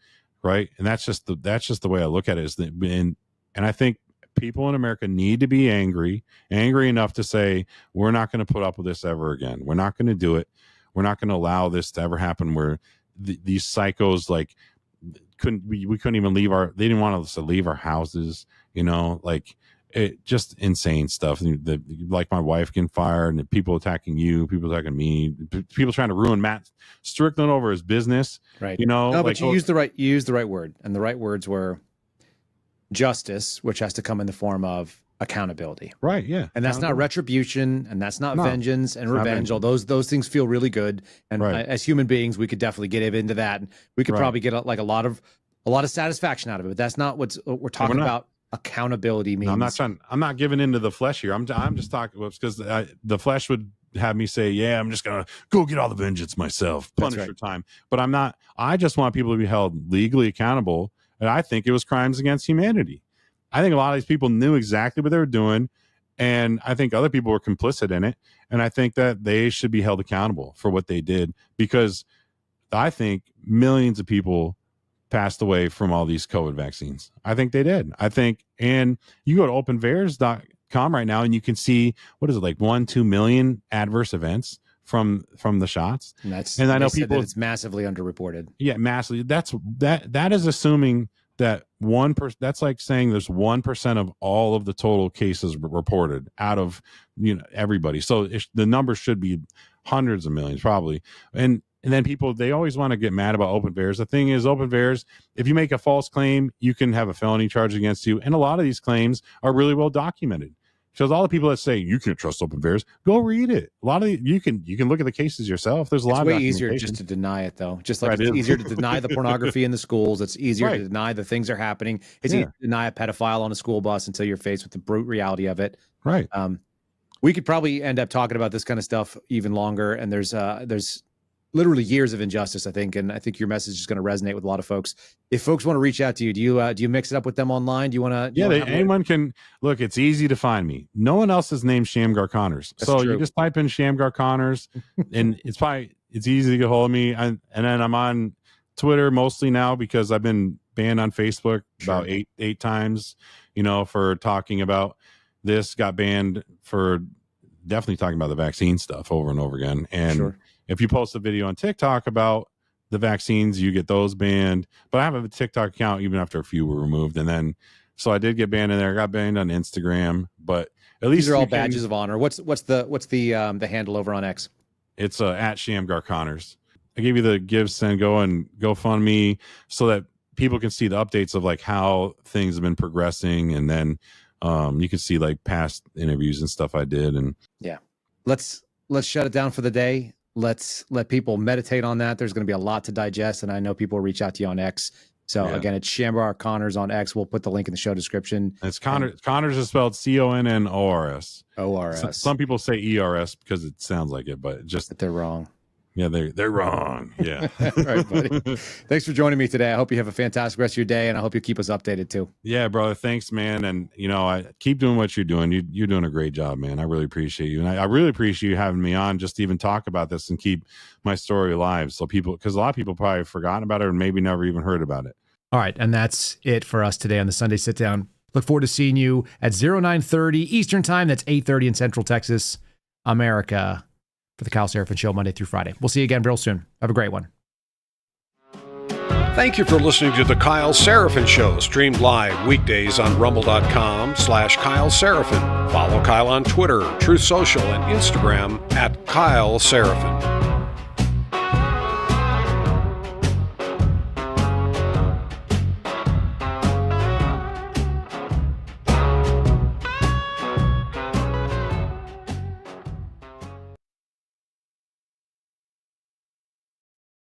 S4: right? And that's just the way I look at it. And I think people in America need to be angry enough to say, we're not going to put up with this ever again. We're not going to do it. We're not going to allow this to ever happen. Where these psychos we couldn't even leave they didn't want us to leave our houses. Like it just insane stuff. Like my wife getting fired, and people attacking you, people attacking me, people trying to ruin Matt Strickland over his business.
S3: Right. No, but you used the right word, and the right words were justice, which has to come in the form of accountability.
S4: Right. Yeah.
S3: And that's not retribution, and that's not vengeance and revenge. All those things feel really good. And as human beings, we could definitely get into that, and we could probably get a lot of satisfaction out of it. But that's not what we're talking about. Accountability means.
S4: No, I'm not giving into the flesh here. I'm just talking because the flesh would have me say, "Yeah, I'm just gonna go get all the vengeance myself, punish for time." But I'm not. I just want people to be held legally accountable. And I think it was crimes against humanity. I think a lot of these people knew exactly what they were doing, and I think other people were complicit in it. And I think that they should be held accountable for what they did, because I think millions of people passed away from all these COVID vaccines. I think they did. And you go to openvaers.com right now, and you can see, what is it, like 1-2 million adverse events from the shots.
S3: And I know people, it's massively underreported.
S4: Yeah, massively. That is assuming that 1%. That's like saying there's 1% of all of the total cases reported out of everybody. So the number should be hundreds of millions probably. And then people, they always want to get mad about OpenVAERS. The thing is, OpenVAERS, if you make a false claim, you can have a felony charge against you. And a lot of these claims are really well documented. Because all the people that say you can't trust OpenVAERS, go read it. A lot of you can look at the cases yourself. There's a lot of
S3: way easier just to deny it, though. Just like it's easier to deny the pornography in the schools. It's easier to deny the things are happening. It's easier to deny a pedophile on a school bus until you're faced with the brute reality of it.
S4: Right.
S3: We could probably end up talking about this kind of stuff even longer. And there's literally years of injustice, I think, and I think your message is going to resonate with a lot of folks. If folks want to reach out to you, do you mix it up with them online? Do you want to?
S4: Yeah, anyone can look. It's easy to find me. No one else is named Shamgar Connors, so you just type in Shamgar Connors, and it's easy to get hold of me. And then I'm on Twitter mostly now because I've been banned on Facebook about eight times, for talking about this. Got banned for definitely talking about the vaccine stuff over and over again, and. If you post a video on TikTok about the vaccines, you get those banned. But I have a TikTok account even after a few were removed. And then, so I did get banned in there. I got banned on Instagram, but at least
S3: these are all badges of honor. What's the handle over on X?
S4: It's at Shamgar Connors. I gave you the Give, Send, Go, and GoFundMe so that people can see the updates of like how things have been progressing. And then you can see like past interviews and stuff I did. And
S3: yeah, let's shut it down for the day. Let's let people meditate on that. There's going to be a lot to digest, and I know people will reach out to you on X. So again, it's Shamgar Connors on X. We'll put the link in the show description.
S4: It's Connors. Connors is spelled Connors.
S3: ORS.
S4: Some people say ERS because it sounds like it, but
S3: But they're wrong.
S4: Yeah, they're wrong. Yeah.
S3: All right, buddy. Thanks for joining me today. I hope you have a fantastic rest of your day, and I hope you keep us updated too.
S4: Yeah, brother. Thanks, man. And I keep doing what you're doing. You're doing a great job, man. I really appreciate you, and I really appreciate you having me on just to even talk about this and keep my story alive. So because a lot of people probably have forgotten about it or maybe never even heard about it.
S3: All right, and that's it for us today on the Sunday Sit Down. Look forward to seeing you at 09:30 Eastern Time. That's 8:30 in Central Texas, America, for the Kyle Seraphin Show, Monday through Friday. We'll see you again real soon. Have a great one.
S2: Thank you for listening to the Kyle Seraphin Show, streamed live weekdays on rumble.com/Kyle Seraphin. Follow Kyle on Twitter, Truth Social, and Instagram @Kyle Seraphin.